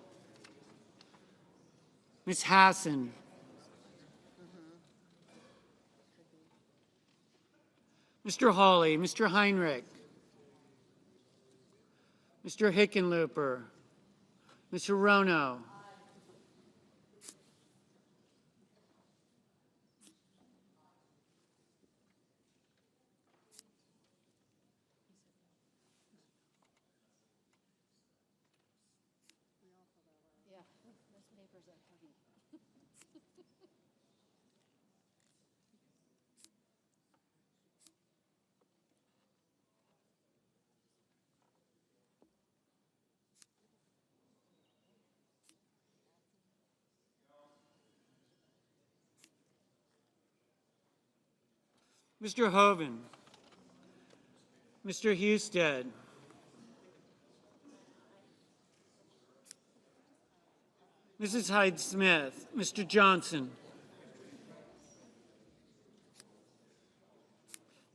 Ms. Hassan, Mr. Hawley, Mr. Heinrich, Mr. Hickenlooper, Ms. Hirono, Mr. Hoven, Mr. Husted, Mrs. Hyde-Smith, Mr. Johnson,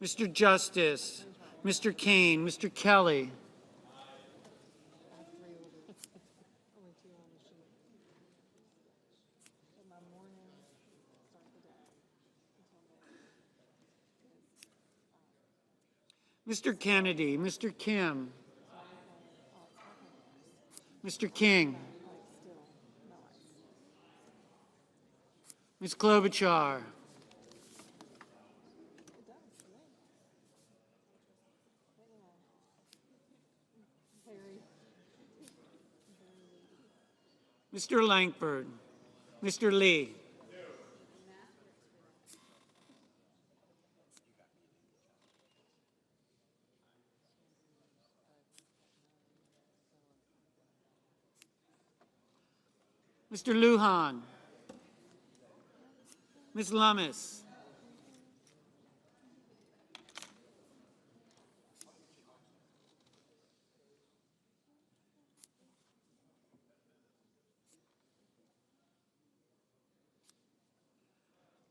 Mr. Justice, Mr. Kane, Mr. Kelly, Mr. Kennedy, Mr. Kim, Mr. King, Ms. Klobuchar, Mr. Langford, Mr. Lee, Mr. Lujan, Ms. Lummis,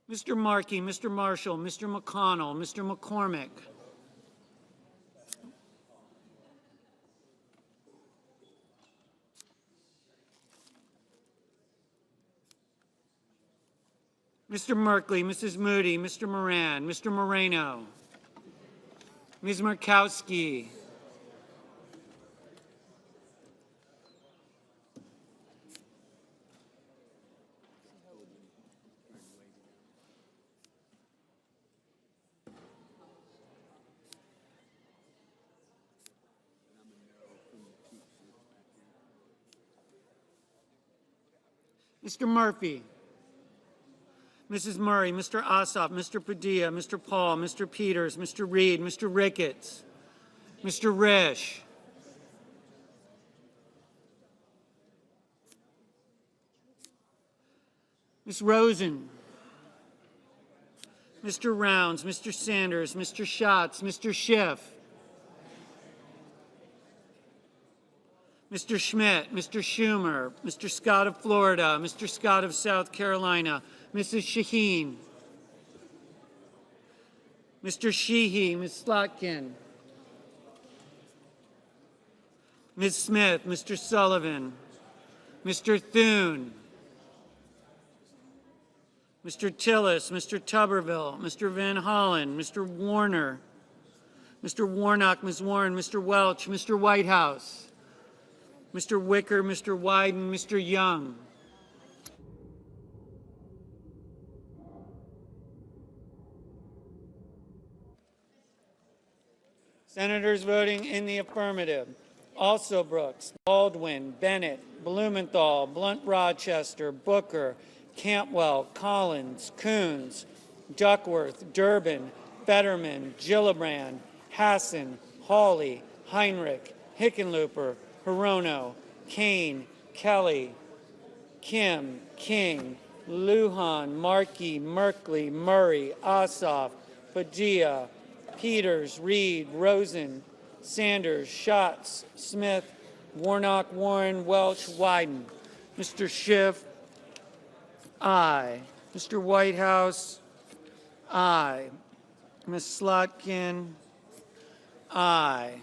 Mr. Markey, Mr. Marshall, Mr. McConnell, Mr. McCormick, Mr. Merkley, Mrs. Moody, Mr. Moran, Mr. Moreno, Ms. Murkowski, Mr. Murphy, Mrs. Murray, Mr. Ossoff, Mr. Padilla, Mr. Paul, Mr. Peters, Mr. Reed, Mr. Ricketts, Mr. Risch, Ms. Rosen, Mr. Rounds, Mr. Sanders, Mr. Schatz, Mr. Schiff, Mr. Schmidt, Mr. Schumer, Mr. Scott of Florida, Mr. Scott of South Carolina, Mrs. Shaheen, Mr. Sheehy, Ms. Slotkin, Ms. Smith, Mr. Sullivan, Mr. Thune, Mr. Tillis, Mr. Tuberville, Mr. Van Hollen, Mr. Warner, Mr. Warnock, Ms. Warren, Mr. Welch, Mr. Whitehouse, Mr. Wicker, Mr. Wyden, Mr. Young. Senators voting in the affirmative: Also Brooks, Baldwin, Bennett, Blumenthal, Blunt Rochester, Booker, Cantwell, Collins, Coons, Duckworth, Durbin, Fetterman, Gillibrand, Hassan, Hawley, Heinrich, Hickenlooper, Hirono, Kane, Kelly, Kim, King, Lujan, Markey, Merkley, Murray, Ossoff, Padilla, Peters, Reed, Rosen, Sanders, Schatz, Smith, Warnock, Warren, Welch, Wyden. Mr. Schiff, aye. Mr. Whitehouse, aye. Ms. Slotkin, aye.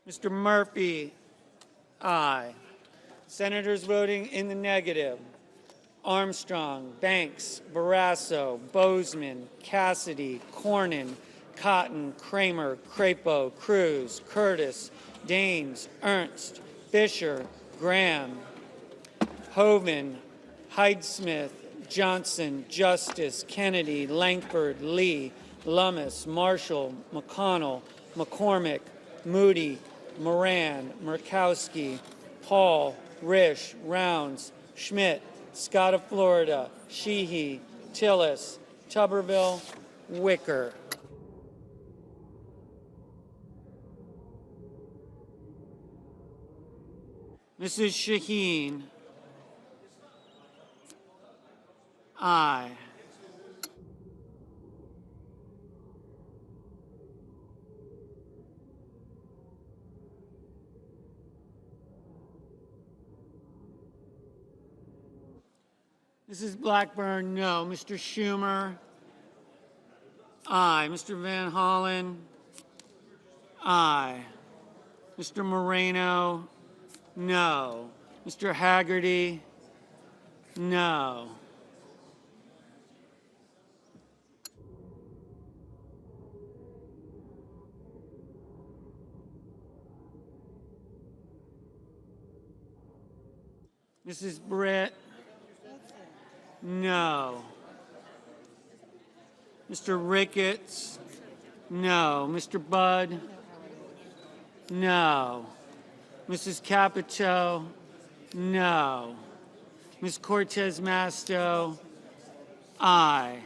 Mr. Murphy, aye. Senators voting in the negative: Armstrong, Banks, Barrasso, Bozeman, Cassidy, Cornyn, Cotton, Kramer, Crapo, Cruz, Curtis, Daines, Ernst, Fisher, Graham, Hoven, Hyde-Smith, Johnson, Justice, Kennedy, Langford, Lee, Lummis, Marshall, McConnell, McCormick, Moody, Moran, Murkowski, Paul, Risch, Rounds, Schmidt, Scott of Florida, Sheehy, Tillis, Tuberville, Wicker. Mrs. Shaheen, aye. Mrs. Blackburn, no. Mr. Schumer, aye. Mr. Van Hollen, aye. Mr. Moreno, no. Mr. Haggerty, no. Mrs. Britt, no. Mr. Ricketts, no. Mr. Budd, no. Mrs. Capito, no. Ms. Cortez Masto, aye.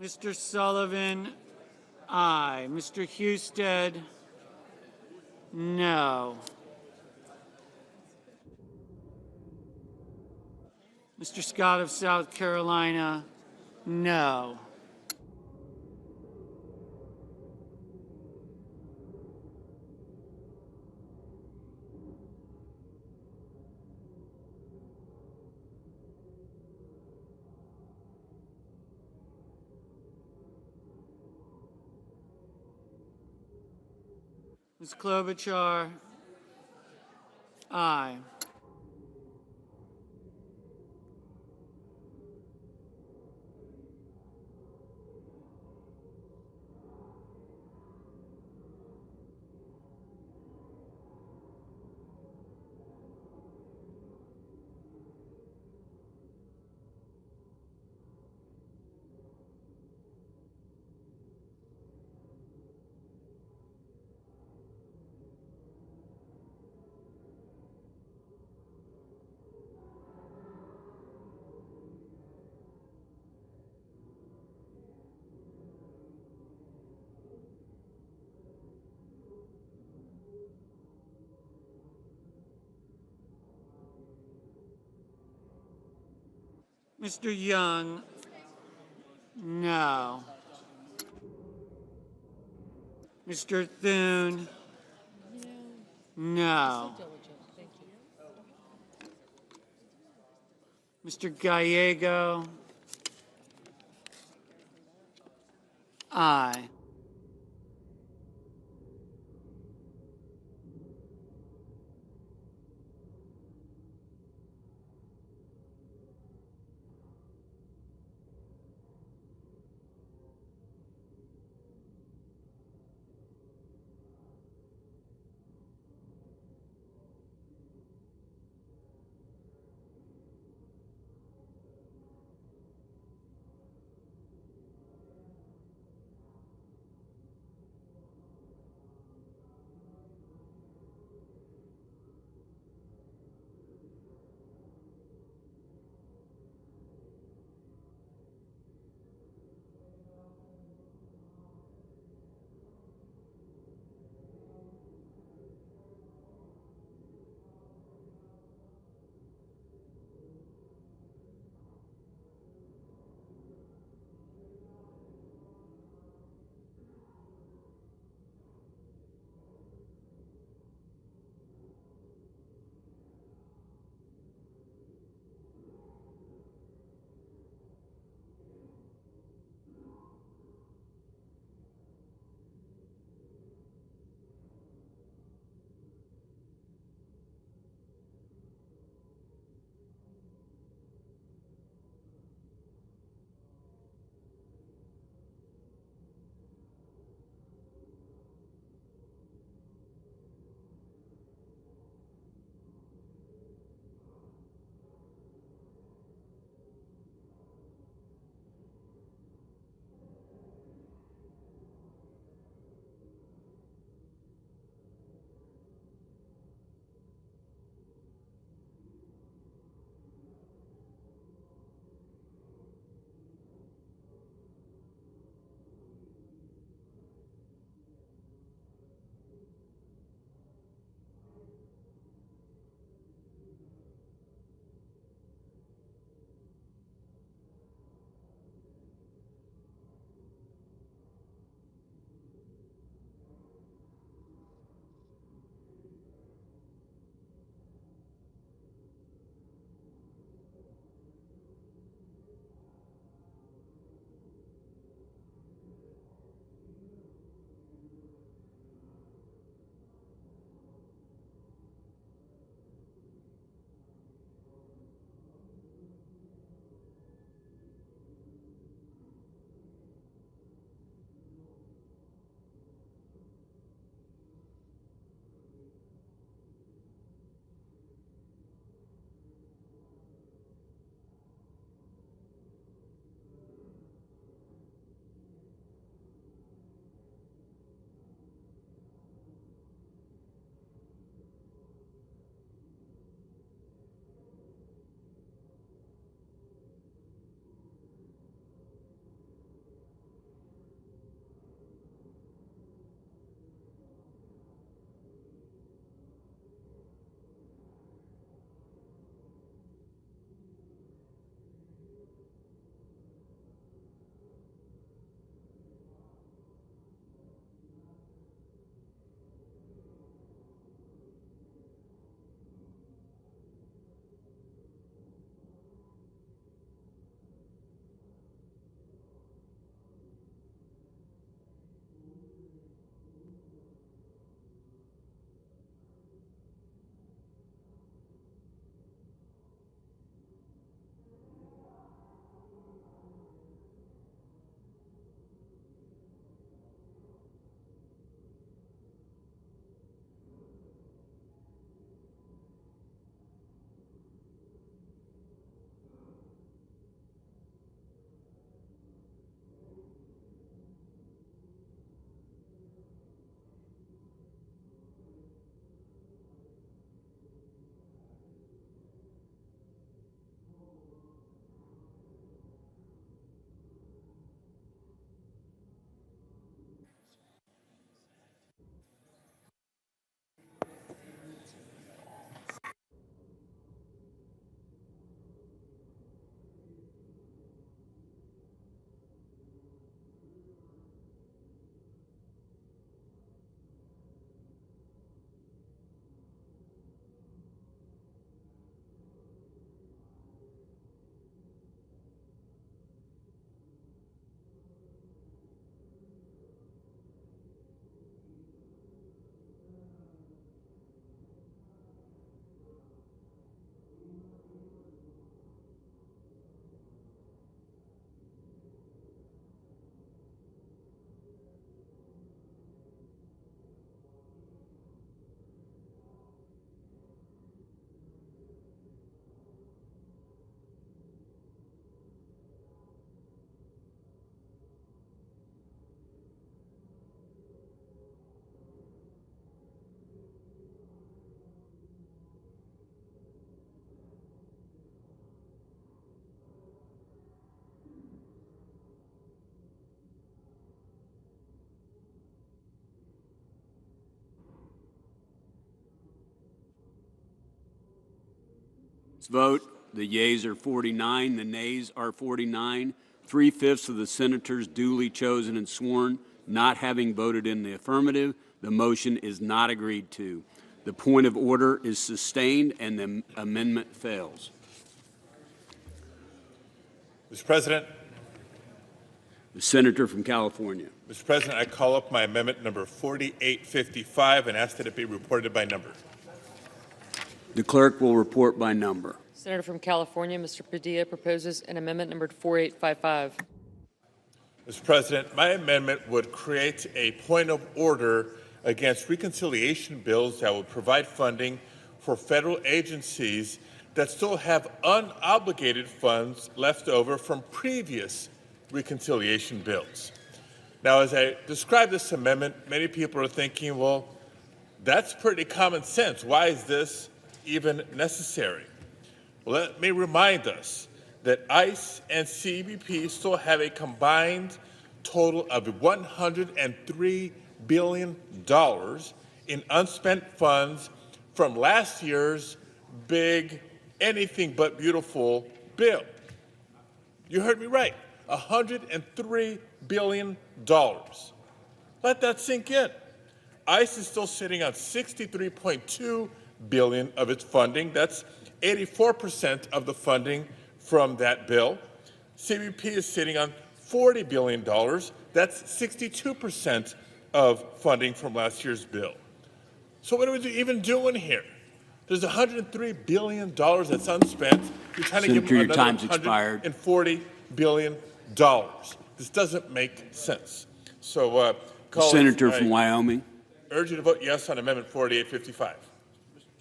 Mr. Sullivan, aye. Mr. Husted, no. Mr. Scott of South Carolina, no. Ms. Klobuchar, aye. Mr. Young, no. Mr. Thune, No. Mr. Gallego? Aye. Let's vote. The yeas are 49, the nays are 49. 3/5 of the senators duly chosen and sworn not having voted in the affirmative. The motion is not agreed to. The point of order is sustained and the amendment fails. Mr. President. The senator from California. Mr. President, I call up my amendment number 4855 and ask that it be reported by number. The clerk will report by number. Senator from California, Mr. Padilla, proposes an amendment numbered 4855. Mr. President, my amendment would create a point of order against reconciliation bills that would provide funding for federal agencies that still have unobligated funds left over from previous reconciliation bills. Now, as I describe this amendment, many people are thinking, well, that's pretty common sense. Why is this even necessary? Well, let me remind us that ICE and CBP still have a combined total of $103 billion in unspent funds from last year's big anything but beautiful bill. You heard me right, $103 billion. Let that sink in. ICE is still sitting on $63.2 billion of its funding. That's 84% of the funding from that bill. CBP is sitting on $40 billion. That's 62% of funding from last year's bill. So what are we even doing here? There's $103 billion that's unspent. You're trying to give them another $140 billion. This doesn't make sense. So, Senator from Wyoming. Urge you to vote yes on Amendment 4855.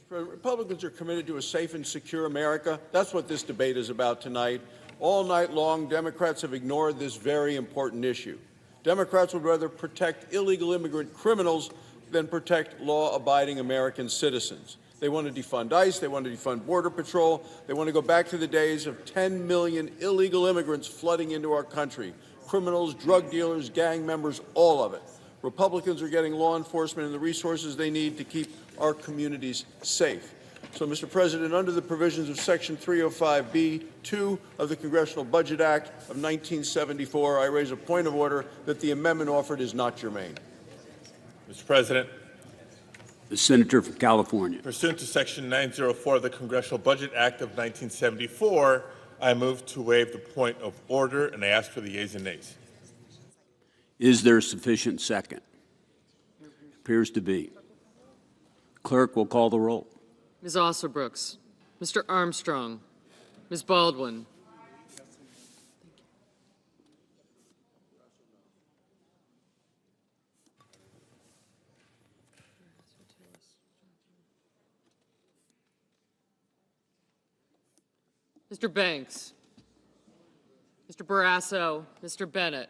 Republicans are committed to a safe and secure America. That's what this debate is about tonight. All night long, Democrats have ignored this very important issue. Democrats would rather protect illegal immigrant criminals than protect law-abiding American citizens. They want to defund ICE. They want to defund Border Patrol. They want to go back to the days of 10 million illegal immigrants flooding into our country. Criminals, drug dealers, gang members, all of it. Republicans are getting law enforcement and the resources they need to keep our communities safe. So, Mr. President, under the provisions of Section 305B(2) of the Congressional Budget Act of 1974, I raise a point of order that the amendment offered is not germane. Mr. President. The senator from California. Pursuant to Section 904 of the Congressional Budget Act of 1974, I move to waive the point of order, and I ask for the yeas and nays. Is there sufficient second? Appears to be. Clerk will call the roll. Ms. Ossobrooks, Mr. Armstrong, Ms. Baldwin, Mr. Banks, Mr. Barrasso, Mr. Bennett.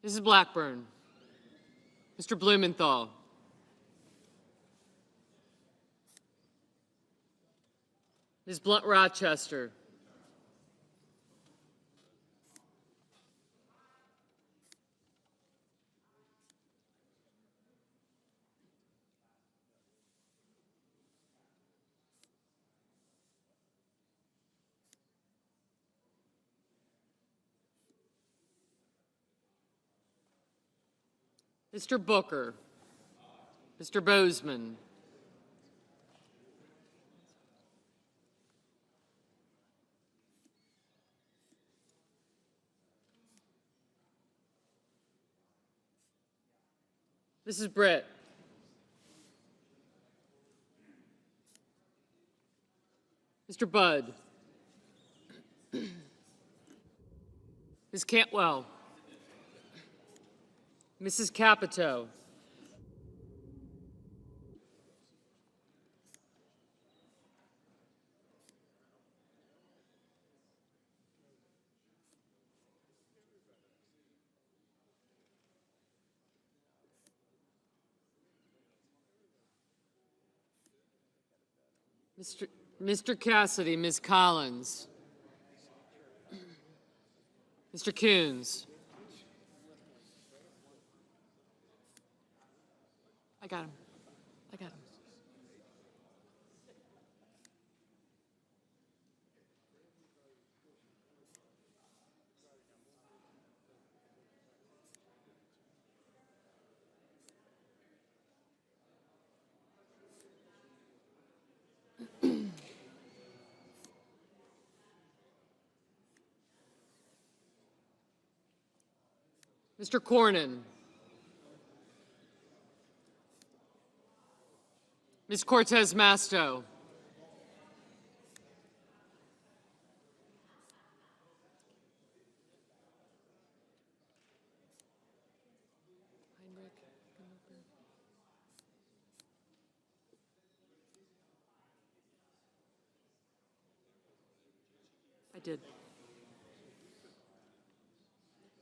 Mrs. Blackburn, Mr. Blumenthal, Ms. Blunt-Rochester, Mr. Booker, Mr. Bozeman, Mrs. Britt, Mr. Budd, Ms. Cantwell, Mrs. Capito, Mr. Cassidy, Ms. Collins, Mr. Coons, I got him. I got him. Mr. Cornyn. Ms. Cortez Masto. I did.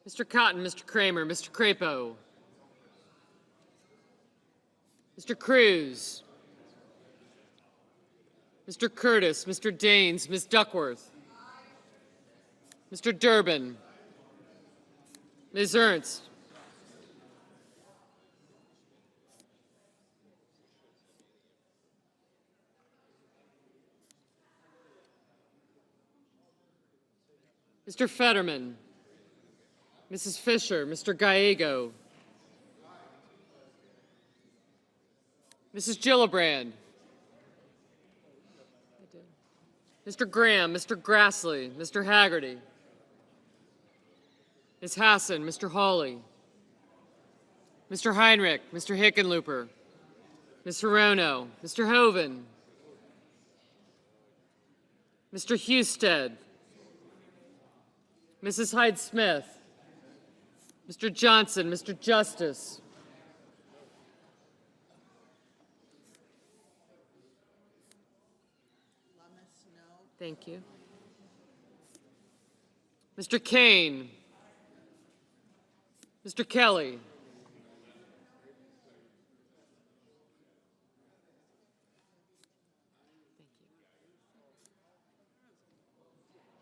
Mr. Cotton, Mr. Kramer, Mr. Crapo. Mr. Cruz. Mr. Curtis, Mr. Daines, Ms. Duckworth. Mr. Durbin. Ms. Ernst. Mr. Fetterman. Mrs. Fisher, Mr. Gallego. Mrs. Gillibrand. Mr. Graham, Mr. Grassley, Mr. Haggerty. Ms. Hassan, Mr. Hawley. Mr. Heinrich, Mr. Hickenlooper. Ms. Hirono, Mr. Hoven. Mr. Husted. Mrs. Hyde-Smith. Mr. Johnson, Mr. Justice. Thank you. Mr. Kane. Mr. Kelly.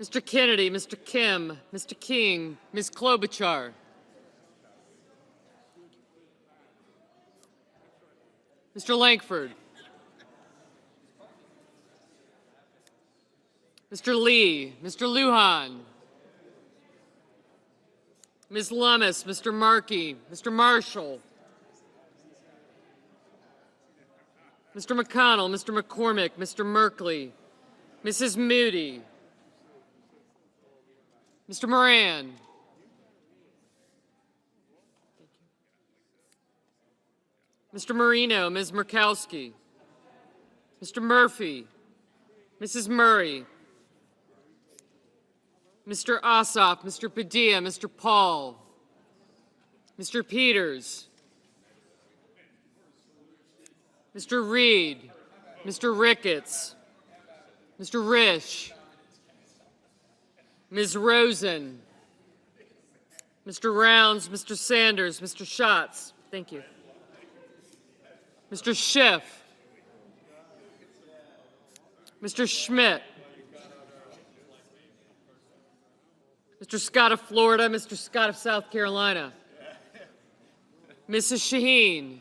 Mr. Kennedy, Mr. Kim, Mr. King, Ms. Klobuchar. Mr. Lankford. Mr. Lee, Mr. Lujan. Ms. Lummis, Mr. Markey, Mr. Marshall. Mr. McConnell, Mr. McCormick, Mr. Merkley, Mrs. Moody. Mr. Moran. Mr. Marino, Ms. Murkowski. Mr. Murphy. Mrs. Murray. Mr. Ossoff, Mr. Padilla, Mr. Paul. Mr. Peters. Mr. Reed. Mr. Ricketts. Mr. Risch. Ms. Rosen. Mr. Rounds, Mr. Sanders, Mr. Schatz. Thank you. Mr. Schiff. Mr. Schmidt. Mr. Scott of Florida, Mr. Scott of South Carolina. Mrs. Shaheen.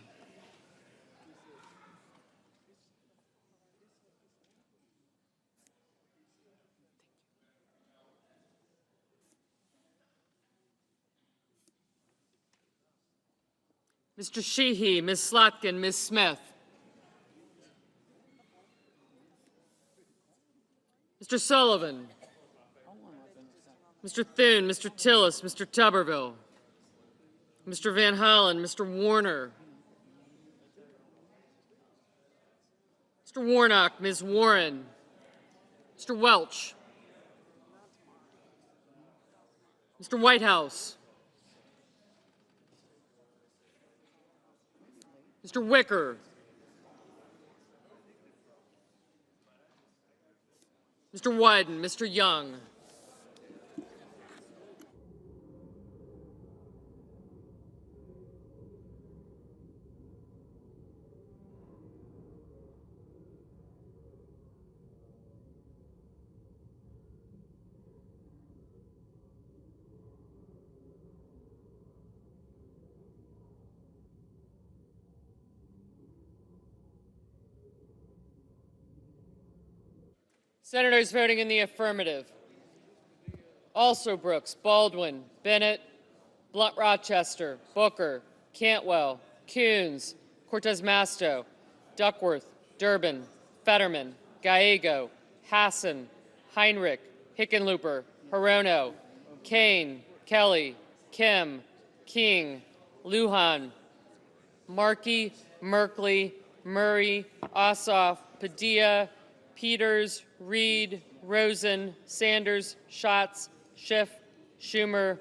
Mr. Sheehy, Ms. Slotkin, Ms. Smith. Mr. Sullivan. Mr. Thune, Mr. Tillis, Mr. Tuberville. Mr. Van Hollen, Mr. Warner. Mr. Warnock, Ms. Warren. Mr. Welch. Mr. Whitehouse. Mr. Wicker. Mr. Wyden, Mr. Young. Senators voting in the affirmative: Also Brooks, Baldwin, Bennett, Blunt Rochester, Booker, Cantwell, Coons, Cortez Masto, Duckworth, Durbin, Fetterman, Gallego, Hassan, Heinrich, Hickenlooper, Hirono, Kane, Kelly, Kim, King, Lujan, Markey, Merkley, Murray, Ossoff, Padilla, Peters, Reed, Rosen, Sanders, Schatz, Schiff, Schumer,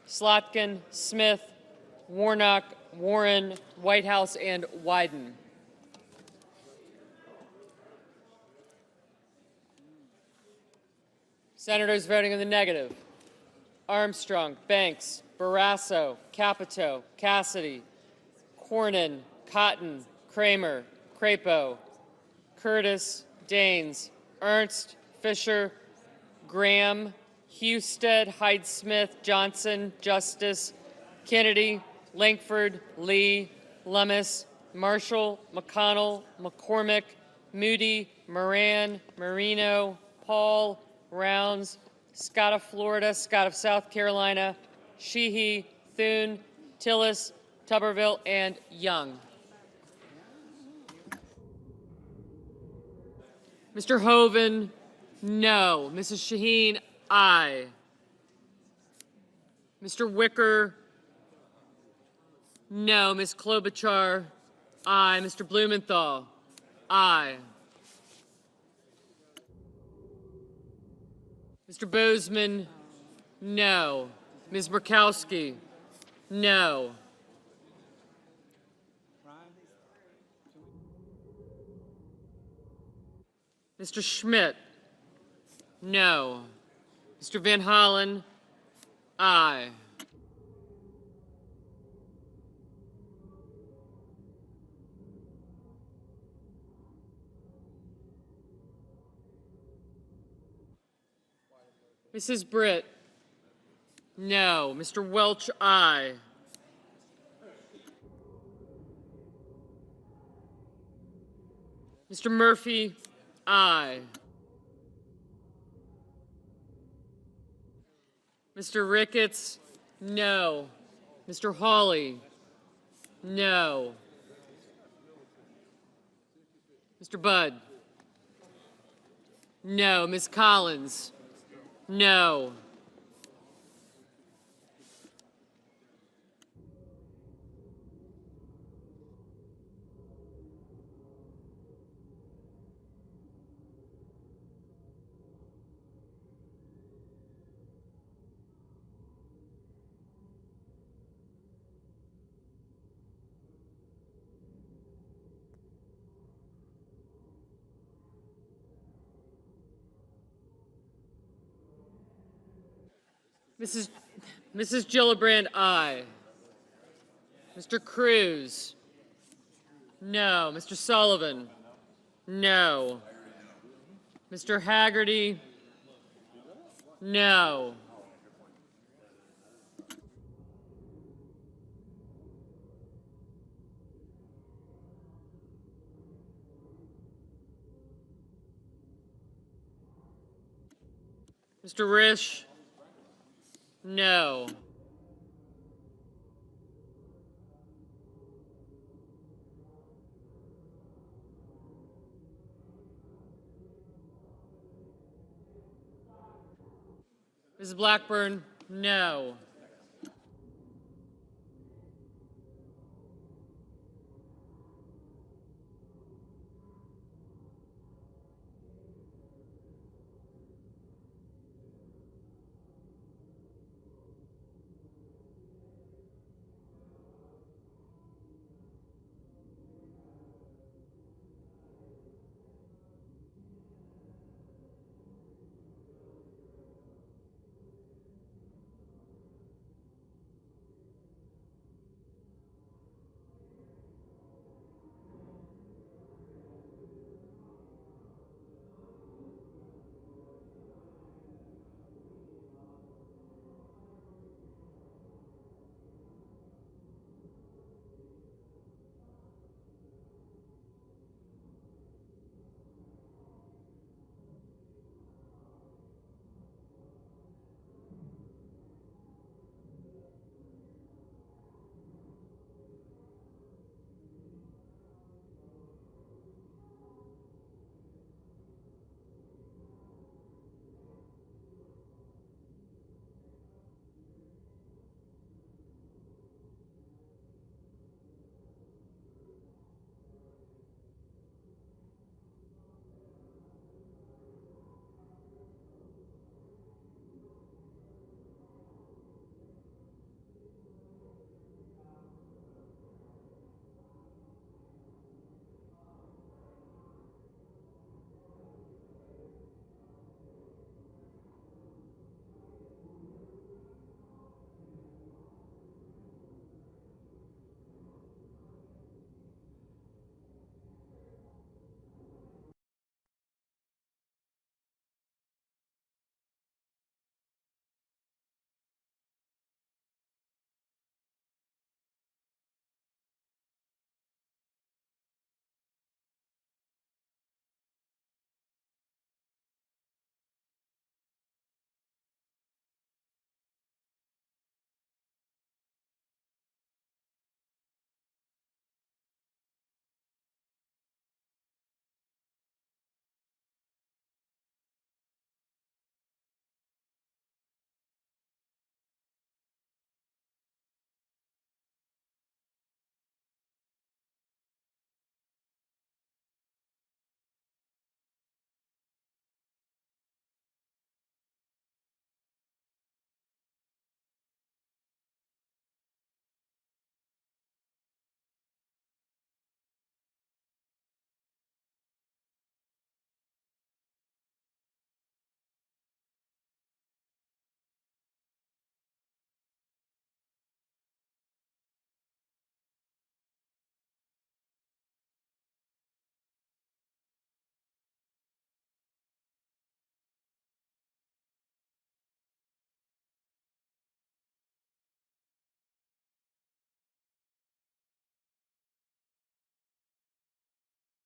Slotkin, Smith, Warnock, Warren, Whitehouse, and Wyden. Senators voting in the negative: Armstrong, Banks, Barrasso, Capito, Cassidy, Cornyn, Cotton, Kramer, Crapo, Curtis, Daines, Ernst, Fisher, Graham, Husted, Hyde-Smith, Johnson, Justice, Kennedy, Lankford, Lee, Lummis, Marshall, McConnell, McCormick, Moody, Moran, Marino, Paul, Rounds, Scott of Florida, Scott of South Carolina, Sheehy, Thune, Tillis, Tuberville, and Young. Mr. Hoeven, no. Mrs. Shaheen, aye. Mr. Wicker, no. Ms. Klobuchar, aye. Mr. Blumenthal, aye. Mr. Bozeman, no. Ms. Murkowski, no. Mr. Schmidt, no. Mr. Van Hollen, aye. Mrs. Britt, no. Mr. Welch, aye. Mr. Murphy, aye. Mr. Ricketts, no. Mr. Hawley, no. Mr. Budd, no. Ms. Collins, no. Mrs. Gillibrand, aye. Mr. Cruz, no. Mr. Sullivan, no. Mr. Haggerty, no. Mr. Risch, no. Mrs. Blackburn, no.